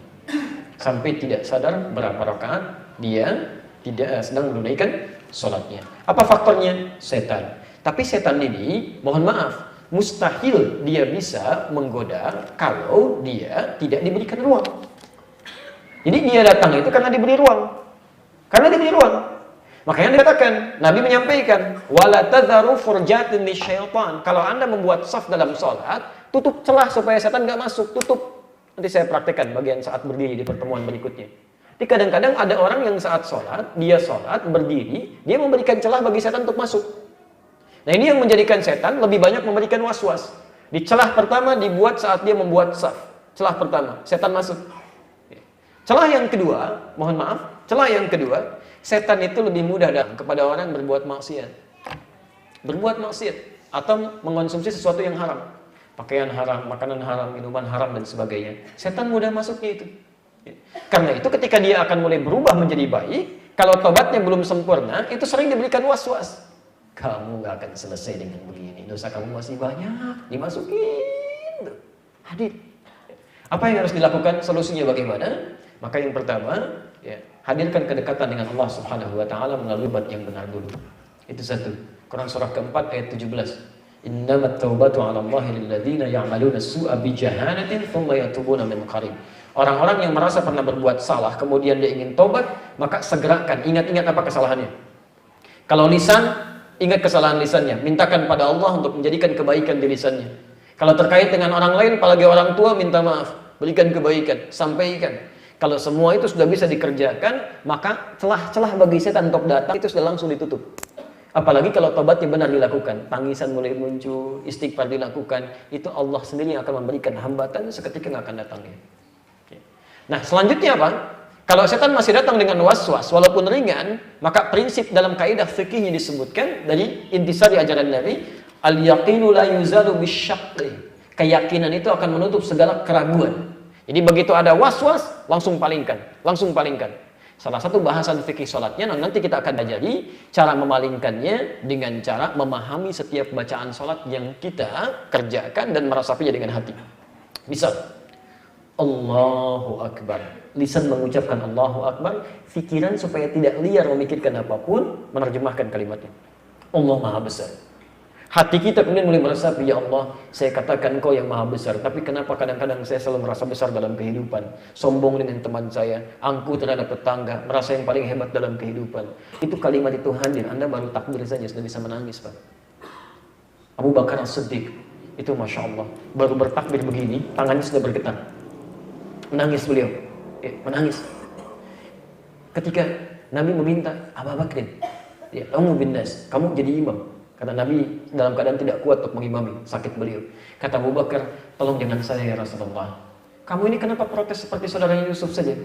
Sampai tidak sadar berapa rakaat dia tidak sedang menunaikan sholatnya. Apa faktornya? Setan. Tapi setan ini, mohon maaf, mustahil dia bisa menggoda kalau dia tidak diberikan ruang. Jadi dia datang itu karena diberi ruang. Makanya dikatakan, Nabi menyampaikan, wala tadharu furjatin lisyaitan. Kalau Anda membuat saf dalam sholat, tutup celah supaya setan nggak masuk, tutup. Nanti saya praktekkan bagian saat berdiri di pertemuan berikutnya. Jadi kadang-kadang ada orang yang saat sholat, dia sholat berdiri, dia memberikan celah bagi setan untuk masuk. Nah ini yang menjadikan setan lebih banyak memberikan was-was. Di celah pertama dibuat saat dia membuat saf. Celah pertama, setan masuk. Celah yang kedua, mohon maaf, setan itu lebih mudah datang kepada orang berbuat maksiat. Atau mengonsumsi sesuatu yang haram. Pakaian haram, makanan haram, minuman haram, dan sebagainya. Setan mudah masuknya itu. Karena itu ketika dia akan mulai berubah menjadi baik, kalau tobatnya belum sempurna, itu sering diberikan was-was. kamu nggak akan selesai dengan begini. Dosa kamu masih banyak, dimasukin tuh. Hadir. Apa yang harus dilakukan? Solusinya bagaimana? Maka yang pertama, ya, hadirkan kedekatan dengan Allah Subhanahu wa taala melalui bab yang benar dulu. Itu satu. Quran surah keempat ayat 17. Innamat taubatu 'ala Allahi lil ladzina ya'maluna as-su'a bi jahalatin tsumma yatubuna min qarib. Orang-orang yang merasa pernah berbuat salah kemudian dia ingin tobat, maka segerakan, ingat-ingat apa kesalahannya. Kalau lisan, ingat kesalahan lisannya, mintakan pada Allah untuk menjadikan kebaikan di lisannya. Kalau terkait dengan orang lain, apalagi orang tua, minta maaf, berikan kebaikan, sampaikan. Kalau semua itu sudah bisa dikerjakan, maka celah-celah bagi setan untuk datang itu sudah langsung ditutup. Apalagi kalau tobatnya benar dilakukan, tangisan mulai muncul, istighfar dilakukan, itu Allah sendiri yang akan memberikan hambatan seketika nggak akan datangnya. Nah, selanjutnya apa? Kalau setan masih datang dengan was-was, walaupun ringan, maka prinsip dalam kaidah fikihnya disebutkan dari intisari ajaran Nabi, al-yaqinu la yuzalu bisyaqli. Keyakinan itu akan menutup segala keraguan. Jadi begitu ada was-was, langsung palingkan. Salah satu bahasan fikih sholatnya, nanti kita akan ajari cara memalingkannya dengan cara memahami setiap bacaan sholat yang kita kerjakan dan meresapinya dengan hati. Misal, Allahu Akbar. Lisan mengucapkan Allahu Akbar, pikiran supaya tidak liar memikirkan apapun, menerjemahkan kalimatnya. Allah Maha Besar. Hati kita kemudian mulai meresapi, ya Allah, saya katakan Kau yang Maha Besar, tapi kenapa kadang-kadang saya selalu merasa besar dalam kehidupan, sombong dengan teman saya, angkuh terhadap tetangga, merasa yang paling hebat dalam kehidupan. Itu kalimat itu hadir, Anda baru takbir saja sudah bisa menangis, Pak. Abu Bakar As-Siddiq, itu Masya Allah, baru bertakbir begini, tangannya sudah bergetar. Menangis beliau, menangis. Ketika Nabi meminta, Abu Bakr, ya, kamu bin nas, kamu jadi imam. Karena Nabi dalam keadaan tidak kuat untuk mengimami, sakit beliau. Kata Abu Bakar, tolong jangan saya ya Rasulullah. Kamu ini kenapa protes seperti saudara Yusuf saja?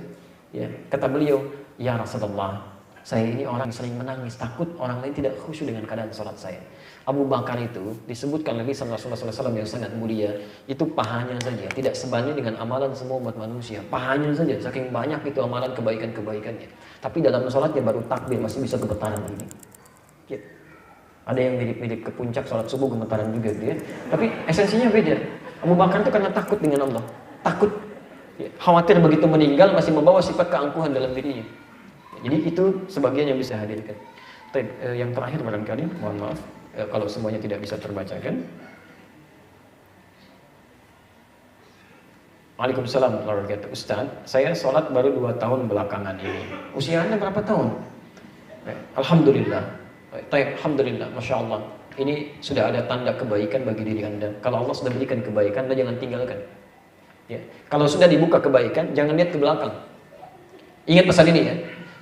Ya, kata beliau, ya Rasulullah, saya ini orang yang sering menangis, takut orang lain tidak khusyuk dengan keadaan sholat saya. Abu Bakar itu disebutkan Nabi sallallahu alaihi wasallam yang sangat mulia, itu pahanya saja, tidak sebanding dengan amalan semua umat manusia. Pahanya saja, saking banyak itu amalan kebaikan-kebaikannya. Tapi dalam sholatnya baru takbir masih bisa gemetaran begini. Ya. Ada yang mirip-mirip ke puncak sholat subuh gemetaran juga gitu ya. Tapi esensinya beda. Abu Bakar itu karena takut dengan Allah. Takut. Ya. Khawatir begitu meninggal masih membawa sifat keangkuhan dalam dirinya. Jadi itu sebagian yang bisa hadirkan. Yang terakhir barangkali, mohon maaf. Kalau semuanya tidak bisa terbacakan. Waalaikumsalam warahmatullahi wabarakatuh. Ustaz, saya sholat baru 2 tahun belakangan ini. Usia Anda berapa tahun? Alhamdulillah. Alhamdulillah, Masya Allah. Ini sudah ada tanda kebaikan bagi diri Anda. Kalau Allah sudah berikan kebaikan, Anda jangan tinggalkan. Ya. Kalau sudah dibuka kebaikan, jangan lihat ke belakang. Ingat pesan ini ya.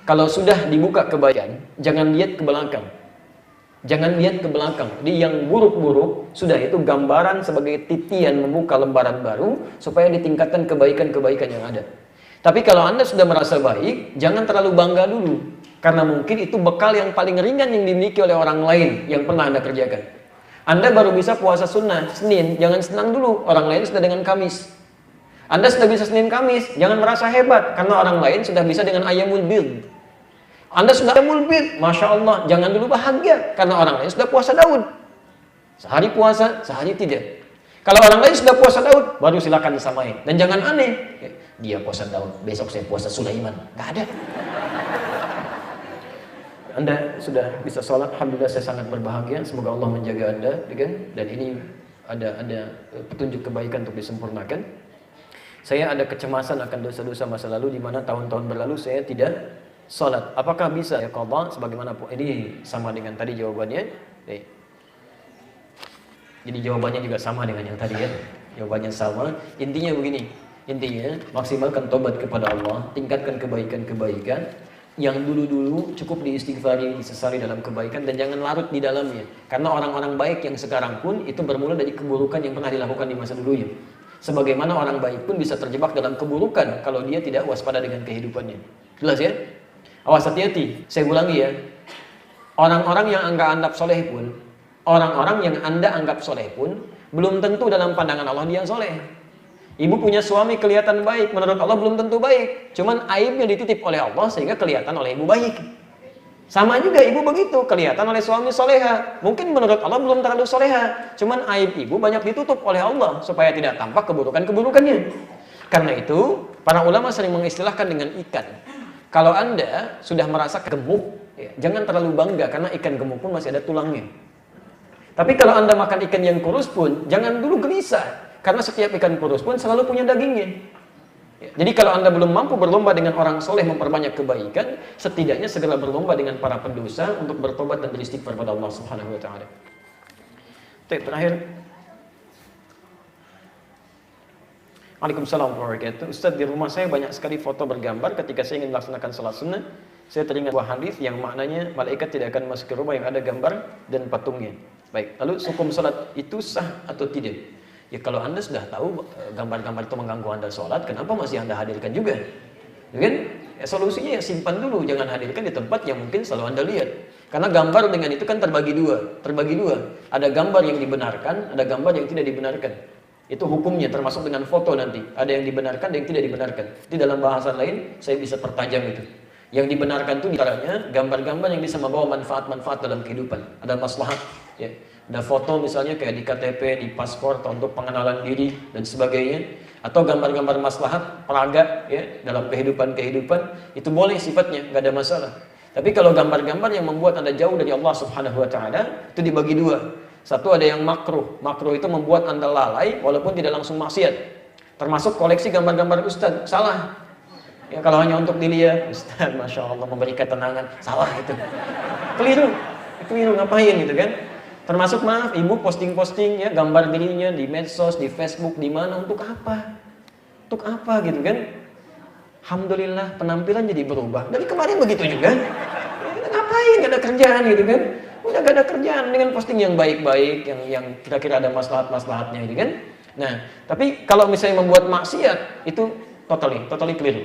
Kalau sudah dibuka kebaikan, jangan lihat ke belakang. Jangan lihat ke belakang. Jadi yang buruk-buruk, sudah itu gambaran sebagai titian membuka lembaran baru, supaya ditingkatkan kebaikan-kebaikan yang ada. Tapi kalau Anda sudah merasa baik, jangan terlalu bangga dulu. Karena mungkin itu bekal yang paling ringan yang dimiliki oleh orang lain yang pernah Anda kerjakan. Anda baru bisa puasa sunnah, Senin, jangan senang dulu, orang lain sudah dengan Kamis. Anda sudah bisa Senin Kamis, jangan merasa hebat, karena orang lain sudah bisa dengan Ayyamul Bid. Anda sudah Ayyamul Bid, Masya Allah, jangan dulu bahagia, karena orang lain sudah puasa Daud. Sehari puasa, sehari tidak. Kalau orang lain sudah puasa Daud, baru silakan disamain. Dan jangan aneh, dia puasa Daud, besok saya puasa Sulaiman. Gak ada. Anda sudah bisa sholat, alhamdulillah saya sangat berbahagia. Semoga Allah menjaga Anda, dan ini ada petunjuk kebaikan untuk disempurnakan. Saya ada kecemasan akan dosa-dosa masa lalu, di mana tahun-tahun berlalu saya tidak sholat. Apakah bisa ya qadha? Sebagaimana ini sama dengan tadi jawabannya. Jadi jawabannya juga sama dengan yang tadi ya. Jawabannya sama. Intinya begini. Intinya maksimalkan tobat kepada Allah, tingkatkan kebaikan-kebaikan. Yang dulu-dulu cukup diistighfari, disesali dalam kebaikan, dan jangan larut di dalamnya. Karena orang-orang baik yang sekarang pun itu bermula dari keburukan yang pernah dilakukan di masa dulunya. Sebagaimana orang baik pun bisa terjebak dalam keburukan kalau dia tidak waspada dengan kehidupannya. Jelas ya? Awas, hati-hati. Saya ulangi ya. Orang-orang yang Anda anggap soleh pun, orang-orang yang Anda anggap soleh pun, belum tentu dalam pandangan Allah dia soleh. Ibu punya suami kelihatan baik, menurut Allah belum tentu baik. Cuman aibnya dititip oleh Allah sehingga kelihatan oleh ibu baik. Sama juga ibu begitu, kelihatan oleh suami soleha. Mungkin menurut Allah belum terlalu soleha, cuman aib ibu banyak ditutup oleh Allah supaya tidak tampak keburukan-keburukannya. Karena itu, para ulama sering mengistilahkan dengan ikan. Kalau Anda sudah merasa gemuk, ya, jangan terlalu bangga karena ikan gemuk pun masih ada tulangnya. Tapi kalau Anda makan ikan yang kurus pun, jangan dulu gelisah. Karena setiap ikan kurus pun selalu punya dagingnya. Jadi kalau Anda belum mampu berlomba dengan orang soleh memperbanyak kebaikan, setidaknya segera berlomba dengan para pendosa untuk bertobat dan beristighfar pada Allah Subhanahu wa taala. Terakhir. Waalaikumsalam warahmatullahi wabarakatuh. Ustaz, di rumah saya banyak sekali foto bergambar ketika saya ingin melaksanakan salat sunnah. Saya teringat sebuah hadis yang maknanya malaikat tidak akan masuk ke rumah yang ada gambar dan patungnya. Baik, lalu hukum salat itu sah atau tidak? Ya kalau Anda sudah tahu gambar-gambar itu mengganggu Anda sholat, kenapa masih Anda hadirkan juga? Ya kan? Ya, solusinya ya simpan dulu, jangan hadirkan di tempat yang mungkin selalu Anda lihat. Karena gambar dengan itu kan terbagi dua. Ada gambar yang dibenarkan, ada gambar yang tidak dibenarkan. Itu hukumnya termasuk dengan foto nanti. Ada yang dibenarkan, ada yang tidak dibenarkan. Di dalam bahasa lain saya bisa pertajam itu. Yang dibenarkan itu diantaranya gambar-gambar yang bisa membawa manfaat-manfaat dalam kehidupan. Ada maslahat, ya. Ada foto misalnya kayak di KTP, di paspor, atau untuk pengenalan diri dan sebagainya, atau gambar-gambar maslahat peraga ya dalam kehidupan itu boleh sifatnya, nggak ada masalah. Tapi kalau gambar-gambar yang membuat Anda jauh dari Allah Subhanahu wa taala, itu dibagi dua. Satu ada yang makruh. Makruh itu membuat Anda lalai walaupun tidak langsung maksiat. Termasuk koleksi gambar-gambar ustaz, salah. Ya kalau hanya untuk dilihat, ustaz Masya Allah memberi ketenangan, salah itu. Keliru ngapain gitu kan? Termasuk maaf, ibu posting-posting ya gambar dirinya di medsos, di Facebook, di mana, untuk apa? Untuk apa gitu kan? Alhamdulillah penampilan jadi berubah. Dari kemarin begitu juga. Ya, ngapain? Gak ada kerjaan gitu kan? Udah gak ada kerjaan dengan posting yang baik-baik, yang kira-kira ada maslahat-maslahatnya gitu kan? Nah, tapi kalau misalnya membuat maksiat itu totally keliru.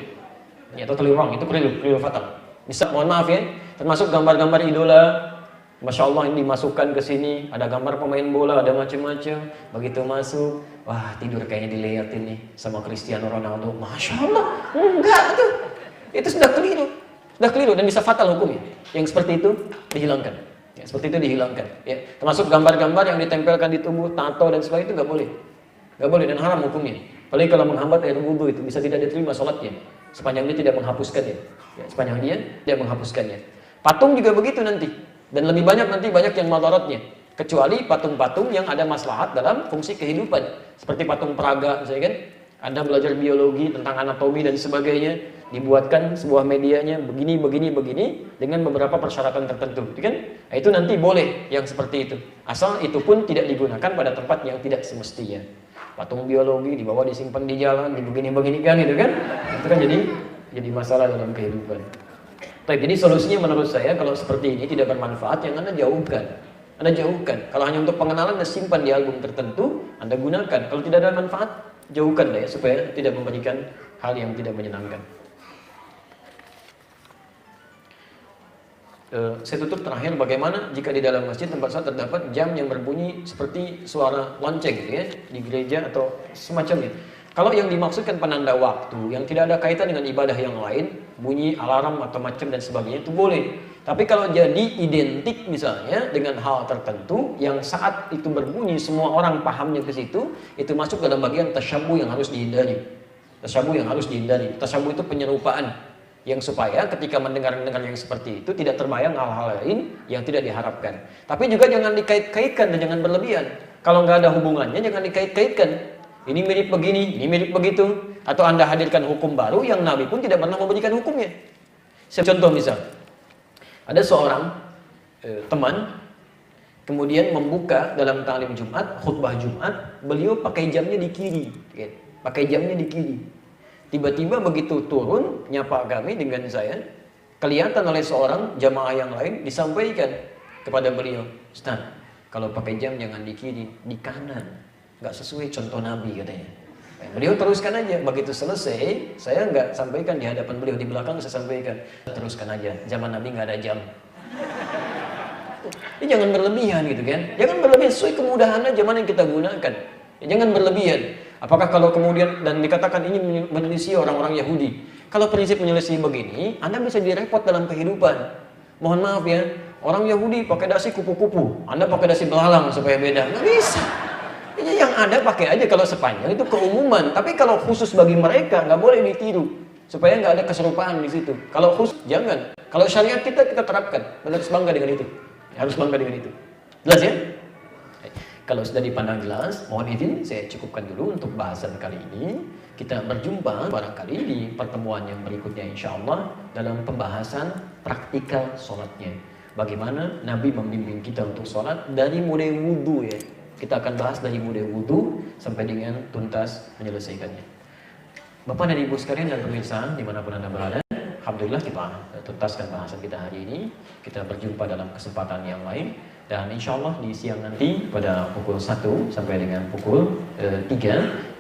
Ya, totally wrong, itu keliru fatal. Bisa, mohon maaf ya, termasuk gambar-gambar idola. Masya Allah ini dimasukkan ke sini, ada gambar pemain bola, ada macam-macam. Begitu masuk, wah tidur kayaknya dilihatin nih sama Cristiano Ronaldo. Masya Allah, enggak tuh. Itu sudah keliru dan bisa fatal hukumnya. Yang seperti itu dihilangkan. Ya, seperti itu dihilangkan. Ya, termasuk gambar-gambar yang ditempelkan di tubuh, tato dan sebagainya itu nggak boleh dan haram hukumnya. Apalagi kalau menghambat air wudhu itu bisa tidak diterima sholatnya. Sepanjang dia tidak menghapuskannya. Ya, sepanjang dia tidak menghapuskannya. Patung juga begitu nanti. Dan lebih banyak yang madaratnya. Kecuali patung-patung yang ada maslahat dalam fungsi kehidupan. Seperti patung peraga, misalnya kan. Anda belajar biologi tentang anatomi dan sebagainya. Dibuatkan sebuah medianya begini, dengan beberapa persyaratan tertentu. Kan? Nah, itu nanti boleh yang seperti itu. Asal itu pun tidak digunakan pada tempat yang tidak semestinya. Patung biologi dibawa disimpan di jalan, begini kan, gitu kan. Itu kan jadi masalah dalam kehidupan. Jadi solusinya menurut saya kalau seperti ini tidak bermanfaat, yang Anda jauhkan. Kalau hanya untuk pengenalan, Anda simpan di album tertentu, Anda gunakan. Kalau tidak ada manfaat, jauhkan ya, supaya tidak memberikan hal yang tidak menyenangkan. Saya tutup terakhir, bagaimana jika di dalam masjid tempat salat terdapat jam yang berbunyi seperti suara lonceng gitu ya, di gereja atau semacamnya. Kalau yang dimaksudkan penanda waktu yang tidak ada kaitan dengan ibadah yang lain, bunyi alarm atau macam dan sebagainya, itu boleh. Tapi kalau jadi identik misalnya dengan hal tertentu yang saat itu berbunyi semua orang pahamnya ke situ, itu masuk dalam bagian tasyabuh yang harus dihindari. Tasyabuh itu penyerupaan yang supaya ketika mendengar yang seperti itu tidak terbayang hal-hal lain yang tidak diharapkan. Tapi juga jangan dikait-kaitkan dan jangan berlebihan. Kalau nggak ada hubungannya jangan dikait-kaitkan. Ini mirip begini, ini mirip begitu. Atau Anda hadirkan hukum baru yang Nabi pun tidak pernah memberikan hukumnya. Contoh misal, ada seorang teman kemudian membuka dalam ta'lim Jumat, khutbah Jumat, beliau pakai jamnya di kiri. Tiba-tiba begitu turun, nyapa kami dengan saya, kelihatan oleh seorang jamaah yang lain, disampaikan kepada beliau, Ustaz, kalau pakai jam jangan di kiri, di kanan. Nggak sesuai contoh Nabi katanya. Beliau teruskan aja. Begitu selesai, saya nggak sampaikan di hadapan beliau, di belakang saya sampaikan. Teruskan aja. Zaman Nabi nggak ada jam. Ini jangan berlebihan gitu kan. Jangan berlebihan sesuai kemudahannya zaman yang kita gunakan. Ya, jangan berlebihan. Apakah kalau kemudian dan dikatakan ini menyelisih orang-orang Yahudi. Kalau prinsip menyelisih begini, Anda bisa direpot dalam kehidupan. Mohon maaf ya, orang Yahudi pakai dasi kupu-kupu, Anda pakai dasi belalang supaya beda. Nggak bisa. Ini yang ada pakai aja kalau sepanjang itu keumuman. Tapi kalau khusus bagi mereka nggak boleh ditiru, supaya nggak ada keserupaan di situ. Kalau khusus jangan. Kalau syariat kita terapkan, harus bangga dengan itu. Harus bangga dengan itu. Jelas ya? Kalau sudah dipandang jelas, mohon izin saya cukupkan dulu untuk bahasan kali ini. Kita berjumpa barangkali di pertemuan yang berikutnya insya Allah dalam pembahasan praktikal sholatnya. Bagaimana Nabi membimbing kita untuk sholat dari mulai wudhu ya. Kita akan bahas dari mulai wudhu sampai dengan tuntas menyelesaikannya. Bapak dan Ibu sekalian dan pemirsa dimanapun Anda berada, alhamdulillah kita tuntaskan bahasan kita hari ini. Kita berjumpa dalam kesempatan yang lain. Dan insya Allah di siang nanti pada pukul 1 sampai dengan pukul 3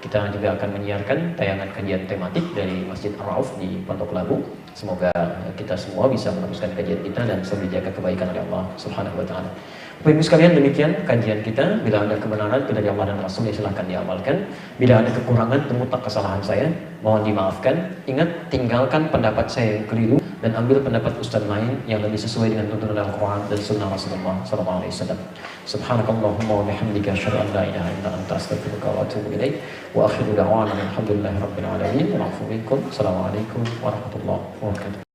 kita juga akan menyiarkan tayangan kajian tematik dari Masjid Ar-Rauf di Pondok Labu. Semoga kita semua bisa meneruskan kajian kita dan selalu dijaga kebaikan oleh Allah Subhanahu wa taala. Bapak Ibu sekalian, demikian kajian kita. Bila ada kebenaran dari Allah dan Rasul, silahkan diamalkan. Bila ada kekurangan, termutak kesalahan saya, mohon dimaafkan. Ingat, tinggalkan pendapat saya yang keliru dan ambil pendapat ustaz lain yang lebih sesuai dengan tuntunan Al-Quran dan Sunnah Rasulullah SAW. Subhanakallahumma wa bihamdika asyhadu an la ilaha illa anta astaghfiruka wa atubu ilaik. Wa akhiru da'wana alhamdulillahi rabbil alamin. Wa afu minkum. Assalamualaikum warahmatullahi wabarakatuh.